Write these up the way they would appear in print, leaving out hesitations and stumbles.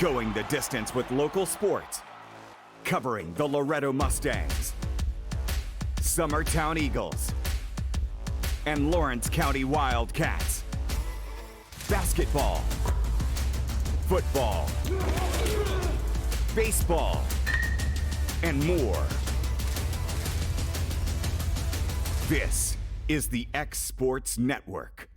Going the distance with local sports. Covering the Loretto Mustangs, Summertown Eagles, and Lawrence County Wildcats. Basketball, football, baseball, and more. This is the X Sports Network.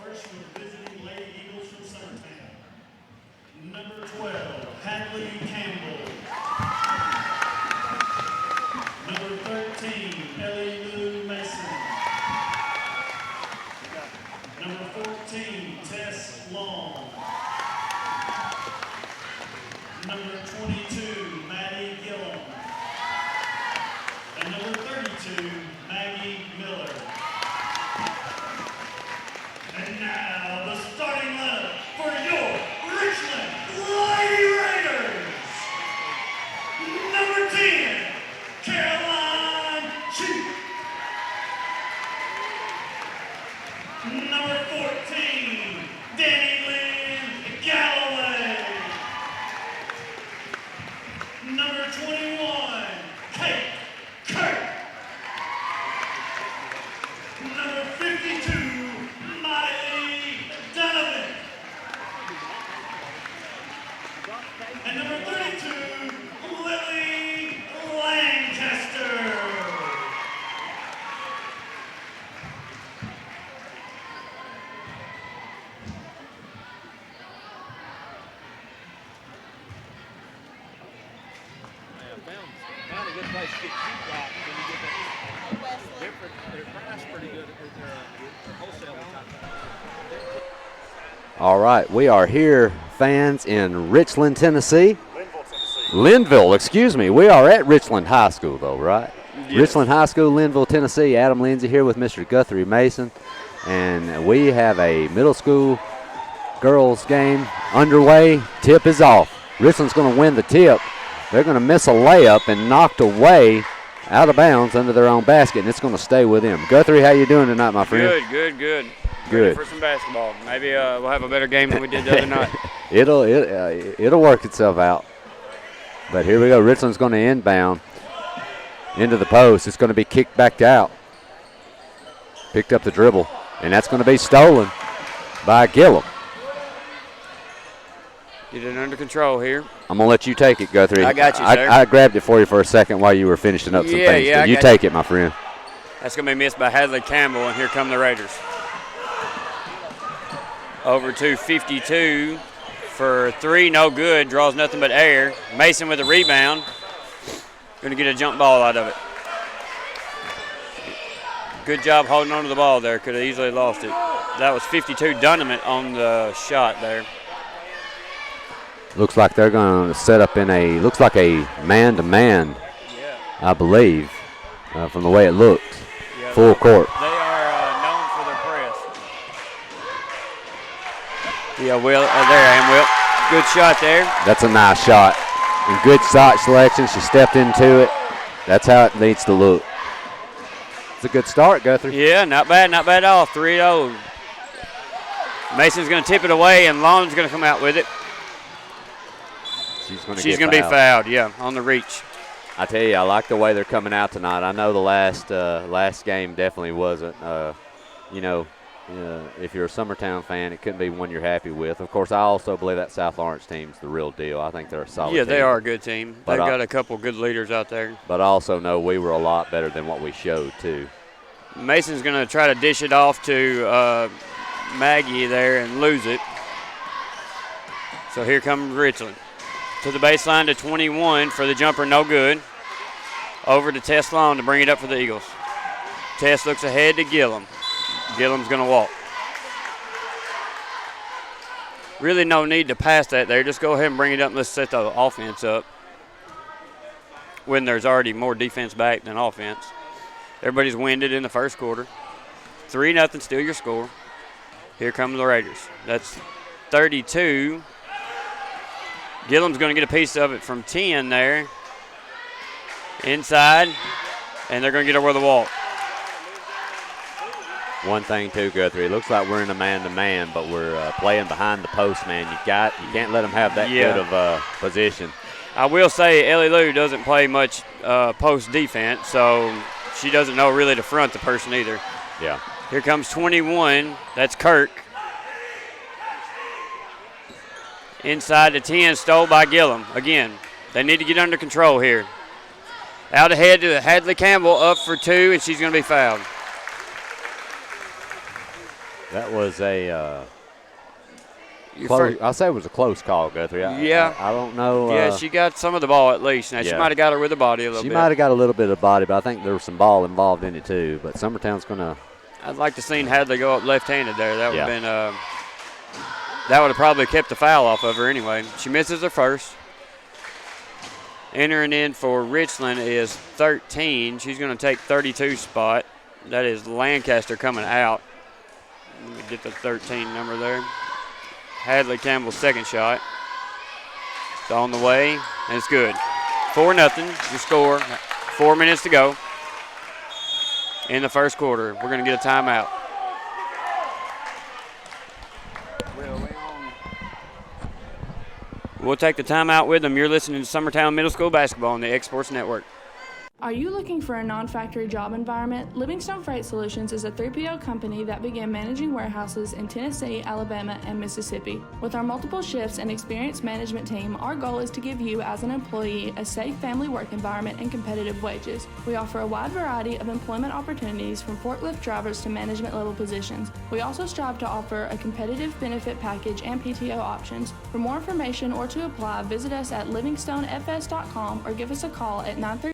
First with the visiting Lady Eagles from Summertown. Number 12, Hadley Campbell. Number 13, Ellie Lou Mason. Number 14, Tess Long. Number 22, Maddie Gillum. And number 32, Maggie Miller. And now, the starting lineup for your Richland Lady Raiders. Number 10, Caroline Cheek. Number 14, Danny Lynn Galloway. Number 21, Kate Kirk. Number 52, and number 32, Lily Lancaster. Found a good place to get sheetrock when you get that different. They're priced pretty good. They're wholesale. All right, we are here, fans, in Richland, Tennessee. Lynnville, excuse me. We are at Richland High School, though, right? Yes. Richland High School, Lynnville, Tennessee. Adam Lindsay here with Mr. Guthrie Mason. And we have a middle school girls game underway. Tip is off. Richland's going to win the tip. They're going to miss a layup and knocked away out of bounds under their own basket, and it's going to stay with them. Guthrie, how you doing tonight, my friend? Good. Good. Ready for some basketball. Maybe we'll have a better game than we did the other night. It'll work itself out. But here we go. Richland's going to inbound into the post. It's going to be kicked back out. Picked up the dribble, and that's going to be stolen by Gillum. Get it under control here. I'm going to let you take it, Guthrie. I got you, sir. I grabbed it for you for a second while you were finishing up some things. Yeah, you take it, my friend. That's going to be missed by Hadley Campbell, and here come the Raiders. Over to 52 for three, no good. Draws nothing but air. Mason with a rebound. Going to get a jump ball out of it. Good job holding on to the ball there. Could have easily lost it. That was 52 Dunham on the shot there. Looks like they're going to set up in a man-to-man, I believe, from the way it looks. Yeah, full court. They are known for their press. Yeah, Will, there I am, Will. Good shot there. That's a nice shot. And good shot selection. She stepped into it. That's how it needs to look. It's a good start, Guthrie. Yeah, not bad at all. 3-0. Mason's going to tip it away, and Long's going to come out with it. She's going to be fouled, yeah, on the reach. I tell you, I like the way they're coming out tonight. I know the last game definitely wasn't, if you're a Summertown fan, it couldn't be one you're happy with. Of course, I also believe that South Lawrence team's the real deal. I think they're a solid team. Yeah, they are a good team. They've got a couple good leaders out there. But I also know we were a lot better than what we showed, too. Mason's going to try to dish it off to Maggie there and lose it. So here comes Richland. To the baseline to 21 for the jumper, no good. Over to Tess Long to bring it up for the Eagles. Tess looks ahead to Gillum. Gillum's going to walk. Really no need to pass that there. Just go ahead and bring it up and let's set the offense up when there's already more defense back than offense. Everybody's winded in the first quarter. 3-0, still your score. Here come the Raiders. That's 32. Gillum's going to get a piece of it from 10 there. Inside, and they're going to get over the wall. One thing too, Guthrie, it looks like we're in a man-to-man, but we're playing behind the post, man. You can't let them have that good of position. I will say Ellie Lou doesn't play much post defense, so she doesn't know really to front the person either. Yeah. Here comes 21. That's Kirk. Inside the 10, stole by Gillum. Again, they need to get under control here. Out ahead to Hadley Campbell, up for 2, and she's going to be fouled. That was I'll say it was a close call, Guthrie. I don't know. Yeah, she got some of the ball at least. Now, she might have got her with the body a little bit. She might have got a little bit of body, but I think there was some ball involved in it too. But Summertown's going to. I'd like to see Hadley go up left-handed there. That would have been that would have probably kept the foul off of her anyway. She misses her first. Entering in for Richland is 13. She's going to take 32 spot. That is Lancaster coming out. Let me get the 13 number there. Hadley Campbell's second shot. It's on the way, and it's good. 4-0, your score. 4 minutes to go in the first quarter. We're going to get a timeout. We'll take the timeout with them. You're listening to Summertown Middle School Basketball on the X-Sports Network. Are you looking for a non-factory job environment? Livingstone Freight Solutions is a 3PL company that began managing warehouses in Tennessee, Alabama, and Mississippi. With our multiple shifts and experienced management team, our goal is to give you, as an employee, a safe family work environment and competitive wages. We offer a wide variety of employment opportunities from forklift drivers to management level positions. We also strive to offer a competitive benefit package and PTO options. For more information or to apply, visit us at livingstonefs.com or give us a call at 932.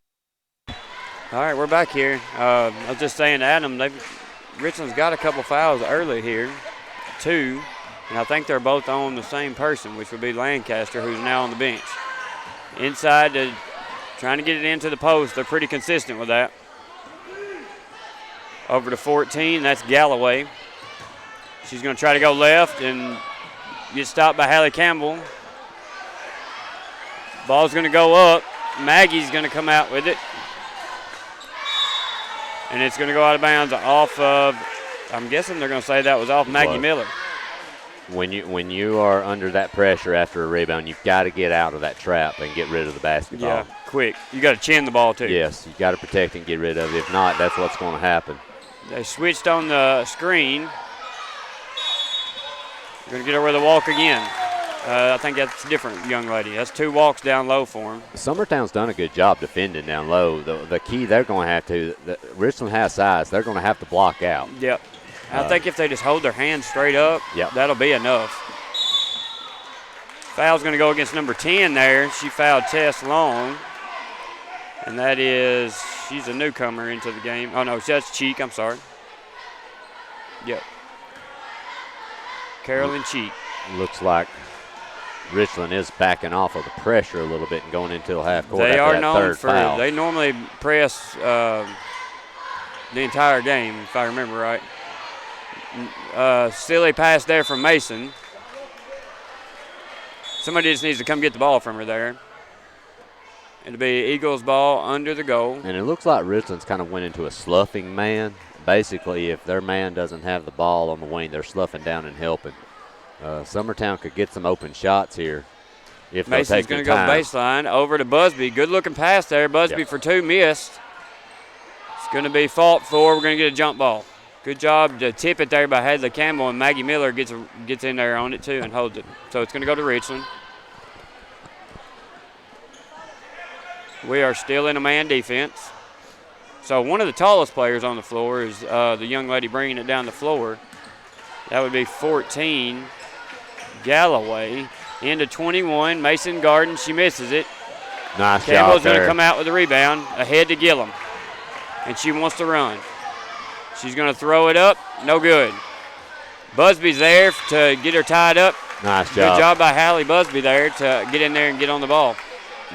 All right, we're back here. I was just saying to Adam, Richland's got a couple fouls early here, 2, and I think they're both on the same person, which would be Lancaster, who's now on the bench. Inside, trying to get it into the post. They're pretty consistent with that. Over to 14, that's Galloway. She's going to try to go left and get stopped by Hallie Campbell. Ball's going to go up. Maggie's going to come out with it. And it's going to go out of bounds off of, I'm guessing they're going to say that was off Maggie Miller. When you are under that pressure after a rebound, you've got to get out of that trap and get rid of the basketball. Yeah, quick. You got to chin the ball too. Yes, you got to protect and get rid of it. If not, that's what's going to happen. They switched on the screen. Going to get over the walk again. I think that's a different young lady. That's 2 walks down low for him. Summertown's done a good job defending down low. The key they're going to have to, Richland has size, they're going to have to block out. Yep. I think if they just hold their hands straight up, that'll be enough. Foul's going to go against number 10 there. She fouled Tess Long. And that is, she's a newcomer into the game. Oh, no, that's Cheek. I'm sorry. Yep. Carolyn Cheek. Looks like Richland is backing off of the pressure a little bit and going into half court. They are known for foul. They normally press the entire game, if I remember right. Silly pass there from Mason. Somebody just needs to come get the ball from her there. It'll be Eagles ball under the goal. And it looks like Richland's kind of went into a sloughing man. Basically, if their man doesn't have the ball on the wing, they're sloughing down and helping. Summertown could get some open shots here if they Mason's take their going to go time. baseline over to Busby. Good-looking pass there. Busby for 2, missed. It's going to be fought for. We're going to get a jump ball. Good job to tip it there by Hadley Campbell, and Maggie Miller gets in there on it too and holds it. So it's going to go to Richland. We are still in a man defense. So one of the tallest players on the floor is the young lady bringing it down the floor. That would be 14. Galloway into 21. Mason Garden, she misses it. Nice Campbell's job going to there. come out with the rebound ahead to Gillum. And she wants to run. She's going to throw it up. No good. Busby's there to get her tied up. Nice Good job. job by Hallie Busby there to get in there and get on the ball.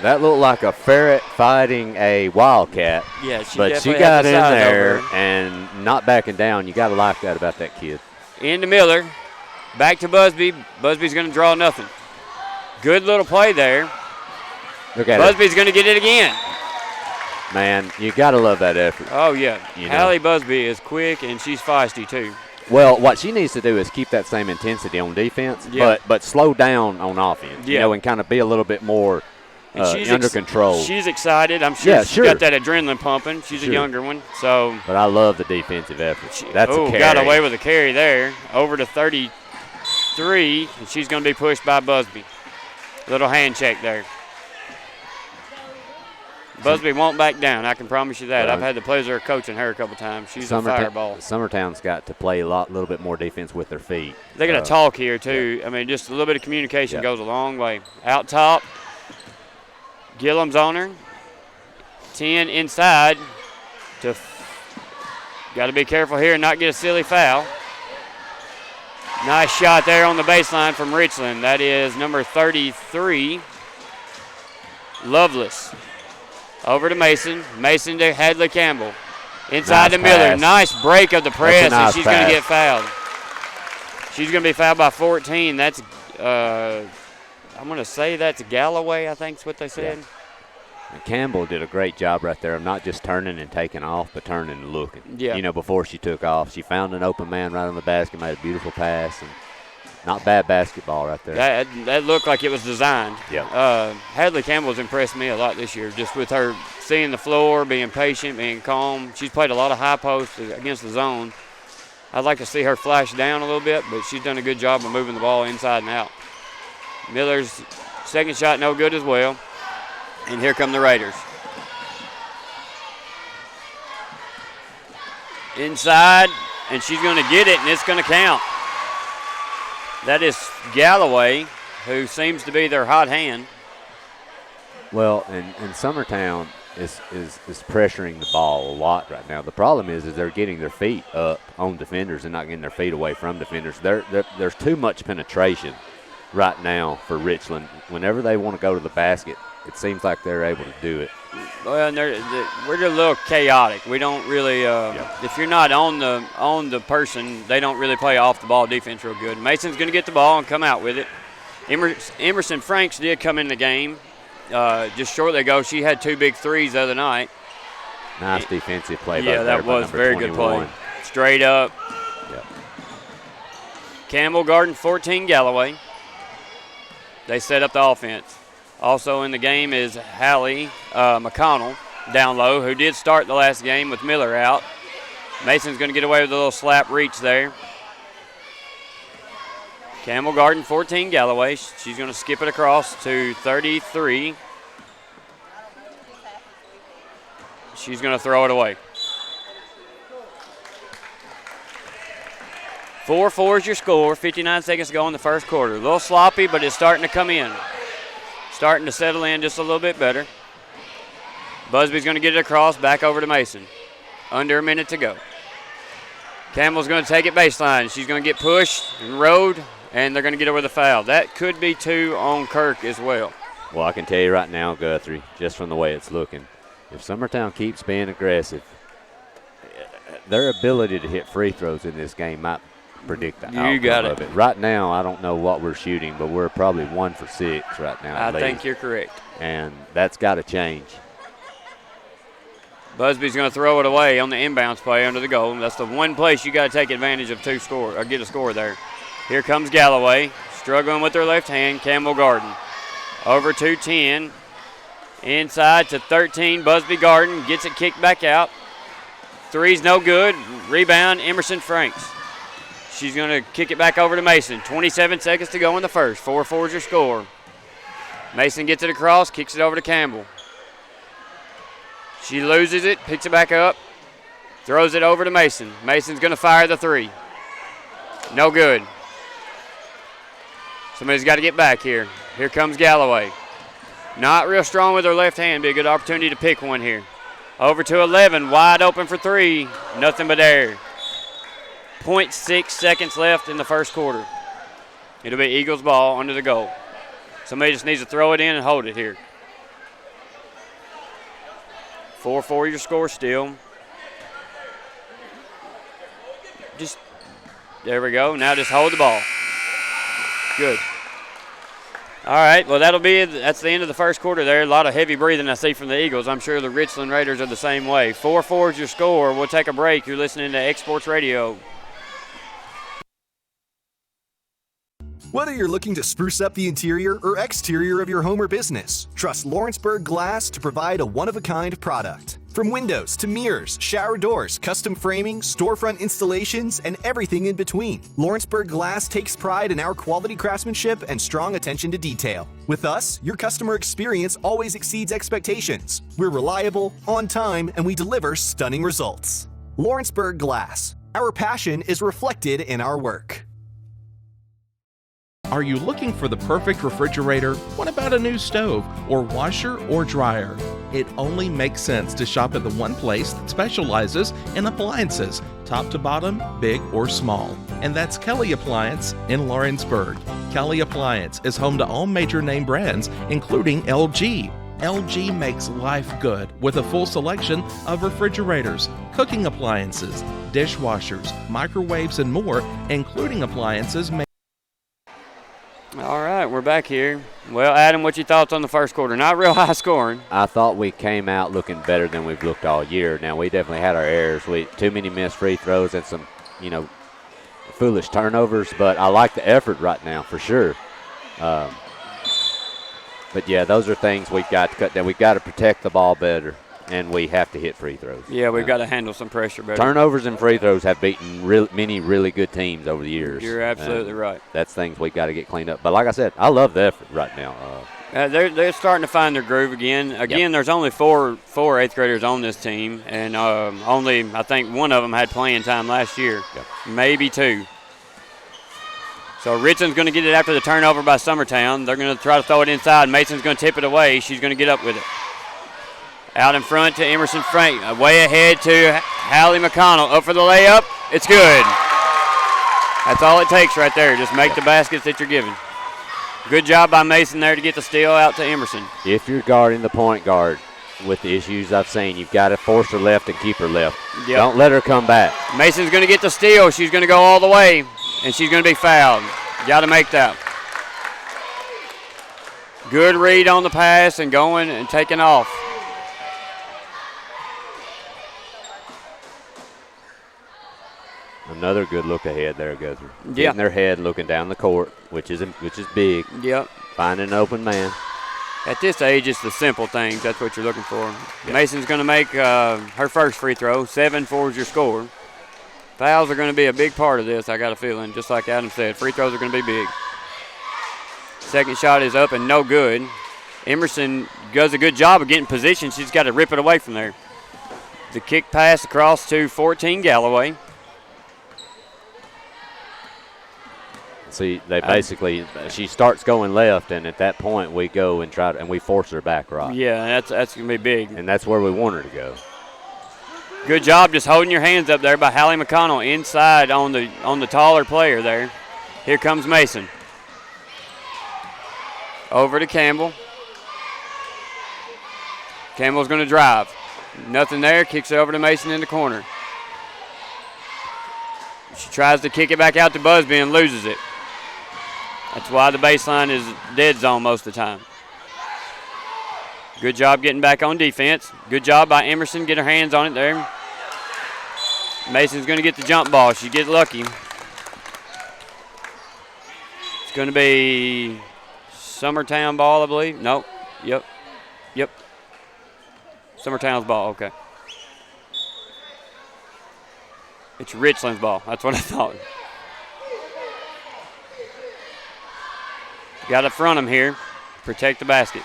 That looked like a ferret fighting a wildcat. Yeah, she But she definitely got had the in size there over her. and not backing down. You got to like that about that kid. Into Miller. Back to Busby. Busby's going to draw nothing. Good little play there. Look at Busby's going to get it again. it. Man, you got to love that effort. Oh, yeah. You know. Hallie Busby is quick, and she's feisty, too. Well, what she needs to do is keep that same intensity on defense, Yeah. but slow down on offense. You Yeah. know, and kind of be a little bit more And she's under control. She's excited. I'm sure Yeah, she's sure. got that adrenaline pumping. She's a Sure. younger one. So But I love the defensive effort. That's a carry. got away with a carry there. Over to 33, and she's going to be pushed by Busby. Little hand check there. Busby won't back down. I can promise you that. Well, I've had the pleasure of coaching her a couple times. She's a fireball. Summertown's got to play a little bit more defense with their feet. They got to talk here, too. I mean, just a little bit of communication goes a long way. Out top, Gillum's on her. 10 inside. Got to be careful here and not get a silly foul. Nice shot there on the baseline from Richland. That is number 33, Lovelace. Over to Mason. Mason to Hadley Campbell. Inside Nice to Miller. pass. Nice break of the press, nice and she's going to pass. get fouled. She's going to be fouled by 14. That's, I'm going to say that's Galloway, I think is what they said. And Campbell did a great job right there of not just turning and taking off, but turning and looking. Yeah. You know, before she took off, she found an open man right on the basket, made a beautiful pass, and not bad basketball right there. That looked like it was designed. Yeah. Hadley Campbell's impressed me a lot this year, just with her seeing the floor, being patient, being calm. She's played a lot of high posts against the zone. I'd like to see her flash down a little bit, but she's done a good job of moving the ball inside and out. Miller's second shot no good as well. And here come the Raiders. Inside, and she's going to get it, and it's going to count. That is Galloway, who seems to be their hot hand. Well, and Summertown is pressuring the ball a lot right now. The problem is they're getting their feet up on defenders and not getting their feet away from defenders. There's too much penetration right now for Richland. Whenever they want to go to the basket, it seems like they're able to do it. Well, and we're just a little chaotic. We don't really, if you're not on the person, they don't really play off the ball defense real good. Mason's going to get the ball and come out with it. Emerson Franks did come in the game just shortly ago. She had 2 big threes the other night. Nice defensive play. Yeah, that was very good play. Straight up. Yep. Campbell guarding 14 Galloway. They set up the offense. Also in the game is Hallie McConnell down low, who did start the last game with Miller out. Mason's going to get away with a little slap reach there. Campbell guarding 14 Galloway. She's going to skip it across to 33. She's going to throw it away. 4-4 is your score. 59 seconds to go in the first quarter. A little sloppy, but it's starting to come in. Starting to settle in just a little bit better. Busby's going to get it across, back over to Mason. Under a minute to go. Campbell's going to take it baseline. She's going to get pushed and rode, and they're going to get over the foul. That could be 2 on Kirk as well. Well, I can tell you right now, Guthrie, just from the way it's looking, if Summertown keeps being aggressive, their ability to hit free throws in this game might predict the outcome of it. Right now, I don't know what we're shooting, but we're probably 1 for 6 right now. I think you're correct. And that's got to change. Busby's going to throw it away on the inbounds play under the goal. That's the one place you got to take advantage of get a score there. Here comes Galloway, struggling with her left hand. Campbell Garden over to 10, inside to 13. Busby Garden gets it kicked back out. Three's no good. Rebound, Emerson Franks. She's going to kick it back over to Mason. 27 seconds to go in the first. 4-4 is your score. Mason gets it across, kicks it over to Campbell. She loses it, picks it back up, throws it over to Mason. Mason's going to fire the 3. No good. Somebody's got to get back here. Here comes Galloway. Not real strong with her left hand. Be a good opportunity to pick one here. Over to 11. Wide open for three. Nothing but air. 0.6 seconds left in the first quarter. It'll be Eagles ball under the goal. Somebody just needs to throw it in and hold it here. 4-4 your score still. Just, there we go. Now just hold the ball. Good. All right, well, that's the end of the first quarter there. A lot of heavy breathing I see from the Eagles. I'm sure the Richland Raiders are the same way. 4-4 is your score. We'll take a break. You're listening to X Sports Radio. Whether you're looking to spruce up the interior or exterior of your home or business, trust Lawrenceburg Glass to provide a one-of-a-kind product. From windows to mirrors, shower doors, custom framing, storefront installations, and everything in between, Lawrenceburg Glass takes pride in our quality craftsmanship and strong attention to detail. With us, your customer experience always exceeds expectations. We're reliable, on time, and we deliver stunning results. Lawrenceburg Glass. Our passion is reflected in our work. Are you looking for the perfect refrigerator? What about a new stove or washer or dryer? It only makes sense to shop at the one place that specializes in appliances, top to bottom, big or small. And that's Kelly Appliance in Lawrenceburg. Kelly Appliance is home to all major name brands, including LG. LG makes life good with a full selection of refrigerators, cooking appliances, dishwashers, microwaves, and more, including appliances made. All right, we're back here. Well, Adam, what's your thoughts on the first quarter? Not real high scoring. I thought we came out looking better than we've looked all year. Now, we definitely had our errors. Too many missed free throws and some, foolish turnovers, but I like the effort right now for sure. But, yeah, those are things we've got to cut down. We've got to protect the ball better, and we have to hit free throws. Yeah, we've got to handle some pressure better. Turnovers and free throws have beaten many really good teams over the years. You're absolutely right. That's things we've got to get cleaned up. But like I said, I love the effort right now. They're starting to find their groove again. Yep. There's only four eighth graders on this team, and only I think one of them had playing time last year, maybe two. So Richland's going to get it after the turnover by Summertown. They're going to try to throw it inside. Mason's going to tip it away. She's going to get up with it. Out in front to Emerson Frank. Way ahead to Hallie McConnell. Up for the layup. It's good. That's all it takes right there. Just make the baskets that you're given. Good job by Mason there to get the steal out to Emerson. If you're guarding the point guard with the issues I've seen, you've got to force her left and keep her left. Yep. Don't let her come back. Mason's going to get the steal. She's going to go all the way, and she's going to be fouled. Got to make that. Good read on the pass and going and taking off. Another good look ahead there, Guthrie. Getting their head, looking down the court, which is big. Yep. Finding an open man. At this age, it's the simple things. That's what you're looking for. Yep. Mason's going to make her first free throw. 7-4 is your score. Fouls are going to be a big part of this, I got a feeling. Just like Adam said, free throws are going to be big. Second shot is up and no good. Emerson does a good job of getting position. She's got to rip it away from there. The kick pass across to 14 Galloway. See, they basically, she starts going left, and at that point we go and and we force her back right. Yeah, that's going to be big. And that's where we want her to go. Good job just holding your hands up there by Hallie McConnell inside on the taller player there. Here comes Mason. Over to Campbell. Campbell's going to drive. Nothing there, kicks it over to Mason in the corner. She tries to kick it back out to Busby and loses it. That's why the baseline is dead zone most of the time. Good job getting back on defense. Good job by Emerson. Get her hands on it there. Mason's going to get the jump ball. She gets lucky. It's going to be Summertown ball, I believe. Nope. Yep. Summertown's ball, okay. It's Richland's ball. That's what I thought. Got to front him here. Protect the basket.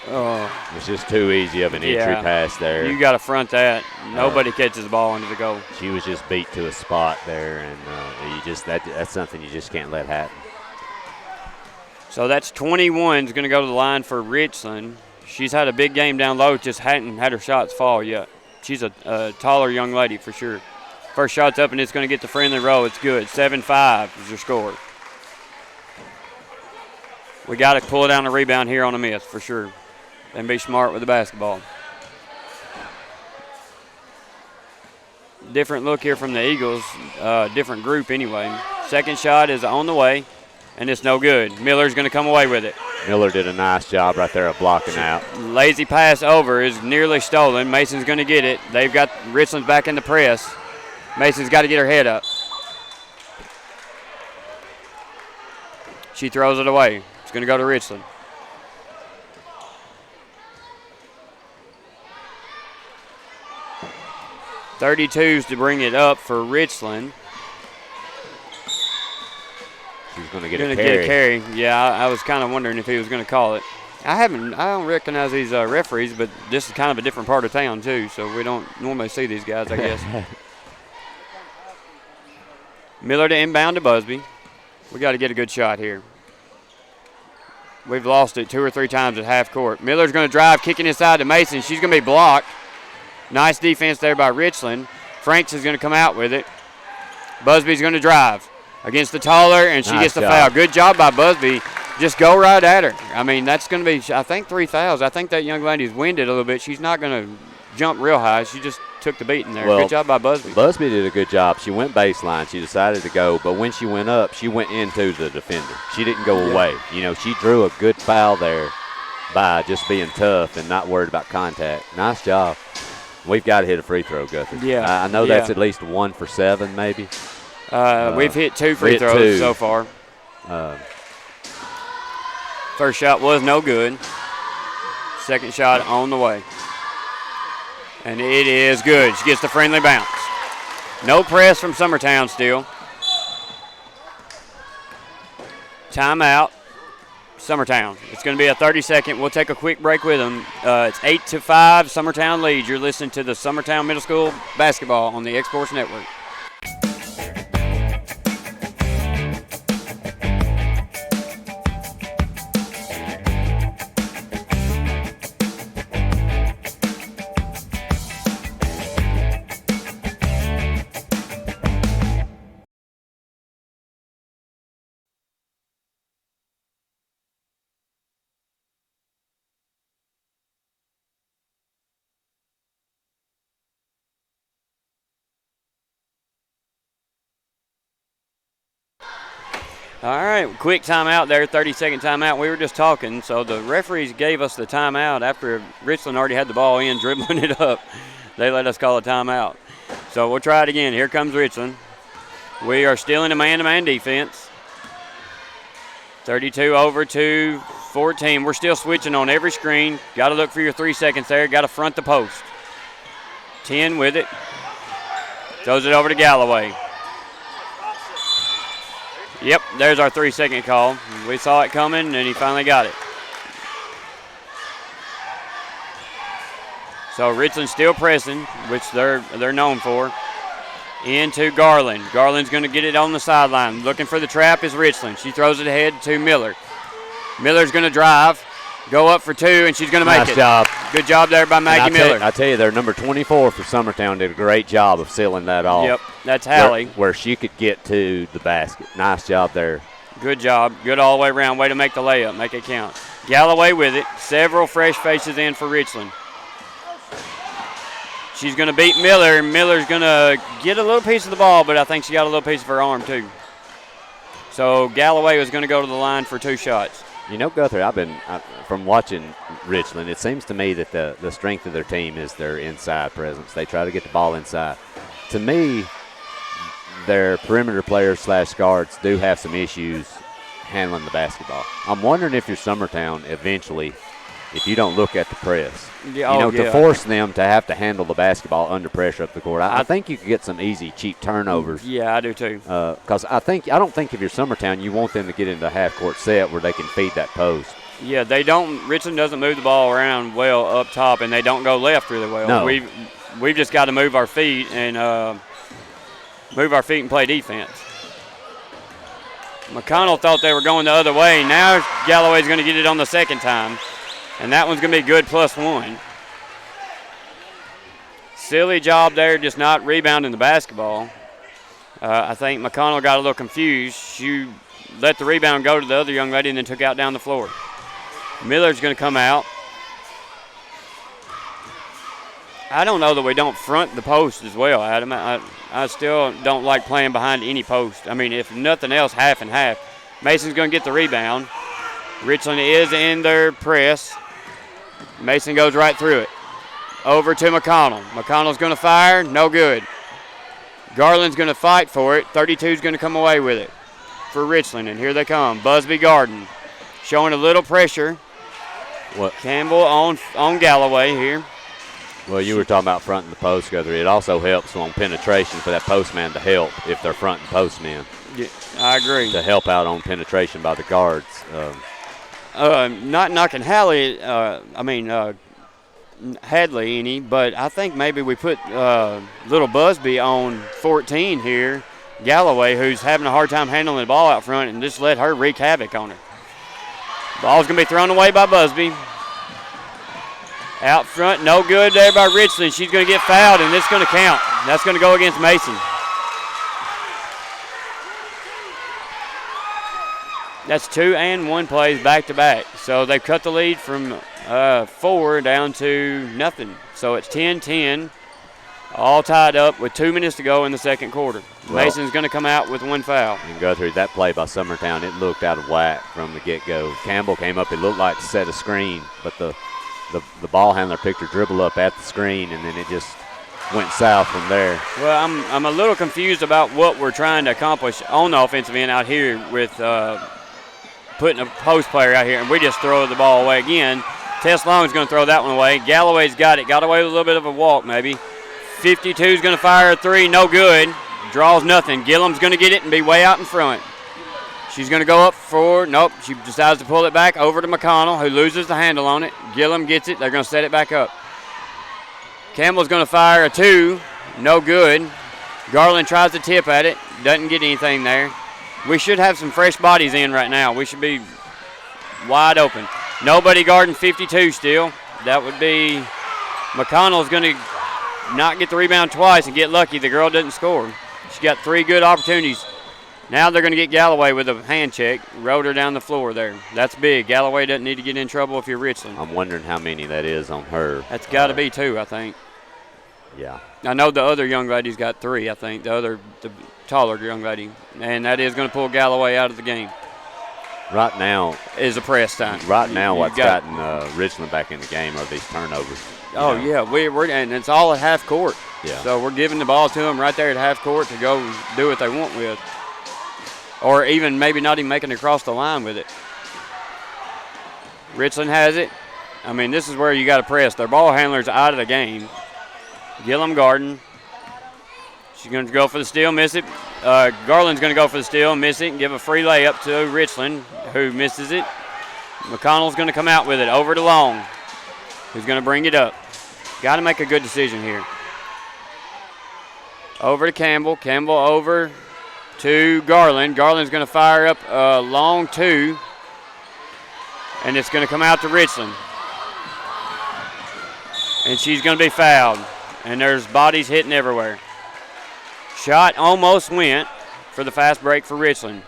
It was just too easy of an entry pass there. You got to front that. Nobody catches the ball into the goal. She was just beat to a spot there, and that's something you just can't let happen. So that's 21 is going to go to the line for Richland. She's had a big game down low, just hadn't had her shots fall yet. She's a taller young lady for sure. First shot's up, and it's going to get the friendly roll. It's good. 7-5 is your score. We got to pull it down the rebound here on a miss for sure, and be smart with the basketball. Different look here from the Eagles, different group anyway. Second shot is on the way, and it's no good. Miller's going to come away with it. Miller did a nice job right there of blocking out. Lazy pass over is nearly stolen. Mason's going to get it. They've got Richland's back in the press. Mason's got to get her head up. She throws it away. It's going to go to Richland. .32s to bring it up for Richland. He's going to get a carry. Yeah, I was kind of wondering if he was going to call it. I don't recognize these referees, but this is kind of a different part of town too, so we don't normally see these guys, I guess. Miller to inbound to Busby. We got to get a good shot here. We've lost it 2 or 3 times at half court. Miller's going to drive, kicking inside to Mason. She's going to be blocked. Nice defense there by Richland. Franks is going to come out with it. Busby's going to drive against the taller, and she gets the foul. Good job by Busby. Just go right at her. I mean, that's going to be, I think, 3 fouls. I think that young lady's winded a little bit. She's not going to jump real high. She just took the beating there. Good job by Busby. Busby did a good job. She went baseline. She decided to go, but when she went up, she went into the defender. She didn't go away. You know, she drew a good foul there by just being tough and not worried about contact. Nice job. We've got to hit a free throw, Guthrie. Yeah. I know that's at least 1 for 7 maybe. We've hit 2 free throws so far. First shot was no good. Second shot on the way. And it is good. She gets the friendly bounce. No press from Summertown still. Timeout. Summertown. It's going to be a 30-second. We'll take a quick break with them. It's 8-5. Summertown leads. You're listening to the Summertown Middle School basketball on the X-Sports Network. All right, quick timeout there, 30-second timeout. We were just talking, so the referees gave us the timeout after Richland already had the ball in, dribbling it up. They let us call a timeout. So we'll try it again. Here comes Richland. We are still in a man-to-man defense. 32 over to 14. We're still switching on every screen. Got to look for your 3 seconds there. Got to front the post. 10 with it. Throws it over to Galloway. Yep, there's our 3-second call. We saw it coming, and he finally got it. So Richland's still pressing, which they're known for. Into Garland. Garland's going to get it on the sideline. Looking for the trap is Richland. She throws it ahead to Miller. Miller's going to drive, go up for 2, and she's going to make it. Nice job. Good job there by Maggie Miller. I tell you, their number 24 for Summertown did a great job of sealing that off. Yep, that's Hallie. Where she could get to the basket. Nice job there. Good job. Good all the way around. Way to make the layup. Make it count. Galloway with it. Several fresh faces in for Richland. She's going to beat Miller. Miller's going to get a little piece of the ball, but I think she got a little piece of her arm too. So Galloway was going to go to the line for 2 shots. You know, Guthrie, from watching Richland, it seems to me that the strength of their team is their inside presence. They try to get the ball inside. To me, their perimeter players / guards do have some issues handling the basketball. I'm wondering if you're Summertown eventually, if you don't look at the press. To force them to have to handle the basketball under pressure up the court. I think you could get some easy, cheap turnovers. Yeah, I do too. Because I don't think if you're Summertown, you want them to get into a half-court set where they can feed that post. Yeah, they don't. Richland doesn't move the ball around well up top, and they don't go left really well. No. We've just got to move our feet and play defense. McConnell thought they were going the other way. Now Galloway's going to get it on the second time, and that one's going to be good +1. Silly job there, just not rebounding the basketball. I think McConnell got a little confused. She let the rebound go to the other young lady and then took out down the floor. Miller's going to come out. I don't know that we don't front the post as well, Adam. I still don't like playing behind any post. I mean, if nothing else, half and half. Mason's going to get the rebound. Richland is in their press. Mason goes right through it. Over to McConnell. McConnell's going to fire. No good. Garland's going to fight for it. 32's going to come away with it for Richland, and here they come. Busby Garden showing a little pressure. What? Campbell on Galloway here. Well, you were talking about fronting the post, Guthrie. It also helps on penetration for that postman to help if they're fronting postmen. Yeah, I agree. To help out on penetration by the guards. Not knocking Hadley any, but I think maybe we put little Busby on 14 here, Galloway, who's having a hard time handling the ball out front, and just let her wreak havoc on her. Ball's going to be thrown away by Busby. Out front, no good there by Richland. She's going to get fouled, and it's going to count. That's going to go against Mason. That's 2 and 1 plays back-to-back. So they've cut the lead from 4 down to nothing. So it's 10-10, all tied up with 2 minutes to go in the second quarter. Well, Mason's going to come out with 1 foul. And go through that play by Summertown. It looked out of whack from the get-go. Campbell came up. It looked like to set a screen, but the ball handler picked her dribble up at the screen, and then it just went south from there. Well, I'm a little confused about what we're trying to accomplish on the offensive end out here with putting a post player out here, and we just throw the ball away again. Tess Long's going to throw that one away. Galloway's got it. Got away with a little bit of a walk maybe. 52's going to fire a 3. No good. Draws nothing. Gillum's going to get it and be way out in front. She's going to go up for, nope, she decides to pull it back over to McConnell, who loses the handle on it. Gillum gets it. They're going to set it back up. Campbell's going to fire a 2. No good. Garland tries to tip at it. Doesn't get anything there. We should have some fresh bodies in right now. We should be wide open. Nobody guarding 52 still. That would be McConnell's going to not get the rebound twice and get lucky the girl doesn't score. She got 3 good opportunities. Now they're going to get Galloway with a hand check. Rode her down the floor there. That's big. Galloway doesn't need to get in trouble if you're Richland. I'm wondering how many that is on her. That's got to be 2, I think. Yeah. I know the other young lady's got 3, I think. The taller young lady. And that is going to pull Galloway out of the game. Right now is a press time. Right now, what's gotten Richland back in the game are these turnovers. Oh yeah, we're and it's all at half court. Yeah. So we're giving the ball to them right there at half court to go do what they want with, or even maybe not even making it across the line with it. Richland has it. I mean, this is where you got to press. Their ball handler's out of the game. Gillum Garden. She's going to go for the steal, miss it. Garland's going to go for the steal, miss it, and give a free layup to Richland, who misses it. McConnell's going to come out with it over to Long, who's going to bring it up. Got to make a good decision here. Over to Campbell. Campbell over to Garland. Garland's going to fire up a long 2, and it's going to come out to Richland. And she's going to be fouled, and there's bodies hitting everywhere. Shot almost went for the fast break for Richland.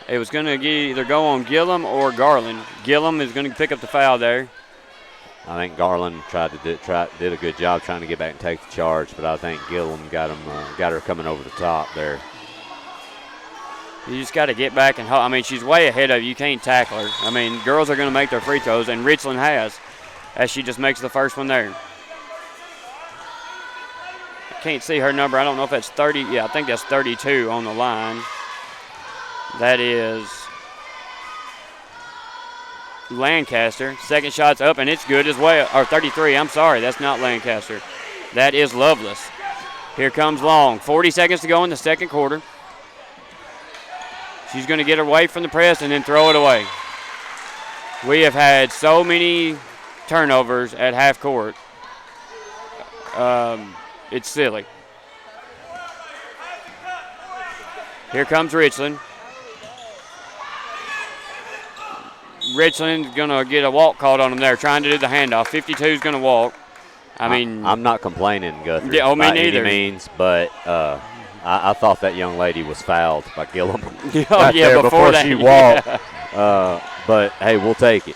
It was going to either go on Gillum or Garland. Gillum is going to pick up the foul there. I think Garland did a good job trying to get back and take the charge, but I think Gillum got her coming over the top there. You just got to get back and I mean, she's way ahead of you. You can't tackle her. I mean, girls are going to make their free throws, and Richland has, as she just makes the first one there. Can't see her number. I don't know if that's 30. Yeah, I think that's 32 on the line. That is Lancaster. Second shot's up, and it's good as well. Or 33. I'm sorry. That's not Lancaster. That is Lovelace. Here comes Long. 40 seconds to go in the second quarter. She's going to get away from the press and then throw it away. We have had so many turnovers at half court. It's silly. Here comes Richland. Richland's going to get a walk called on him there, trying to do the handoff. 52's going to walk. I'm not complaining, Guthrie, yeah, me by neither. any means, but I thought that young lady was fouled by Gillum. Before that, she walked. But, hey, we'll take it.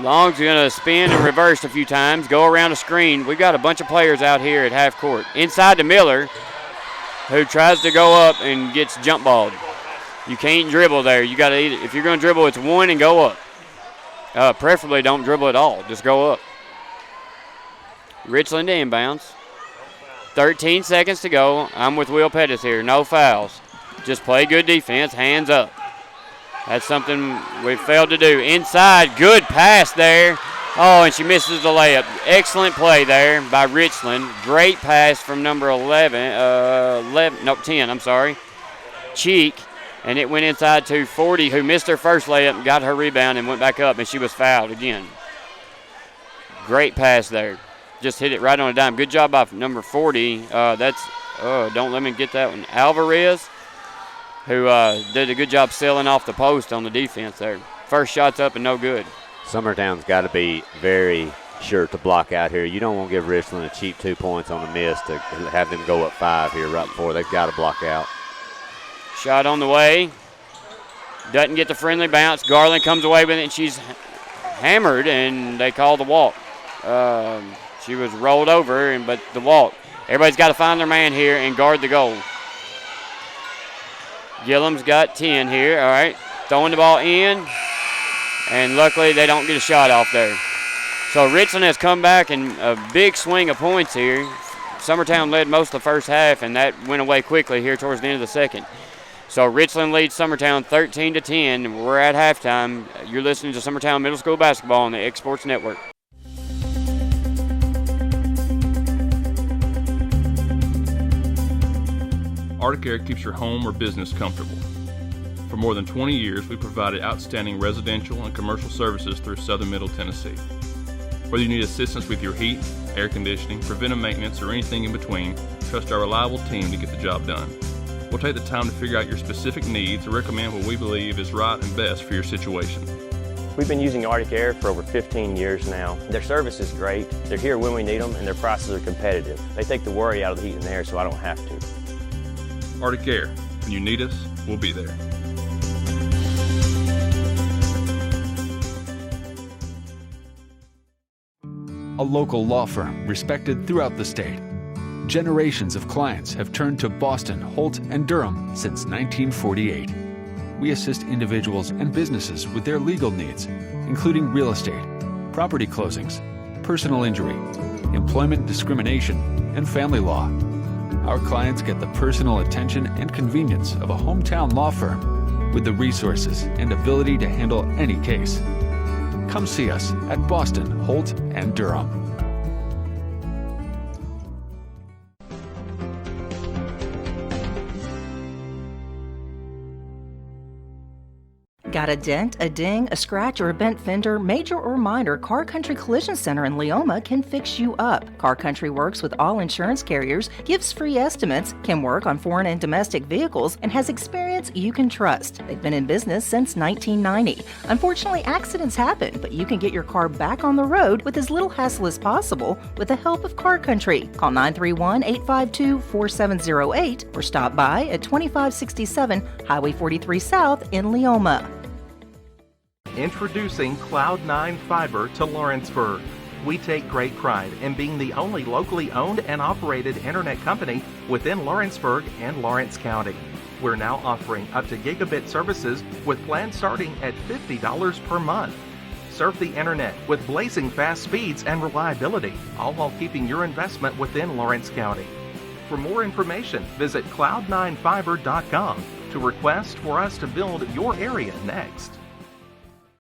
Long's going to spin and reverse a few times, go around a screen. We've got a bunch of players out here at half court. Inside to Miller, who tries to go up and gets jump balled. You can't dribble there. You got to if you're going to dribble, it's one and go up. Preferably don't dribble at all. Just go up. Richland inbounds. 13 seconds to go. I'm with Will Pettis here. No fouls. Just play good defense. Hands up. That's something we failed to do. Inside, good pass there. Oh, and she misses the layup. Excellent play there by Richland. Great pass from number 10, I'm sorry. Cheek, and it went inside to 40, who missed her first layup, got her rebound, and went back up, and she was fouled again. Great pass there. Just hit it right on a dime. Good job by number 40. Don't let me get that one. Alvarez, who did a good job selling off the post on the defense there. First shot's up and no good. Summertown's got to be very sure to block out here. You don't want to give Richland a cheap 2 points on the miss to have them go up 5 here right before. They've got to block out. Shot on the way. Doesn't get the friendly bounce. Garland comes away with it, and she's hammered, and they call the walk. She was rolled over, but the walk. Everybody's got to find their man here and guard the goal. Gillum's got 10 here. All right. Throwing the ball in. And luckily they don't get a shot off there. So Richland has come back in a big swing of points here. Summertown led most of the first half, and that went away quickly here towards the end of the second. So Richland leads Summertown 13-10. We're at halftime. You're listening to Summertown Middle School Basketball on the X Sports Network. Arctic Air keeps your home or business comfortable. For more than 20 years, we've provided outstanding residential and commercial services through Southern Middle Tennessee. Whether you need assistance with your heat, air conditioning, preventive maintenance, or anything in between, trust our reliable team to get the job done. We'll take the time to figure out your specific needs and recommend what we believe is right and best for your situation. We've been using Arctic Air for over 15 years now. Their service is great, they're here when we need them, and their prices are competitive. They take the worry out of the heat and air so I don't have to. Arctic Air. When you need us, we'll be there. A local law firm respected throughout the state. Generations of clients have turned to Boston, Holt, and Durham since 1948. We assist individuals and businesses with their legal needs, including real estate, property closings, personal injury, employment discrimination, and family law. Our clients get the personal attention and convenience of a hometown law firm with the resources and ability to handle any case. Come see us at Boston, Holt, and Durham. Got a dent, a ding, a scratch, or a bent fender? Major or minor, Car Country Collision Center in Leoma can fix you up. Car Country works with all insurance carriers, gives free estimates, can work on foreign and domestic vehicles, and has experience you can trust. They've been in business since 1990. Unfortunately, accidents happen, but you can get your car back on the road with as little hassle as possible with the help of Car Country. Call 931-852-4708 or stop by at 2567 Highway 43 South in Leoma. Introducing Cloud9 Fiber to Lawrenceburg. We take great pride in being the only locally owned and operated internet company within Lawrenceburg and Lawrence County. We're now offering up to gigabit services with plans starting at $50 per month. Surf the internet with blazing fast speeds and reliability, all while keeping your investment within Lawrence County. For more information, visit cloud9fiber.com to request for us to build your area next.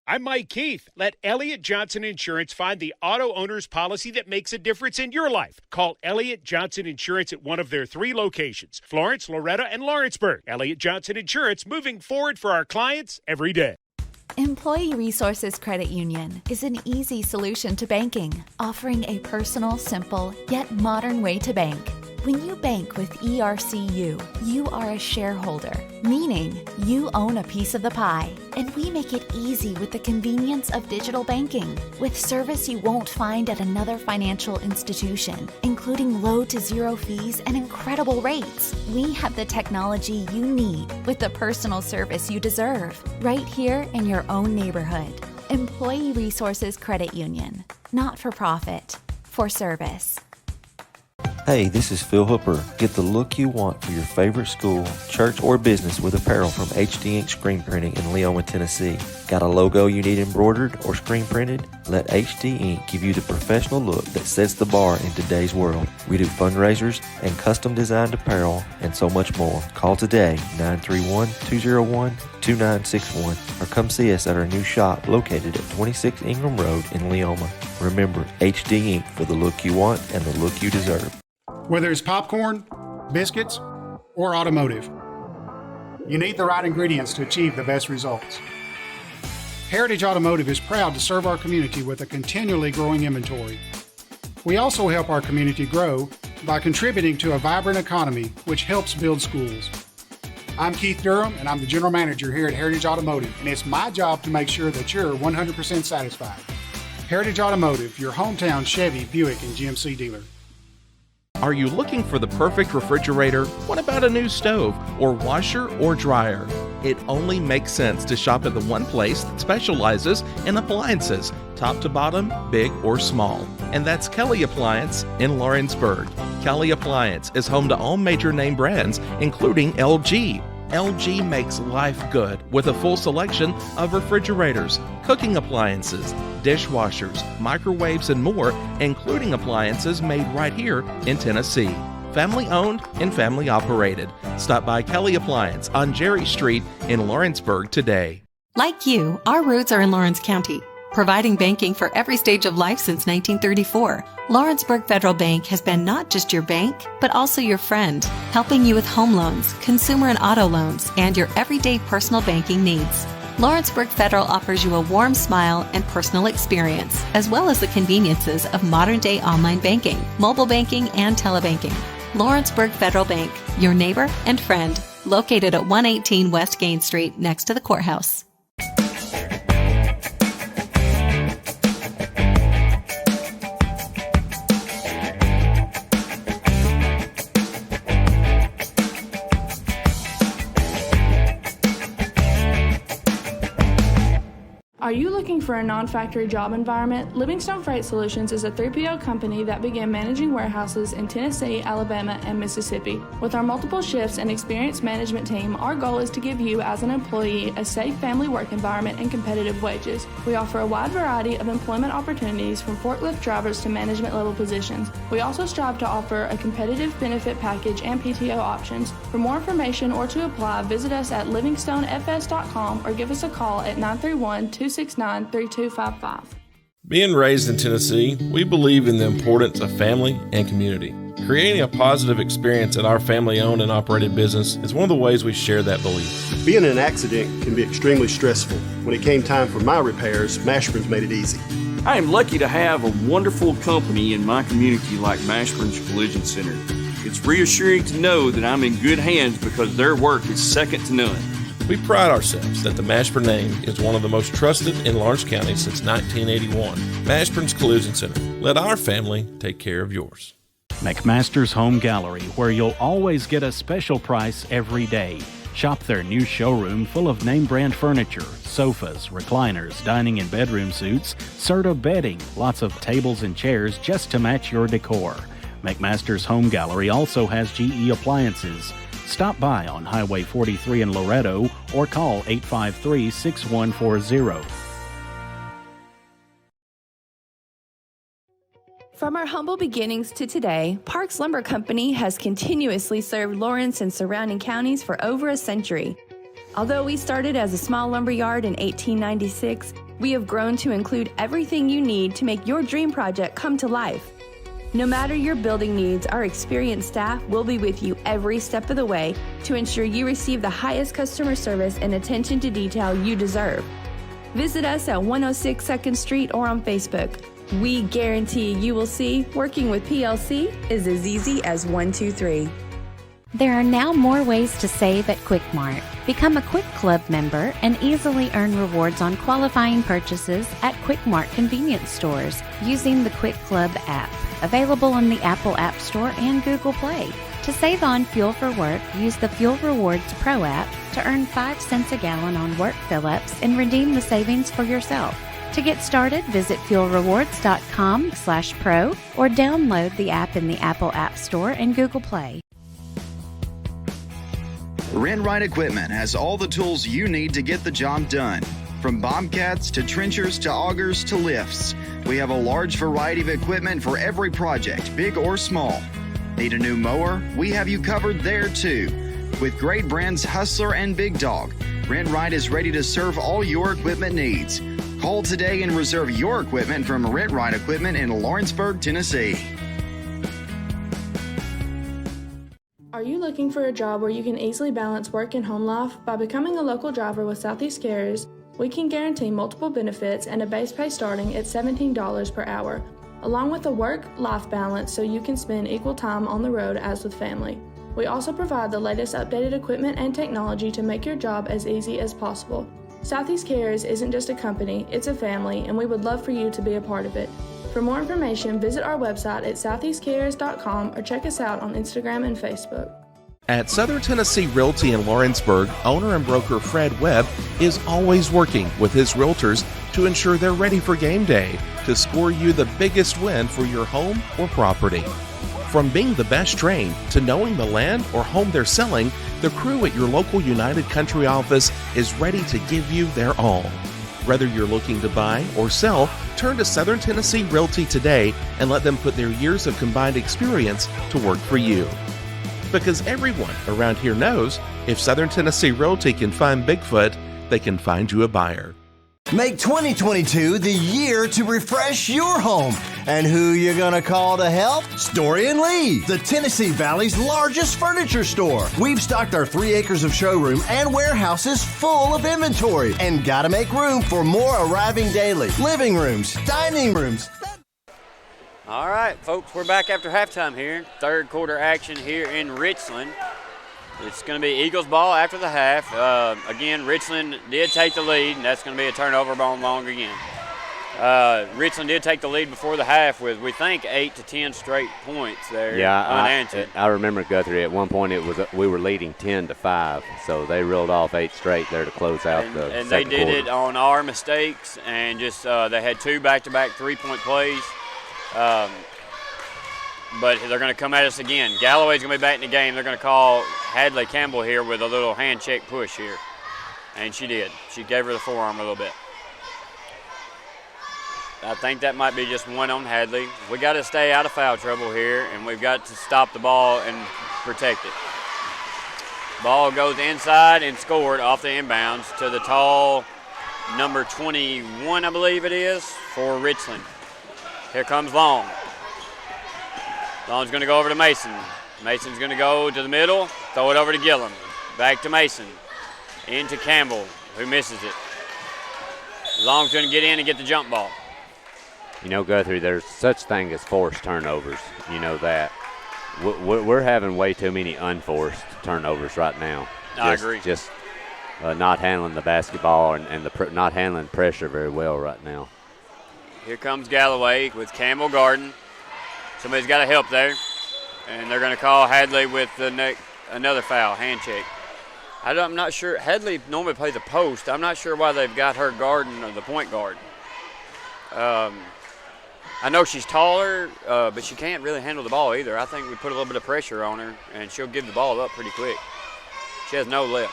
I'm Mike Keith. Let Elliott Johnson Insurance find the auto owner's policy that makes a difference in your life. Call Elliott Johnson Insurance at one of their 3 locations, Florence, Loretto, and Lawrenceburg. Elliott Johnson Insurance, moving forward for our clients every day. Employee Resources Credit Union is an easy solution to banking, offering a personal, simple, yet modern way to bank. When you bank with ERCU, you are a shareholder, meaning you own a piece of the pie. And we make it easy with the convenience of digital banking, with service you won't find at another financial institution, including low to zero fees and incredible rates. We have the technology you need with the personal service you deserve, right here in your own neighborhood. Employee Resources Credit Union, not for profit, for service. Hey, this is Phil Hooper. Get the look you want for your favorite school, church, or business with apparel from HD Ink Screen Printing in Leoma, Tennessee. Got a logo you need embroidered or screen printed? Let HD Ink give you the professional look that sets the bar in today's world. We do fundraisers and custom designed apparel and so much more. Call today, 931-201-2961, or come see us at our new shop located at 26 Ingram Road in Leoma. Remember, HD Ink for the look you want and the look you deserve. Whether it's popcorn, biscuits, or automotive, you need the right ingredients to achieve the best results. Heritage Automotive is proud to serve our community with a continually growing inventory. We also help our community grow by contributing to a vibrant economy, which helps build schools. I'm Keith Durham, and I'm the General Manager here at Heritage Automotive, and it's my job to make sure that you're 100% satisfied. Heritage Automotive, your hometown Chevy, Buick, and GMC dealer. Are you looking for the perfect refrigerator? What about a new stove or washer or dryer? It only makes sense to shop at the one place that specializes in appliances, top to bottom, big or small. And that's Kelly Appliance in Lawrenceburg. Kelly Appliance is home to all major name brands, including LG. LG makes life good with a full selection of refrigerators, cooking appliances, dishwashers, microwaves, and more, including appliances made right here in Tennessee. Family owned and family operated. Stop by Kelly Appliance on Jerry Street in Lawrenceburg today. Like you, our roots are in Lawrence County, providing banking for every stage of life since 1934. Lawrenceburg Federal Bank has been not just your bank, but also your friend, helping you with home loans, consumer and auto loans, and your everyday personal banking needs. Lawrenceburg Federal offers you a warm smile and personal experience, as well as the conveniences of modern-day online banking, mobile banking, and telebanking. Lawrenceburg Federal Bank, your neighbor and friend, located at 118 West Gain Street next to the courthouse. Are you looking for a non-factory job environment? Livingstone Freight Solutions is a 3PL company that began managing warehouses in Tennessee, Alabama, and Mississippi. With our multiple shifts and experienced management team, our goal is to give you, as an employee, a safe family work environment and competitive wages. We offer a wide variety of employment opportunities from forklift drivers to management level positions. We also strive to offer a competitive benefit package and PTO options. For more information or to apply, visit us at livingstonefs.com or give us a call at 931-269-3255. Being raised in Tennessee, we believe in the importance of family and community. Creating a positive experience at our family-owned and operated business is one of the ways we share that belief. Being in an accident can be extremely stressful. When it came time for my repairs, Mashburn's made it easy. I am lucky to have a wonderful company in my community like Mashburn's Collision Center. It's reassuring to know that I'm in good hands because their work is second to none. We pride ourselves that the Mashburn name is one of the most trusted in Lawrence County since 1981. Mashburn's Collision Center. Let our family take care of yours. McMaster's Home Gallery, where you'll always get a special price every day. Shop their new showroom full of name brand furniture, sofas, recliners, dining and bedroom suites, Serta bedding, lots of tables and chairs just to match your decor. McMaster's Home Gallery also has GE appliances. Stop by on Highway 43 in Loretto or call 853-6140. From our humble beginnings to today, Parks Lumber Company has continuously served Lawrence and surrounding counties for over a century. Although we started as a small lumber yard in 1896, we have grown to include everything you need to make your dream project come to life. No matter your building needs, our experienced staff will be with you every step of the way to ensure you receive the highest customer service and attention to detail you deserve. Visit us at 106 2nd Street or on Facebook. We guarantee you will see working with PLC is as easy as 1, 2, 3. There are now more ways to save at Quick Mart. Become a Quick Club member and easily earn rewards on qualifying purchases at Quick Mart convenience stores using the Quick Club app, available on the Apple App Store and Google Play. To save on fuel for work, use the Fuel Rewards Pro app to earn 5 cents a gallon on work fill-ups and redeem the savings for yourself. To get started, visit fuelrewards.com/pro or download the app in the Apple App Store and Google Play. Rent-Right Equipment has all the tools you need to get the job done. From bobcats to trenchers to augers to lifts, we have a large variety of equipment for every project, big or small. Need a new mower? We have you covered there too. With great brands Hustler and Big Dog, Rent-Right is ready to serve all your equipment needs. Call today and reserve your equipment from Rent-Right Equipment in Lawrenceburg, Tennessee. Are you looking for a job where you can easily balance work and home life? By becoming a local driver with Southeast Carriers, we can guarantee multiple benefits and a base pay starting at $17 per hour, along with a work-life balance so you can spend equal time on the road as with family. We also provide the latest updated equipment and technology to make your job as easy as possible. Southeast Carriers isn't just a company, it's a family, and we would love for you to be a part of it. For more information, visit our website at southeastcarriers.com or check us out on Instagram and Facebook. At Southern Tennessee Realty in Lawrenceburg, owner and broker Fred Webb is always working with his realtors to ensure they're ready for game day to score you the biggest win for your home or property. From being the best trained to knowing the land or home they're selling, the crew at your local United Country office is ready to give you their all. Whether you're looking to buy or sell, turn to Southern Tennessee Realty today and let them put their years of combined experience to work for you. Because everyone around here knows if Southern Tennessee Realty can find Bigfoot, they can find you a buyer. Make 2022 the year to refresh your home. And who you gonna call to help? Story & Lee, the Tennessee Valley's largest furniture store. We've stocked our 3 acres of showroom and warehouses full of inventory. And gotta make room for more arriving daily. Living rooms, dining rooms. All right, folks, we're back after halftime here. Third quarter action here in Richland. It's going to be Eagles ball after the half. Again, Richland did take the lead, and that's going to be a turnover ball long again. Richland did take the lead before the half with, we think, 8 to 10 straight points there. Yeah, unanswered. I remember, Guthrie, at one point we were leading 10-5, so they reeled off 8 straight there to close out the and second they did quarter. it on our mistakes, and just they had 2 back-to-back three-point plays. But they're going to come at us again. Galloway's going to be back in the game. They're going to call Hadley Campbell here with a little hand check push here. And she did. She gave her the forearm a little bit. I think that might be just one on Hadley. We got to stay out of foul trouble here, and we've got to stop the ball and protect it. Ball goes inside and scored off the inbounds to the tall number 21, I believe it is, for Richland. Here comes Long. Long's going to go over to Mason. Mason's going to go to the middle, throw it over to Gillum. Back to Mason. Into Campbell, who misses it. Long's going to get in and get the jump ball. You know, Guthrie, there's such thing as forced turnovers. You know that. We're having way too many unforced turnovers right now. I agree. Just not handling the basketball and not handling pressure very well right now. Here comes Galloway with Campbell guarding. Somebody's got to help there. And they're going to call Hadley with another foul, hand check. I'm not sure. Hadley normally plays a post. I'm not sure why they've got her guarding the point guard. I know she's taller, but she can't really handle the ball either. I think we put a little bit of pressure on her, and she'll give the ball up pretty quick. She has no lift.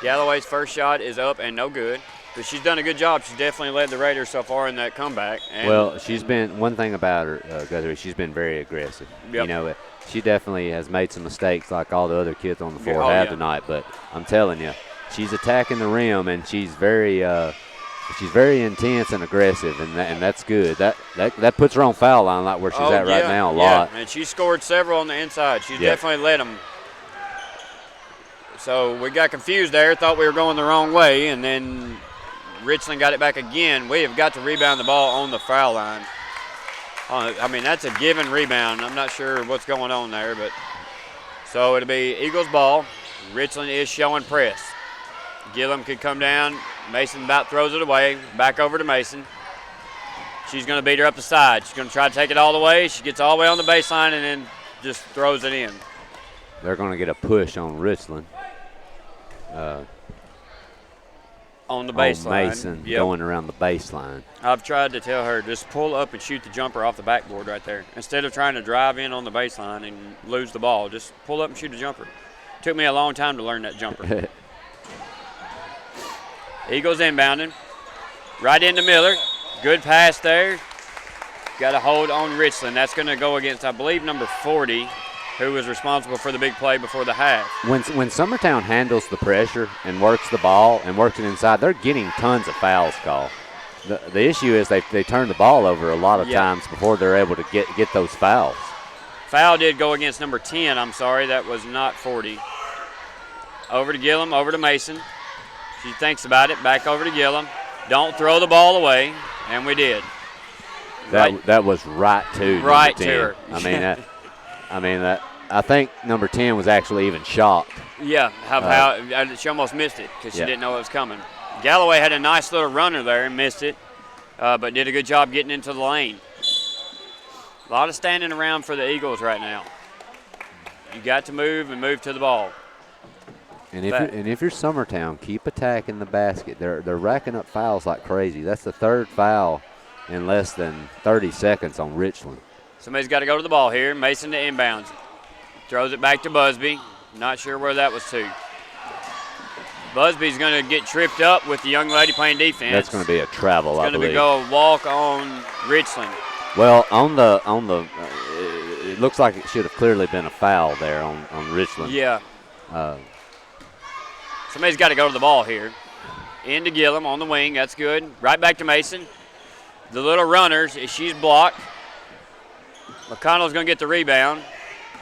Galloway's first shot is up and no good. But she's done a good job. She's definitely led the Raiders so far in that comeback. And well, she's been, one thing about her, Guthrie, she's been very aggressive. Yep. You know, she definitely has made some mistakes like all the other kids on the floor have tonight. But I'm telling you, she's attacking the rim, and she's very intense and aggressive, and that's good. That puts her on foul line like where she's at right now a lot. And she scored several on the inside. She's definitely led them. So we got confused there, thought we were going the wrong way, and then Richland got it back again. We have got to rebound the ball on the foul line. I mean, that's a given rebound. I'm not sure what's going on there, but so it'll be Eagles ball. Richland is showing press. Gillum could come down. Mason about throws it away. Back over to Mason. She's going to beat her up the side. She's going to try to take it all the way. She gets all the way on the baseline and then just throws it in. They're going to get a push on Richland. On the baseline. On Mason going around the baseline. I've tried to tell her, just pull up and shoot the jumper off the backboard right there. Instead of trying to drive in on the baseline and lose the ball, just pull up and shoot a jumper. Took me a long time to learn that jumper. Eagles inbounding. Right into Miller. Good pass there. Got a hold on Richland. That's going to go against, I believe, number 40, who was responsible for the big play before the half. When Summertown handles the pressure and works the ball and works it inside, they're getting tons of fouls called. The issue is they turn the ball over a lot of times before they're able to get those fouls. Foul did go against number 10. I'm sorry, that was not 40. Over to Gillum, over to Mason. She thinks about it, back over to Gillum. Don't throw the ball away, and we did. That was right to right number 10. To her. I think number 10 was actually even shocked. Yeah, how she almost missed it because she didn't know it was coming. Galloway had a nice little runner there and missed it, but did a good job getting into the lane. A lot of standing around for the Eagles right now. You got to move and move to the ball. And if you're Summertown, keep attacking the basket. They're racking up fouls like crazy. That's the third foul in less than 30 seconds on Richland. Somebody's got to go to the ball here. Mason to inbounds. Throws it back to Busby. Not sure where that was to. Busby's going to get tripped up with the young lady playing defense. That's going to be a travel, I believe. It's going to go a walk on Richland. Well, it looks like it should have clearly been a foul there on Richland. Yeah. Somebody's got to go to the ball here. Into Gillum on the wing. That's good. Right back to Mason. The little runners, she's blocked. McConnell's going to get the rebound.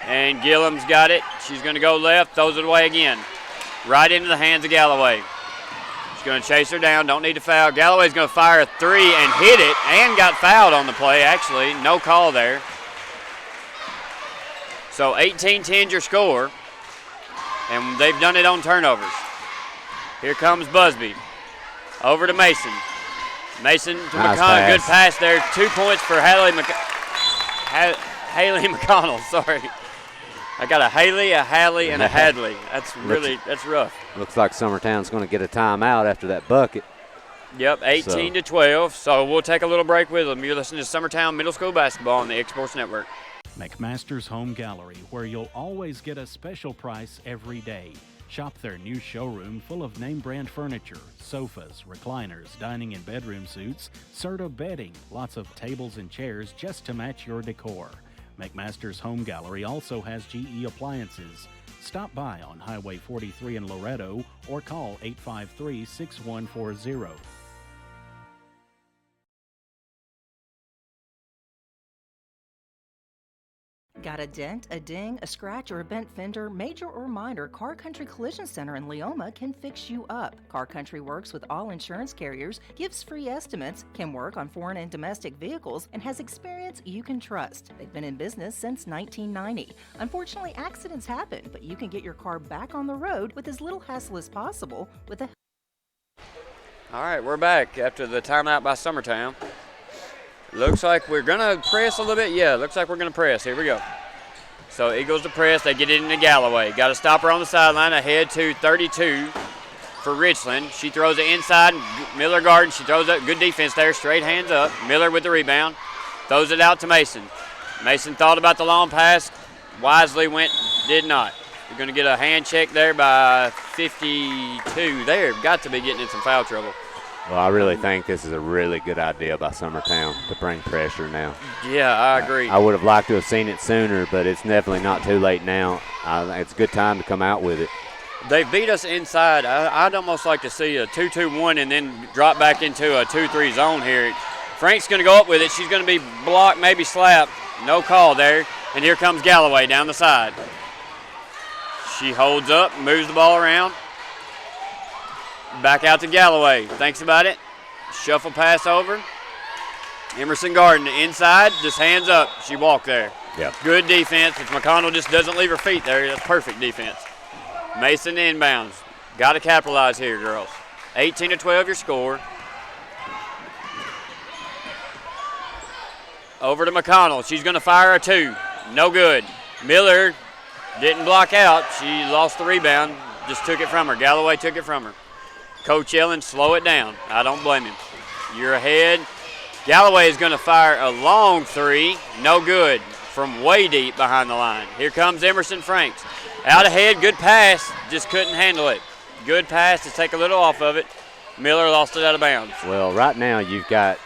And Gillum's got it. She's going to go left, throws it away again. Right into the hands of Galloway. She's going to chase her down. Don't need to foul. Galloway's going to fire a three and hit it and got fouled on the play, actually. No call there. So 18-10 your score. And they've done it on turnovers. Here comes Busby. Over to Mason. Mason to nice McConnell. Pass. Good pass there. 2 points for Haley McConnell. Sorry. I got a Haley, a Halley, and a Hadley. That's rough. Looks like Summertown's going to get a timeout after that bucket. Yep, 18-12. So we'll take a little break with them. You're listening to Summertown Middle School Basketball on the X-Sports Network. McMaster's Home Gallery, where you'll always get a special price every day. Shop their new showroom full of name-brand furniture, sofas, recliners, dining and bedroom suites, Serta bedding, lots of tables and chairs just to match your decor. McMaster's Home Gallery also has GE appliances. Stop by on Highway 43 in Loretto or call 853-6140. Got a dent, a ding, a scratch, or a bent fender? Major or minor, Car Country Collision Center in Leoma can fix you up. Car Country works with all insurance carriers, gives free estimates, can work on foreign and domestic vehicles, and has experience you can trust. They've been in business since 1990. Unfortunately, accidents happen, but you can get your car back on the road with as little hassle as possible with a... All right, we're back after the timeout by Summertown. Looks like we're going to press a little bit. Yeah, looks like we're going to press. Here we go. So Eagles to press. They get it into Galloway. Got to stop her on the sideline. Ahead to 32 for Richland. She throws it inside. Miller guarding. She throws it. Good defense there. Straight hands up. Miller with the rebound. Throws it out to Mason. Mason thought about the long pass. Wisely did not. We're going to get a hand check there by 52 there. Got to be getting in some foul trouble. Well, I really think this is a really good idea by Summertown to bring pressure now. Yeah, I agree. I would have liked to have seen it sooner, but it's definitely not too late now. It's a good time to come out with it. They beat us inside. I'd almost like to see a 2-2-1 and then drop back into a 2-3 zone here. Frank's going to go up with it. She's going to be blocked, maybe slapped. No call there. And here comes Galloway down the side. She holds up, moves the ball around. Back out to Galloway. Thinks about it. Shuffle pass over. Emerson Garden inside, just hands up. She walked there. Yeah. Good defense. If McConnell just doesn't leave her feet there, that's perfect defense. Mason inbounds. Got to capitalize here, girls. 18-12 your score. Over to McConnell. She's going to fire a 2. No good. Miller didn't block out. She lost the rebound. Just took it from her. Galloway took it from her. Coach yelling, slow it down. I don't blame him. You're ahead. Galloway is going to fire a long 3. No good from way deep behind the line. Here comes Emerson Franks. Out ahead, good pass. Just couldn't handle it. Good pass to take a little off of it. Miller lost it out of bounds. Well, right now you've got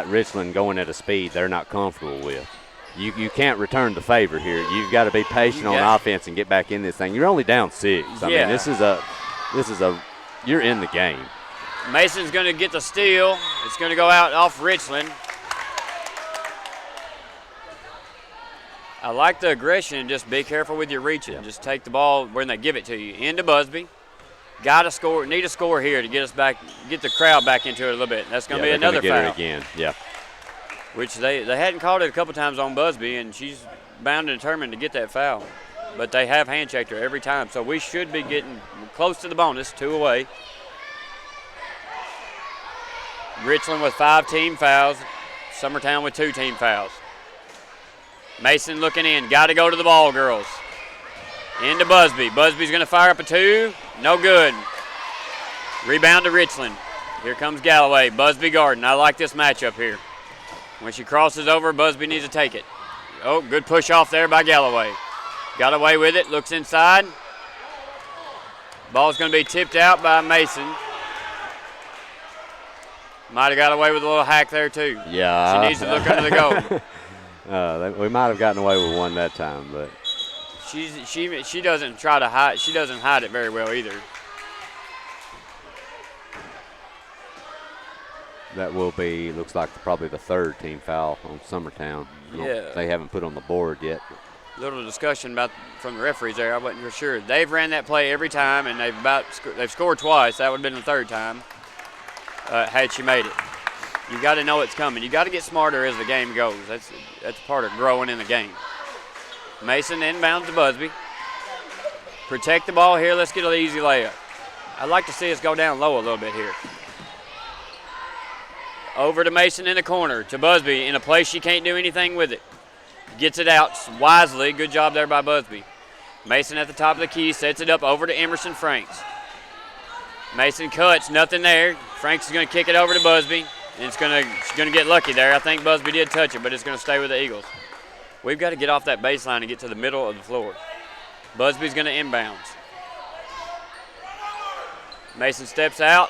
Richland going at a speed they're not comfortable with. You can't return the favor here. You've got to be patient on offense and get back in this thing. You're only down 6. I mean, this is a you're in the game. Mason's going to get the steal. It's going to go out off Richland. I like the aggression. Just be careful with your reaching. Just take the ball when they give it to you. Into Busby. Got to score. Need a score here to get us back, get the crowd back into it a little bit. That's going to be another foul. Get it again. Yeah. Which they hadn't called it a couple times on Busby, and she's bound and determined to get that foul. But they have hand checked her every time, so we should be getting close to the bonus, 2 away. Richland with 5 team fouls. Summertown with 2 team fouls. Mason looking in. Got to go to the ball, girls. Into Busby. Busby's going to fire up a 2. No good. Rebound to Richland. Here comes Galloway. Busby Garden. I like this matchup here. When she crosses over, Busby needs to take it. Oh, good push off there by Galloway. Got away with it. Looks inside. Ball's going to be tipped out by Mason. Might have got away with a little hack there, too. Yeah. She needs to look under the goal. We might have gotten away with one that time, but she doesn't try to hide. She doesn't hide it very well either. that will be, looks like probably the 3rd team foul on Summertown. They haven't put on the board yet. Little discussion about from the referees there. I wasn't for sure. They've ran that play every time, and they've scored twice. That would have been the 3rd time had she made it. You got to know it's coming. You got to get smarter as the game goes. That's part of growing in the game. Mason inbounds to Busby. Protect the ball here. Let's get an easy layup. I'd like to see us go down low a little bit here. Over to Mason in the corner. To Busby in a place she can't do anything with it. Gets it out wisely. Good job there by Busby. Mason at the top of the key. Sets it up over to Emerson Franks. Mason cuts. Nothing there. Franks is going to kick it over to Busby. And she's going to get lucky there. I think Busby did touch it, but it's going to stay with the Eagles. We've got to get off that baseline and get to the middle of the floor. Busby's going to inbounds. Mason steps out.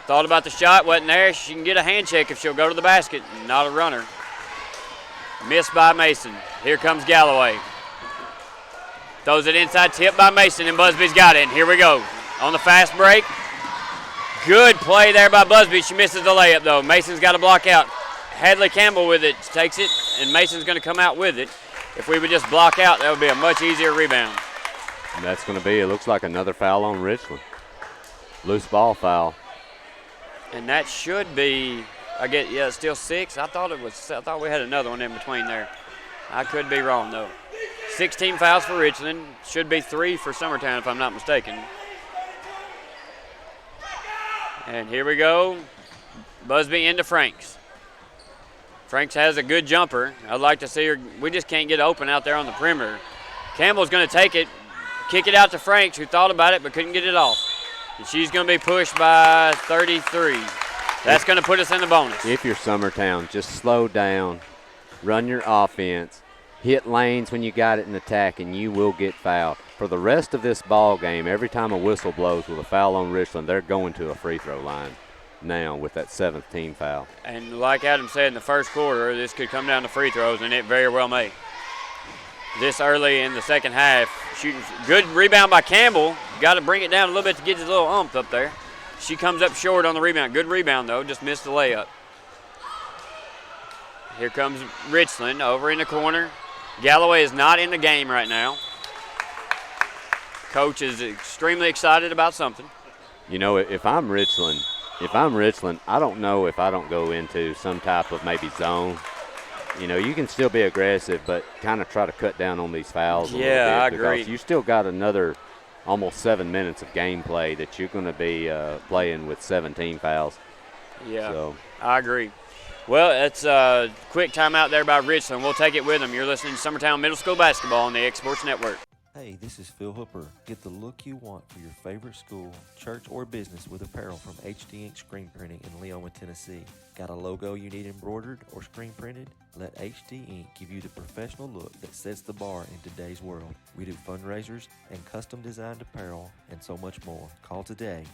Thought about the shot, wasn't there. She can get a hand check if she'll go to the basket. Not a runner. Missed by Mason. Here comes Galloway. Throws it inside, tip by Mason, and Busby's got it. And here we go. On the fast break. Good play there by Busby. She misses the layup, though. Mason's got to block out. Hadley Campbell with it. Takes it, and Mason's going to come out with it. If we would just block out, that would be a much easier rebound. And that's going to be, it looks like another foul on Richland. Loose ball foul. And that should be, still 6. I thought we had another one in between there. I could be wrong, though. 16 fouls for Richland. Should be 3 for Summertown, if I'm not mistaken. And here we go. Busby into Franks. Franks has a good jumper. I'd like to see her. We just can't get open out there on the perimeter. Campbell's going to take it, kick it out to Franks, who thought about it but couldn't get it off. And she's going to be pushed by 33. That's going to put us in the bonus. If you're Summertown, just slow down, run your offense, hit lanes when you got it in attack, and you will get fouled. For the rest of this ball game, every time a whistle blows with a foul on Richland, they're going to a free throw line now with that 7th team foul. And like Adam said in the first quarter, this could come down to free throws, and it very well may. This early in the second half, shooting good rebound by Campbell. Got to bring it down a little bit to get his little ump up there. She comes up short on the rebound. Good rebound, though. Just missed the layup. Here comes Richland over in the corner. Galloway is not in the game right now. Coach is extremely excited about something. You know, if I'm Richland, if I'm Richland, I don't know if I don't go into some type of maybe zone. You know, you can still be aggressive, but kind of try to cut down on these fouls a little bit. Yeah, I agree. Because you still got another almost 7 minutes of gameplay that you're going to be playing with 17 fouls. Yeah, so. I agree. Well, it's a quick timeout there by Richland. We'll take it with them. You're listening to Summertown Middle School Basketball on the X Sports Network. Hey, this is Phil Hooper. Get the look you want for your favorite school, church, or business with apparel from HD Ink Screen Printing in Leoma, Tennessee. Got a logo you need embroidered or screen printed? Let HD Ink give you the professional look that sets the bar in today's world. We do fundraisers and custom designed apparel and so much more. Call today,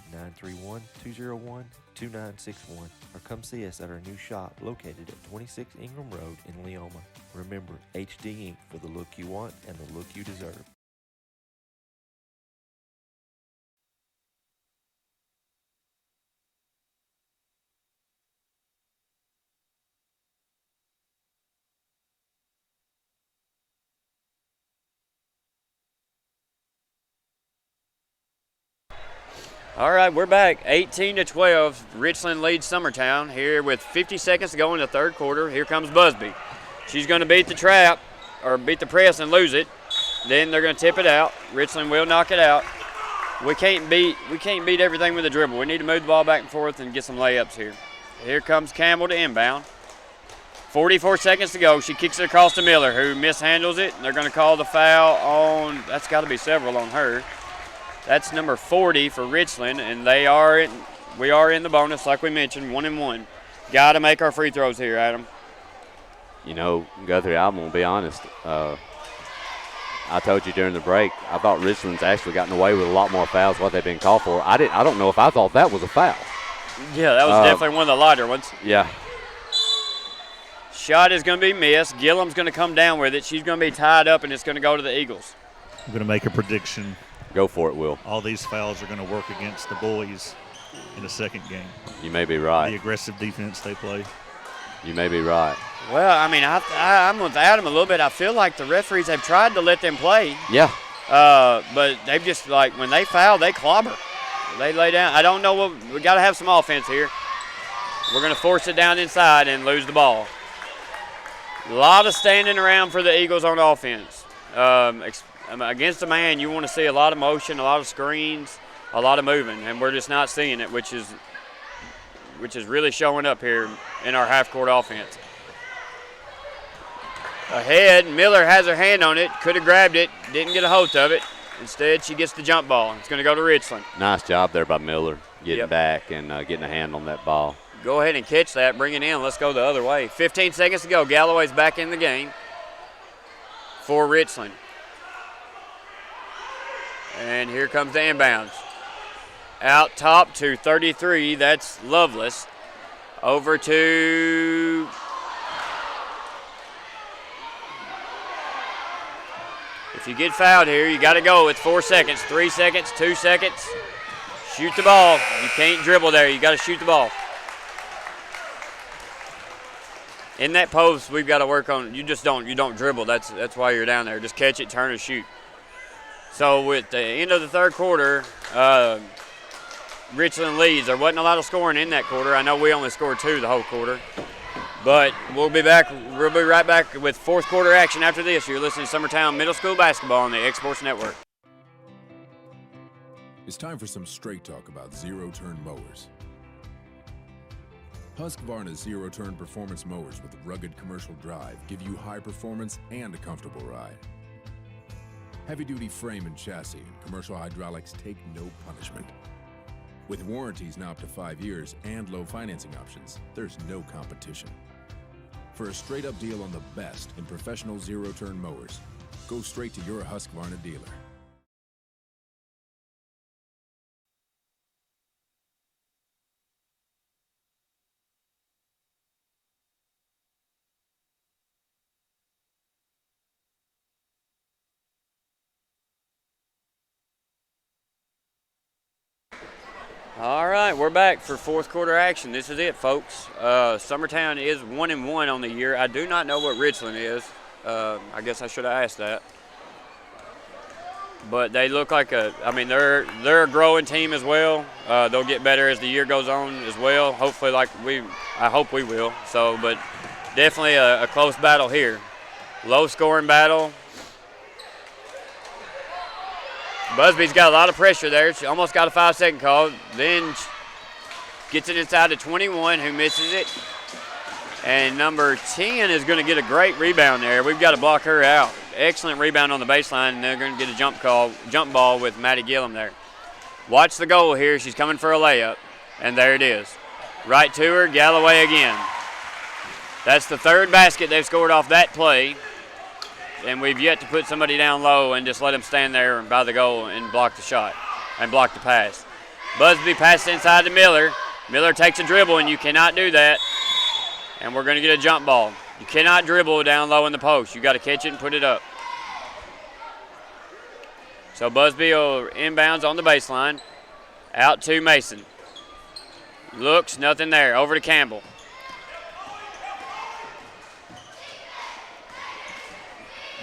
931-201-2961, or come see us at our new shop located at 26 Ingram Road in Leoma. Remember, HD Ink for the look you want and the look you deserve. All right, we're back. 18-12. Richland leads Summertown here with 50 seconds to go in the third quarter. Here comes Busby. She's going to beat the trap or beat the press and lose it. Then they're going to tip it out. Richland will knock it out. We can't beat everything with a dribble. We need to move the ball back and forth and get some layups here. Here comes Campbell to inbound. 44 seconds to go. She kicks it across to Miller, who mishandles it. And they're going to call the foul on. That's got to be several on her. That's number 40 for Richland, and we are in the bonus, like we mentioned, 1-1. Got to make our free throws here, Adam. You know, Guthrie, I'm going to be honest. I told you during the break, I thought Richland's actually gotten away with a lot more fouls what they've been called for. I don't know if I thought that was a foul. Yeah, that was definitely one of the lighter ones. Yeah. Shot is going to be missed. Gillum's going to come down with it. She's going to be tied up, and it's going to go to the Eagles. I'm going to make a prediction. Go for it, Will. All these fouls are going to work against the boys in the second game. You may be right. The aggressive defense they play. You may be right. Well, I mean, I'm with Adam a little bit. I feel like the referees have tried to let them play. Yeah. But they've just, like, when they foul, they clobber. They lay down. I don't know. We got to have some offense here. We're going to force it down inside and lose the ball. A lot of standing around for the Eagles on offense. Against a man, you want to see a lot of motion, a lot of screens, a lot of moving, and we're just not seeing it, which is really showing up here in our half-court offense. Ahead, Miller has her hand on it, could have grabbed it, didn't get a hold of it. Instead, she gets the jump ball. It's going to go to Richland. Nice job there by Miller, getting back and getting a hand on that ball. Go ahead and catch that, bring it in. Let's go the other way. 15 seconds to go. Galloway's back in the game for Richland. And here comes the inbounds. Out top to 33, that's Lovelace. Over to if you get fouled here, you got to go with 4 seconds, 3 seconds, 2 seconds. Shoot the ball. You can't dribble there. You got to shoot the ball. In that post, we've got to work on. You don't dribble. That's why you're down there. Just catch it, turn, and shoot. So with the end of the third quarter, Richland leads. There wasn't a lot of scoring in that quarter. I know we only scored 2 the whole quarter. But we'll be back. We'll be right back with fourth quarter action after this. You're listening to Summertown Middle School Basketball on the X Sports Network. It's time for some straight talk about zero-turn mowers. Husqvarna's zero-turn performance mowers with rugged commercial drive give you high performance and a comfortable ride. Heavy-duty frame and chassis and commercial hydraulics take no punishment. With warranties now up to 5 years and low financing options, there's no competition. For a straight-up deal on the best in professional zero-turn mowers, go straight to your Husqvarna dealer. All right, we're back for fourth quarter action. This is it, folks. Summertown is 1-1 on the year. I do not know what Richland is. I guess I should have asked that. But they look like they're a growing team as well. They'll get better as the year goes on as well. Hopefully, I hope we will. So, but definitely a close battle here. Low scoring battle. Busby's got a lot of pressure there. She almost got a 5-second call. Then gets it inside to 21, who misses it. And number 10 is going to get a great rebound there. We've got to block her out. Excellent rebound on the baseline, and they're going to get a jump ball with Maddie Gillum there. Watch the goal here. She's coming for a layup, and there it is. Right to her, Galloway again. That's the third basket they've scored off that play, and we've yet to put somebody down low and just let them stand there by the goal and block the shot and block the pass. Busby passes inside to Miller. Miller takes a dribble, and you cannot do that, and we're going to get a jump ball. You cannot dribble down low in the post. You got to catch it and put it up. So Busby will inbounds on the baseline. Out to Mason. Looks, nothing there. Over to Campbell.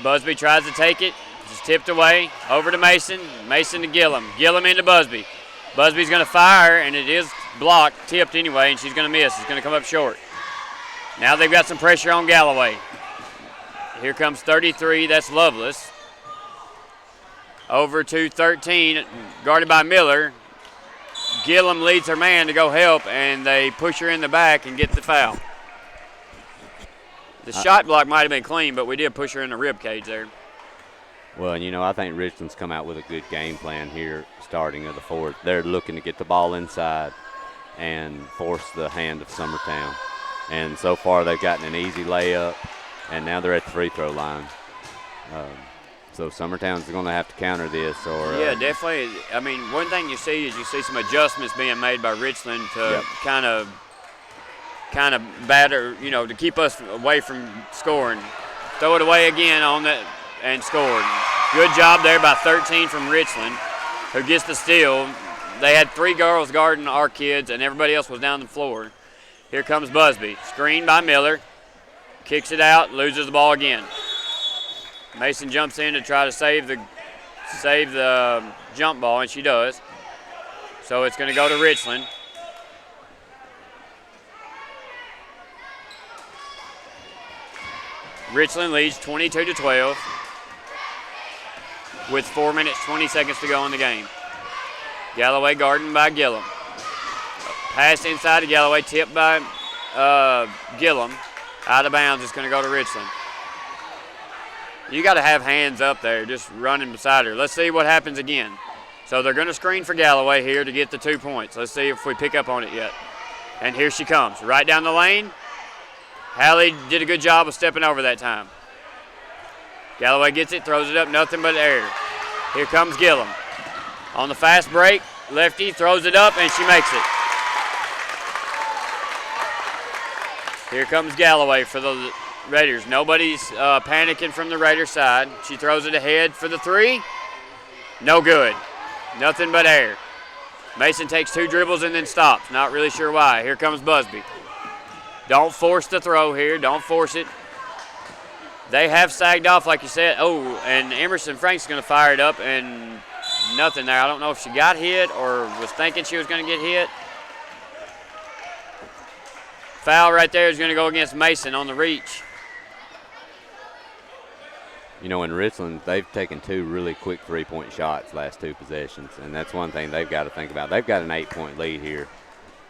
Busby tries to take it. Just tipped away. Over to Mason. Mason to Gillum. Gillum into Busby. Busby's going to fire, and it is blocked, tipped anyway, and she's going to miss. It's going to come up short. Now they've got some pressure on Galloway. Here comes 33. That's Lovelace. Over to 13, guarded by Miller. Gillum leads her man to go help, and they push her in the back and get the foul. The shot block might have been clean, but we did push her in the rib cage there. Well, and I think Richland's come out with a good game plan here starting of the fourth. They're looking to get the ball inside and force the hand of Summertown. And so far they've gotten an easy layup, and now they're at the free throw line. So Summertown's going to have to counter this. Yeah, definitely. One thing you see is some adjustments being made by Richland to kind of batter, to keep us away from scoring. Throw it away again on that and scored. Good job there by 13 from Richland, who gets the steal. They had 3 girls guarding our kids, and everybody else was down the floor. Here comes Busby. Screened by Miller. Kicks it out, loses the ball again. Mason jumps in to try to save the jump ball, and she does. So it's going to go to Richland. Richland leads 22-12 with 4 minutes, 20 seconds to go in the game. Galloway guarded by Gillum. Pass inside to Galloway, tipped by Gillum. Out of bounds, it's going to go to Richland. You got to have hands up there just running beside her. Let's see what happens again. So they're going to screen for Galloway here to get the 2 points. Let's see if we pick up on it yet. And here she comes, right down the lane. Hallie did a good job of stepping over that time. Galloway gets it, throws it up, nothing but air. Here comes Gillum. On the fast break, lefty throws it up, and she makes it. Here comes Galloway for the Raiders. Nobody's panicking from the Raiders side. She throws it ahead for the 3. No good. Nothing but air. Mason takes 2 dribbles and then stops. Not really sure why. Here comes Busby. Don't force the throw here. Don't force it. They have sagged off, like you said. Oh, and Emerson Frank's going to fire it up, and nothing there. I don't know if she got hit or was thinking she was going to get hit. Foul right there is going to go against Mason on the reach. In Richland, they've taken 2 really quick 3-point shots last 2 possessions, and that's one thing they've got to think about. They've got an 8-point lead here.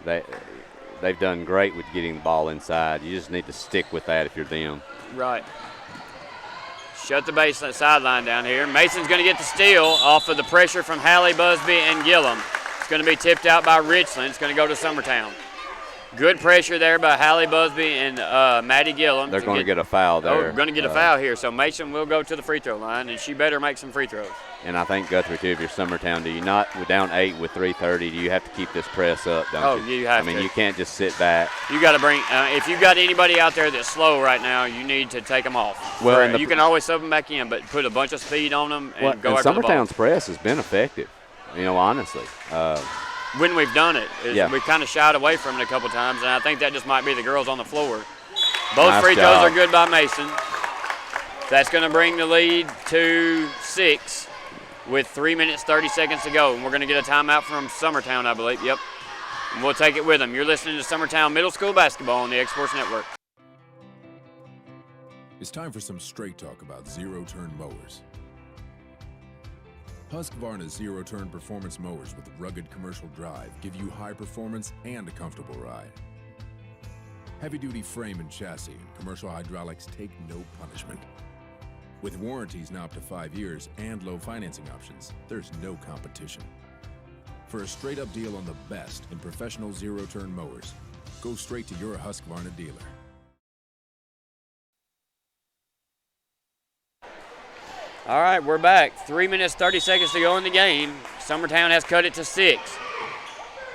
They've done great with getting the ball inside. You just need to stick with that if you're them. Right. Shut the baseline sideline down here. Mason's going to get the steal off of the pressure from Hallie, Busby, and Gillum. It's going to be tipped out by Richland. It's going to go to Summertown. Good pressure there by Hallie Busby and Maddie Gillum. They're going to get a foul there. Going to get a foul here. So Mason will go to the free throw line, and she better make some free throws. And I think, Guthrie, too, if you're Summertown, do you not, with down 8 with 3:30, do you have to keep this press up, don't you? You have to. You can't just sit back. You got to bring if you've got anybody out there that's slow right now, you need to take them off. Well, you can always sub them back in, but put a bunch of speed on them and go after the ball. Summertown's press has been effective, honestly. When we've done it, we've kind of shied away from it a couple times, and I think that just might be the girls on the floor. Both free throws are good by Mason. That's going to bring the lead to 6. with 3 minutes, 30 seconds to go. And we're going to get a timeout from Summertown, I believe. Yep. And we'll take it with them. You're listening to Summertown Middle School Basketball on the X-Sports Network. It's time for some straight talk about zero-turn mowers. Husqvarna's zero-turn performance mowers with rugged commercial drive give you high performance and a comfortable ride. Heavy-duty frame and chassis and commercial hydraulics take no punishment. With warranties now up to 5 years and low financing options, there's no competition. For a straight-up deal on the best in professional zero-turn mowers, go straight to your Husqvarna dealer. All right, we're back. 3 minutes, 30 seconds to go in the game. Summertown has cut it to 6.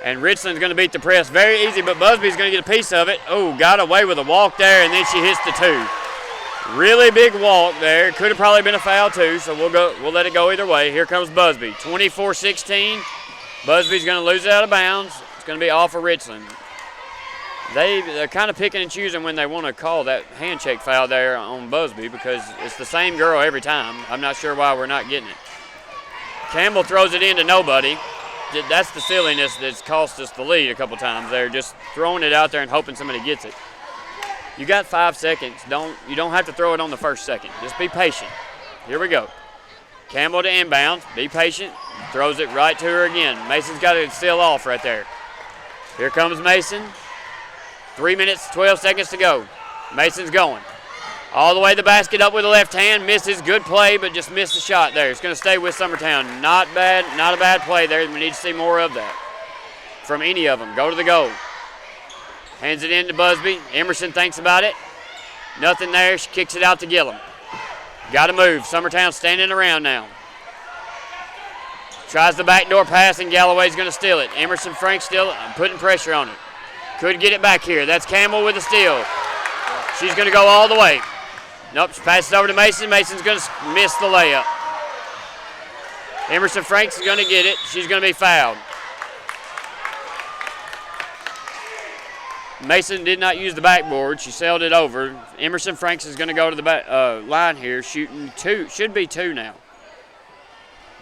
And Richland's going to beat the press very easy, but Busby's going to get a piece of it. Oh, got away with a walk there, and then she hits the 2. Really big walk there. Could have probably been a foul too, so we'll let it go either way. Here comes Busby, 24-16. Busby's going to lose it out of bounds. It's going to be off of Richland. They're kind of picking and choosing when they want to call that handshake foul there on Busby because it's the same girl every time. I'm not sure why we're not getting it. Campbell throws it into nobody. That's the silliness that's cost us the lead a couple times there, just throwing it out there and hoping somebody gets it. You got 5 seconds. You don't have to throw it on the first second. Just be patient. Here we go. Campbell to inbounds. Be patient. Throws it right to her again. Mason's got to seal off right there. Here comes Mason. 3 minutes, 12 seconds to go. Mason's going. All the way to the basket up with the left hand. Misses. Good play, but just missed the shot there. It's going to stay with Summertown. Not bad. Not a bad play there. We need to see more of that from any of them. Go to the goal. Hands it in to Busby. Emerson thinks about it. Nothing there. She kicks it out to Gillum. Got to move. Summertown standing around now. Tries the backdoor pass, and Galloway's going to steal it. Emerson Frank still putting pressure on it. Could get it back here. That's Campbell with the steal. She's going to go all the way. Nope, she passes over to Mason. Mason's going to miss the layup. Emerson Franks is going to get it. She's going to be fouled. Mason did not use the backboard. She sailed it over. Emerson Franks is going to go to the line here, shooting 2. Should be 2 now.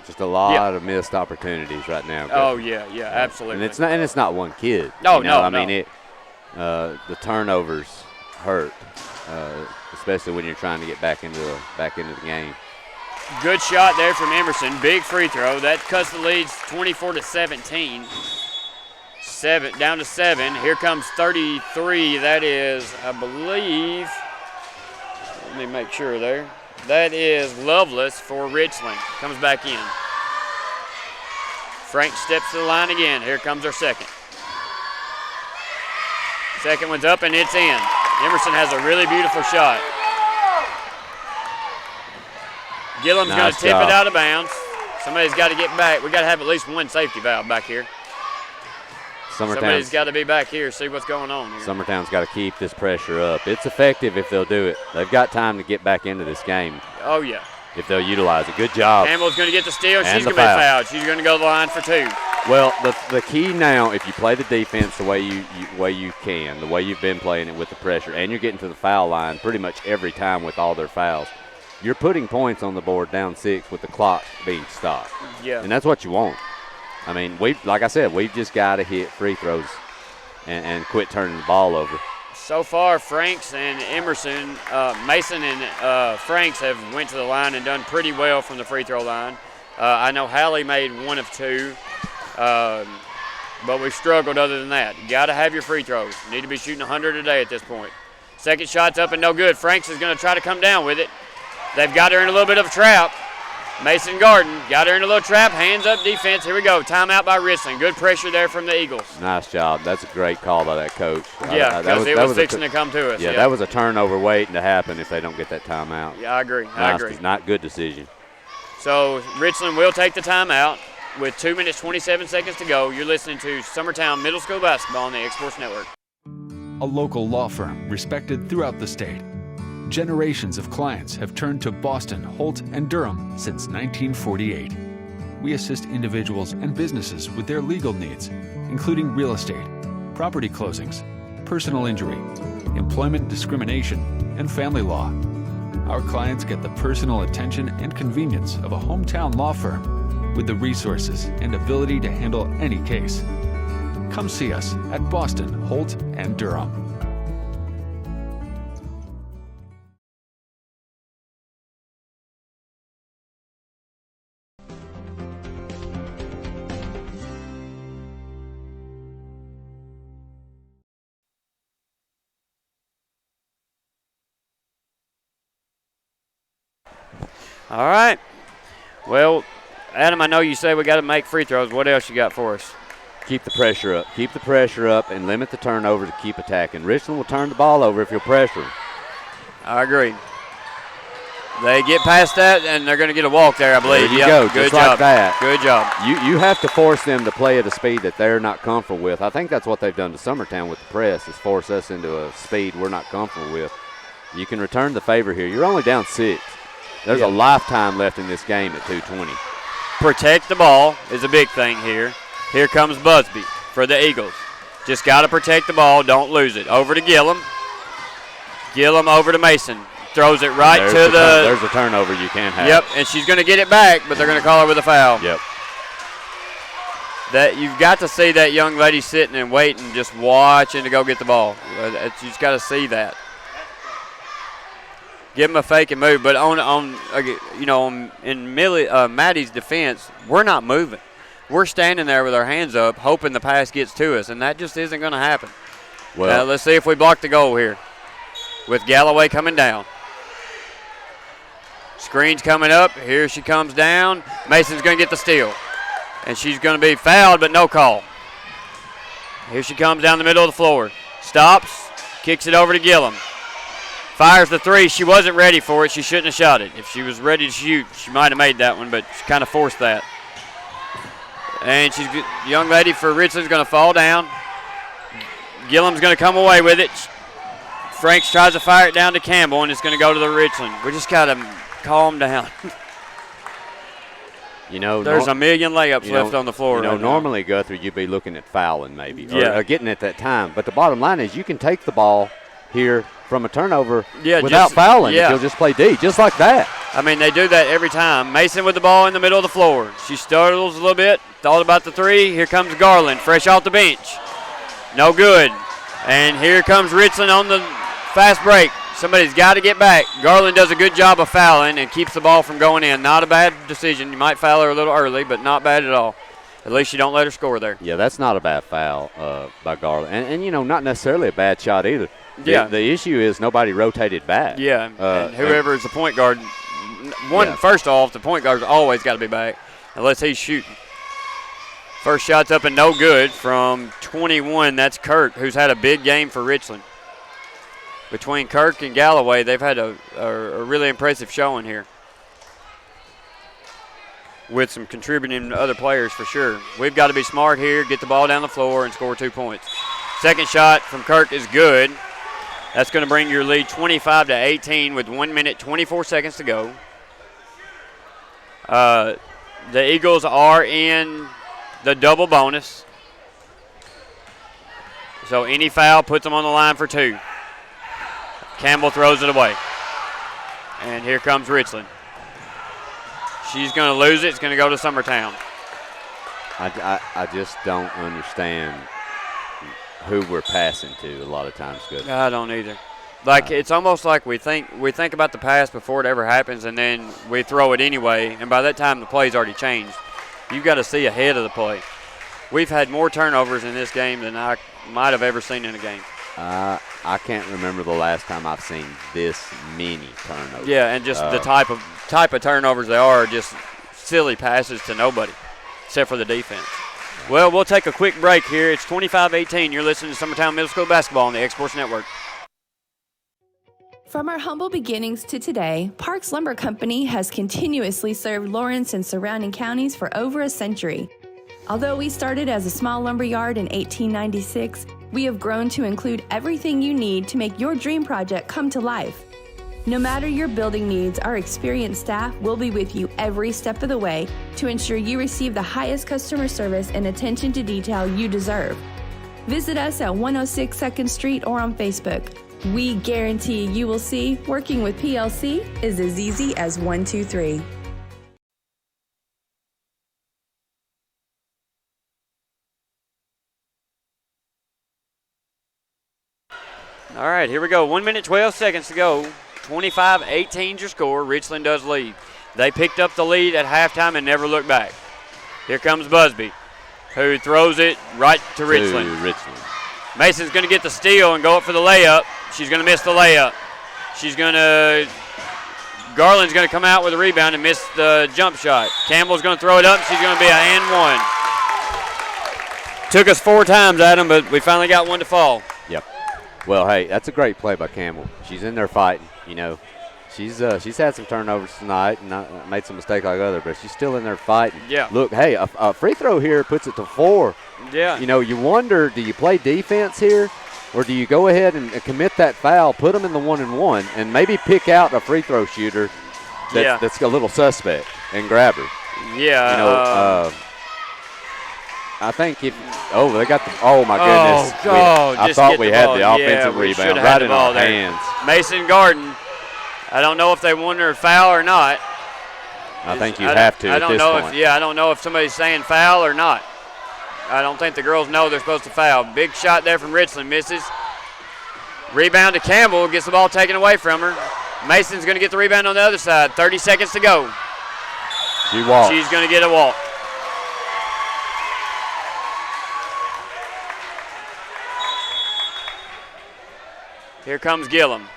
Just a lot of missed opportunities right now. Oh yeah, absolutely. And it's not one kid. No, I mean the turnovers hurt, especially when you're trying to get back into the game. Good shot there from Emerson. Big free throw. That cuts the leads 24-17. 7 down to 7. Here comes 33. That is, I believe. Let me make sure there. That is Lovelace for Richland. Comes back in. Frank steps to the line again. Here comes our second. Second one's up and it's in. Emerson has a really beautiful shot. Gillum's going to tip it out of bounds. Somebody's got to get back. We've got to have at least one safety valve back here. Somebody's got to be back here, see what's going on here. Summertown's got to keep this pressure up. It's effective if they'll do it. They've got time to get back into this game. Oh, yeah. If they'll utilize it. Good job. Campbell's going to get the steal. She's going to be fouled. She's going to go to the line for 2. Well, the key now, if you play the defense the way you can, the way you've been playing it with the pressure, and you're getting to the foul line pretty much every time with all their fouls, you're putting points on the board down 6 with the clock being stopped. Yeah. And that's what you want. I mean, like I said, we've just got to hit free throws and quit turning the ball over. So far, Franks and Emerson, Mason and Franks have went to the line and done pretty well from the free throw line. I know Hallie made 1 of 2, but we've struggled other than that. You got to have your free throws. You need to be shooting 100 a day at this point. Second shot's up and no good. Franks is going to try to come down with it. They've got her in a little bit of a trap. Mason Garden got her in a little trap. Hands up defense. Here we go. Timeout by Richland. Good pressure there from the Eagles. Nice job. That's a great call by that coach. Yeah, because it was fixing to come to us. Yeah, that was a turnover waiting to happen if they don't get that timeout. Yeah, I agree. Not good decision. So Richland will take the timeout with 2 minutes, 27 seconds to go. You're listening to Summertown Middle School Basketball on the X-Sports Network. A local law firm respected throughout the state. Generations of clients have turned to Boston, Holt, and Durham since 1948. We assist individuals and businesses with their legal needs, including real estate, property closings, personal injury, employment discrimination, and family law. Our clients get the personal attention and convenience of a hometown law firm with the resources and ability to handle any case. Come see us at Boston, Holt, and Durham. All right. Well, Adam, I know you say we got to make free throws. What else you got for us? Keep the pressure up. Keep the pressure up and limit the turnover to keep attacking. Richland will turn the ball over if you'll pressure. I agree. They get past that, and they're going to get a walk there, I believe. There you go, Good just job. like that. Good job. You have to force them to play at a speed that they're not comfortable with. I think that's what they've done to Summertown with the press, is force us into a speed we're not comfortable with. You can return the favor here. You're only down 6. There's a lifetime left in this game at 2:20. Protect the ball is a big thing here. Here comes Busby for the Eagles. Just got to protect the ball. Don't lose it. Over to Gillum. Gillum over to Mason. Throws it right to the. There's a turnover you can't have. Yep, and she's going to get it back, but they're going to call her with a foul. Yep. That you've got to see that young lady sitting and waiting, just watching to go get the ball. You just got to see that. Give them a fake and move, but in Maddie's defense, we're not moving. We're standing there with our hands up, hoping the pass gets to us, and that just isn't going to happen. Well, now, let's see if we block the goal here with Galloway coming down. Screen's coming up. Here she comes down. Mason's going to get the steal, and she's going to be fouled, but no call. Here she comes down the middle of the floor. Stops, kicks it over to Gillum. Fires the three. She wasn't ready for it. She shouldn't have shot it. If she was ready to shoot, she might have made that one, but she kind of forced that. And the young lady for Richland's going to fall down. Gillum's going to come away with it. Franks tries to fire it down to Campbell, and it's going to go to the Richland. We just got to calm down. There's a million layups left on the floor. Normally, Guthrie, you'd be looking at fouling maybe, or getting at that time. But the bottom line is you can take the ball here from a turnover without fouling. If you'll just play D, just like that. I mean, they do that every time. Mason with the ball in the middle of the floor. She startles a little bit, thought about the three. Here comes Garland, fresh off the bench. No good. And here comes Richland on the fast break. Somebody's got to get back. Garland does a good job of fouling and keeps the ball from going in. Not a bad decision. You might foul her a little early, but not bad at all. At least you don't let her score there. Yeah, that's not a bad foul by Garland. And not necessarily a bad shot either. The issue is nobody rotated back. Yeah, and whoever is the point guard, first off, the point guard's always got to be back unless he's shooting. First shot's up and no good from 21. That's Kirk, who's had a big game for Richland. Between Kirk and Galloway, they've had a really impressive showing here with some contributing other players for sure. We've got to be smart here, get the ball down the floor, and score 2 points. Second shot from Kirk is good. That's going to bring your lead 25-18 with 1 minute, 24 seconds to go. The Eagles are in the double bonus. So any foul puts them on the line for 2. Campbell throws it away. And here comes Richland. She's going to lose it. It's going to go to Summertown. I just don't understand who we're passing to a lot of times. Good. I don't either. It's almost like we think about the pass before it ever happens, and then we throw it anyway, and by that time the play's already changed. You've got to see ahead of the play. We've had more turnovers in this game than I might have ever seen in a game. I can't remember the last time I've seen this many turnovers. Yeah, and just the type of turnovers they are just silly passes to nobody except for the defense. Well, we'll take a quick break here. It's 25-18. You're listening to Summertown Middle School Basketball on the X-Sports Network. From our humble beginnings to today, Parks Lumber Company has continuously served Lawrence and surrounding counties for over a century. Although we started as a small lumber yard in 1896, we have grown to include everything you need to make your dream project come to life. No matter your building needs, our experienced staff will be with you every step of the way to ensure you receive the highest customer service and attention to detail you deserve. Visit us at 106 2nd Street or on Facebook. We guarantee you will see working with PLC is as easy as 1, 2, 3. All right, here we go. 1 minute, 12 seconds to go. 25-18 your score. Richland does lead. They picked up the lead at halftime and never looked back. Here comes Busby, who throws it right to Richland. Mason's going to get the steal and go up for the layup. She's going to miss the layup. Garland's going to come out with a rebound and miss the jump shot. Campbell's going to throw it up. She's going to be an and one. Took us 4 times, Adam, but we finally got one to fall. Yep. Well, hey, that's a great play by Campbell. She's in there fighting. You know, she's had some turnovers tonight and made some mistakes like others, but she's still in there fighting. Yeah. Look, hey, a free throw here puts it to 4. Yeah. You know, you wonder, do you play defense here, or do you go ahead and commit that foul, put them in the 1-and-1, and maybe pick out a free throw shooter that's a little suspect and grab her? Yeah. You know, I think if they got the my goodness. I thought we had the offensive rebound right in our hands. Mason Garden. I don't know if they wanted a foul or not. I think you have to at this point. I don't know if somebody's saying foul or not. I don't think the girls know they're supposed to foul. Big shot there from Richland, misses. Rebound to Campbell, gets the ball taken away from her. Mason's going to get the rebound on the other side. 30 seconds to go. She walks. She's going to get a walk. Here comes Gillum,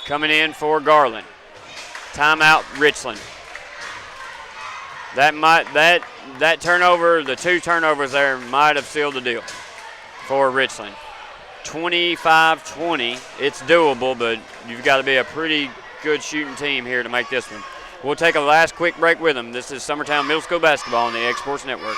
coming in for Garland. Timeout, Richland. That turnover, the 2 turnovers there, might have sealed the deal for Richland. 25-20, it's doable, but you've got to be a pretty good shooting team here to make this one. We'll take a last quick break with them. This is Summertown Middle School Basketball on the X Sports Network.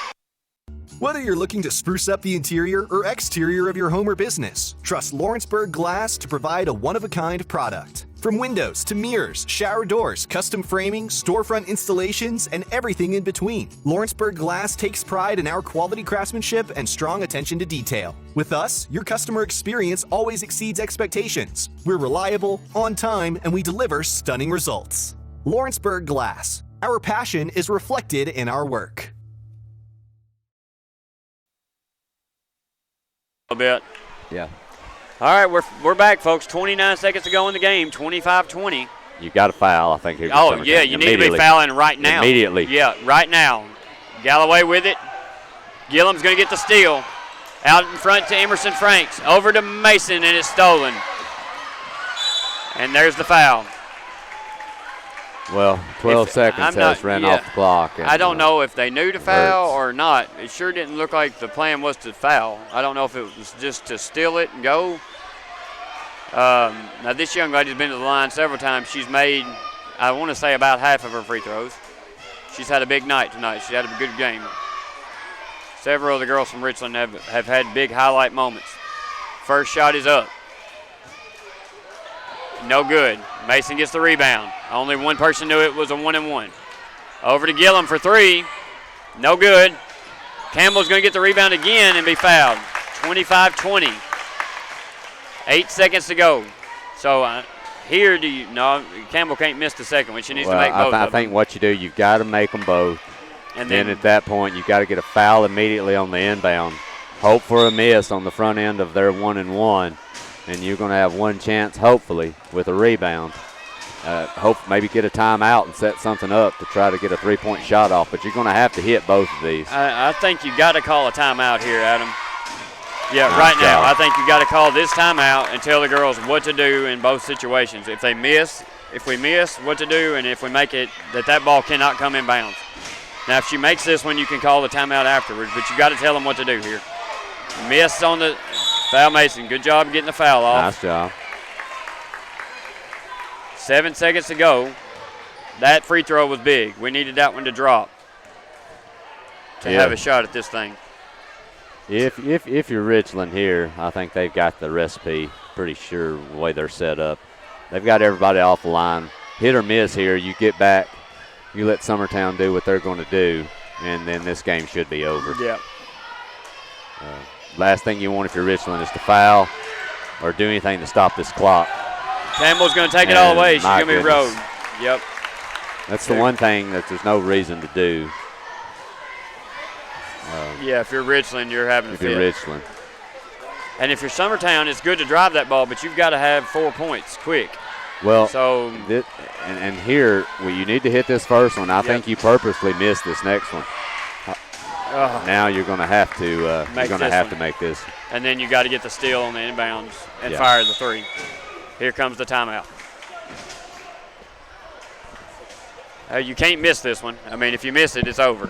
Whether you're looking to spruce up the interior or exterior of your home or business, trust Lawrenceburg Glass to provide a one-of-a-kind product. From windows to mirrors, shower doors, custom framing, storefront installations, and everything in between, Lawrenceburg Glass takes pride in our quality craftsmanship and strong attention to detail. With us, your customer experience always exceeds expectations. We're reliable, on time, and we deliver stunning results. Lawrenceburg Glass. Our passion is reflected in our work. A bit. Yeah. All right, we're back, folks. 29 seconds to go in the game. 25-20. You got to foul, I think. Here you need to be fouling right now. Immediately. Yeah, right now. Galloway with it. Gillum's going to get the steal. Out in front to Emerson Franks. Over to Mason, and it's stolen. And there's the foul. Well, 12 seconds has ran off the clock. And, I don't know if they knew to foul or not. It sure didn't look like the plan was to foul. I don't know if it was just to steal it and go. Now, this young lady's been to the line several times. She's made, I want to say, about half of her free throws. She's had a big night tonight. She had a good game. Several of the girls from Richland have had big highlight moments. First shot is up. No good. Mason gets the rebound. Only one person knew it was a 1-and-1. Over to Gillum for 3. No good. Campbell's going to get the rebound again and be fouled. 25-20. 8 seconds to go. So here Campbell can't miss the second one. She needs to make both of them. I think what you do, you've got to make them both. And then at that point, you've got to get a foul immediately on the inbound. Hope for a miss on the front end of their 1-and-1. And you're going to have one chance, hopefully, with a rebound. Maybe get a timeout and set something up to try to get a three-point shot off. But you're going to have to hit both of these. I think you got to call a timeout here, Adam. Yeah, right now. I think you got to call this timeout and tell the girls what to do in both situations. If we miss, what to do, and if we make it, that ball cannot come in bounds. Now, if she makes this one, you can call the timeout afterwards, but you got to tell them what to do here. Miss on the foul, Mason. Good job getting the foul off. Nice job. 7 seconds to go. That free throw was big. We needed that one to drop to have a shot at this thing. If you're Richland here, I think they've got the recipe pretty sure the way they're set up. They've got everybody off the line. Hit or miss here, you get back, you let Summertown do what they're going to do, and then this game should be over. Yep. Last thing you want if you're Richland is to foul or do anything to stop this clock. Campbell's going to take it all away. She's going to be rode. Yep. That's the one thing that there's no reason to do. Yeah, if you're Richland, you're having a fit. If you're Richland. And if you're Summertown, it's good to drive that ball, but you've got to have 4 points quick. Well, so and here, you need to hit this first one. I think you purposely missed this next one. Now you're going to have to make this. And then you got to get the steal on the inbounds and fire the 3. Here comes the timeout. You can't miss this one. I mean, if you miss it, it's over.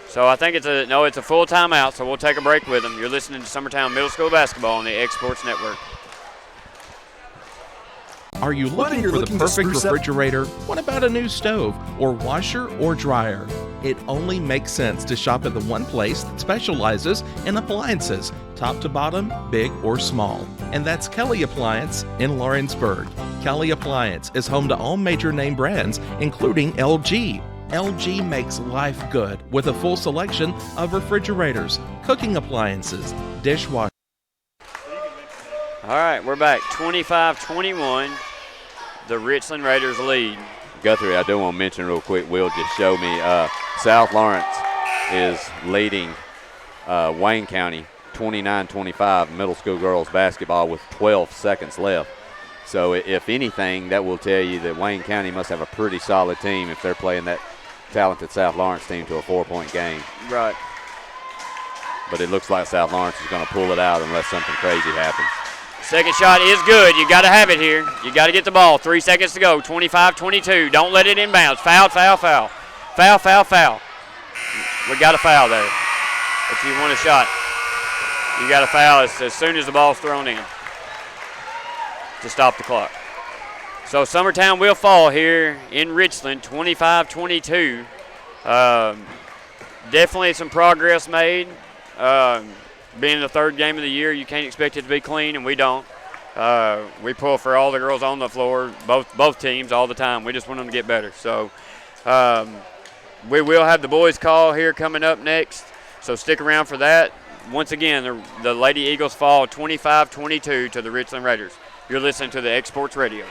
So I think it's a full timeout, so we'll take a break with them. You're listening to Summertown Middle School Basketball on the X Sports Network. Are you looking for the perfect refrigerator? What about a new stove or washer or dryer? It only makes sense to shop at the one place that specializes in appliances, top to bottom, big or small. And that's Kelly Appliance in Lawrenceburg. Kelly Appliance is home to all major name brands, including LG. LG makes life good with a full selection of refrigerators, cooking appliances, dishwashers. All right, we're back. 25-21. The Richland Raiders lead. Guthrie, I do want to mention real quick, Will just showed me South Lawrence is leading Wayne County 29-25 middle school girls basketball with 12 seconds left. So if anything, that will tell you that Wayne County must have a pretty solid team if they're playing that talented South Lawrence team to a 4-point game. Right. But it looks like South Lawrence is going to pull it out unless something crazy happens. Second shot is good. You got to have it here. You got to get the ball. 3 seconds to go. 25-22. Don't let it inbounds. Foul, foul, foul. Foul, foul, foul. We got a foul there. If you want a shot, you got a foul as soon as the ball's thrown in to stop the clock. So Summertown will fall here in Richland, 25-22. Definitely some progress made. Being the third game of the year, you can't expect it to be clean, and we don't. We pull for all the girls on the floor, both teams, all the time. We just want them to get better. So we will have the boys' call here coming up next, so stick around for that. Once again, the Lady Eagles fall 25-22 to the Richland Raiders. You're listening to the X Sports Radio.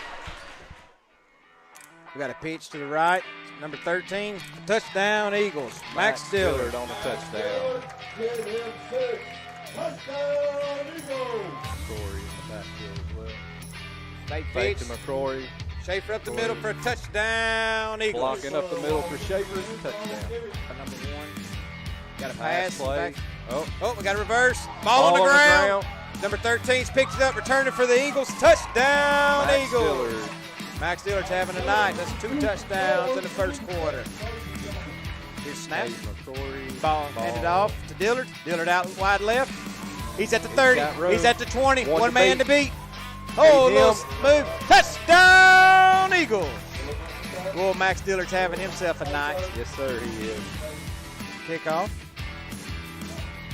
We got a pitch to the right, number 13, touchdown Eagles. Max Dillard on the touchdown. Touchdown Eagles! McCrory in the backfield as well. Fake Fake pitch to McCrory. Schaefer up the middle for a touchdown Eagles. Blocking up the middle for Schaefer. Touchdown. Number 1. Got a Pass pass. play. Oh, we got a reverse. Ball on the ground. Number 13's picked it up, returning for the Eagles. Touchdown Max Eagles. Dillard. Max Dillard's having a night. That's 2 touchdowns in the first quarter. Here's snap. Ball handed off to Dillard. Dillard out wide left. He's at the 30. He's at the 20. One man to beat. Oh, little move. Touchdown Eagles. Well, Max Dillard's having himself a night. Yes, sir, he is. Kickoff.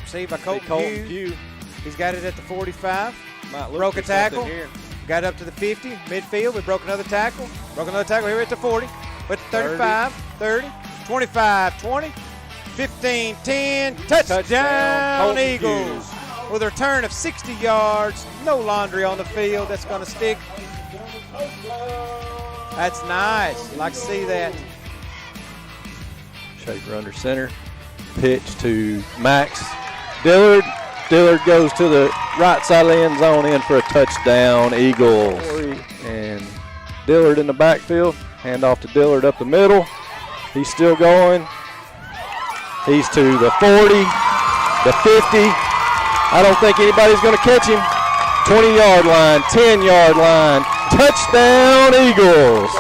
Received by Colton Pugh. He's got it at the 45. Broke a tackle. Here. Got it up to the 50. Midfield. We broke another tackle. Broke another tackle here at the 40. But 35, 30, 25, 20, 15, 10. Touchdown Eagles. With a return of 60 yards. No laundry on the field. That's going to stick. That's nice. You like to see that. Schaefer under center. Pitch to Max Dillard. Dillard goes to the right side of the end zone, in for a touchdown, Eagles. And Dillard in the backfield. Hand off to Dillard up the middle. He's still going. He's to the 40, the 50. I don't think anybody's going to catch him. 20-yard line, 10-yard line. Touchdown, Eagles.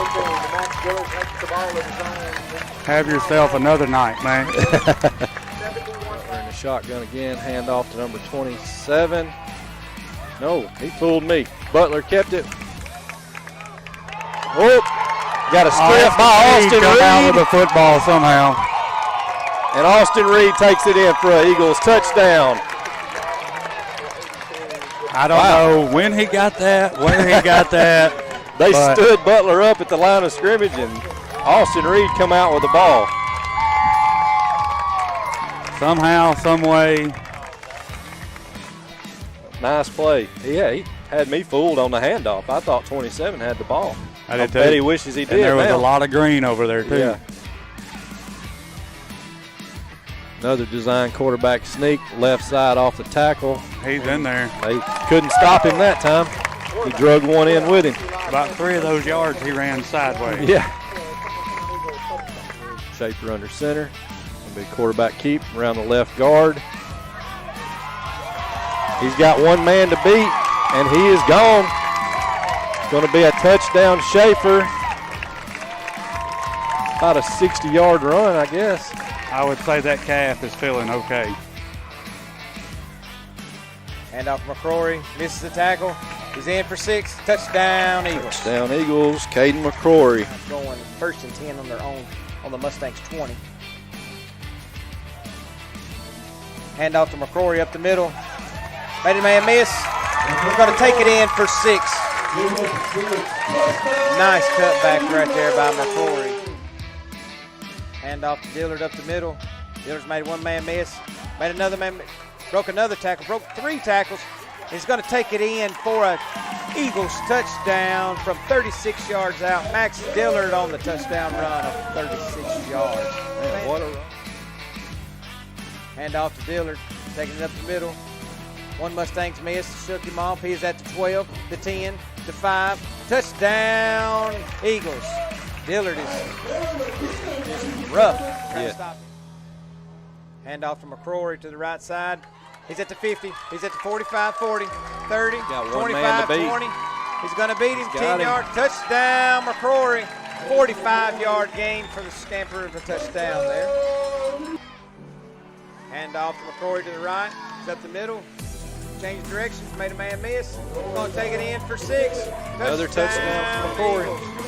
Have yourself another night, man. In the shotgun again, hand off to number 27. No, he fooled me. Butler kept it. Oh, got a strip by Austin Reed. Out with the football somehow. And Austin Reed takes it in for an Eagles touchdown. I don't know when he got that, where he got that. They stood Butler up at the line of scrimmage, and Austin Reed come out with the ball. Somehow, some way. Nice play. Yeah, he had me fooled on the handoff. I thought 27 had the ball. I bet he wishes he did. And there was now. a lot of green over there, too. Yeah. Another design quarterback sneak, left side off the tackle. He's in there. They couldn't stop him that time. He drug one in with him. About 3 of those yards he ran sideways. Yeah. Schaefer under center. Gonna be quarterback keep around the left guard. He's got one man to beat, and he is gone. It's going to be a touchdown, Schaefer. About a 60-yard run, I guess. I would say that calf is feeling okay. Hand off McCrory, misses the tackle. He's in for 6. Touchdown, Eagles. Touchdown, Eagles. Caden McCrory. Going 1st and 10 on their own, on the Mustangs 20. Hand off to McCrory up the middle. Made a man miss. He's going to take it in for 6. Nice cutback right there by McCrory. Hand off to Dillard up the middle. Dillard's made one man miss. Made another man, broke another tackle, broke 3 tackles. He's going to take it in for a Eagles touchdown from 36 yards out. Max Dillard on the touchdown run of 36 yards. Man, what a run. Hand off to Dillard, taking it up the middle. One Mustangs missed, shook him off. He is at the 12, the 10, the 5. Touchdown, Eagles. Dillard is just rough. Trying to stop him. Hand off to McCrory to the right side. He's at the 50. He's at the 45, 40, 30, 25, 20. He's going to beat him. 10-yard touchdown, McCrory. 45-yard gain for the scamper of the touchdown there. Hand off to McCrory to the right. He's up the middle. Changed directions. Made a man miss. Going to take it in for 6. Another touchdown for McCrory.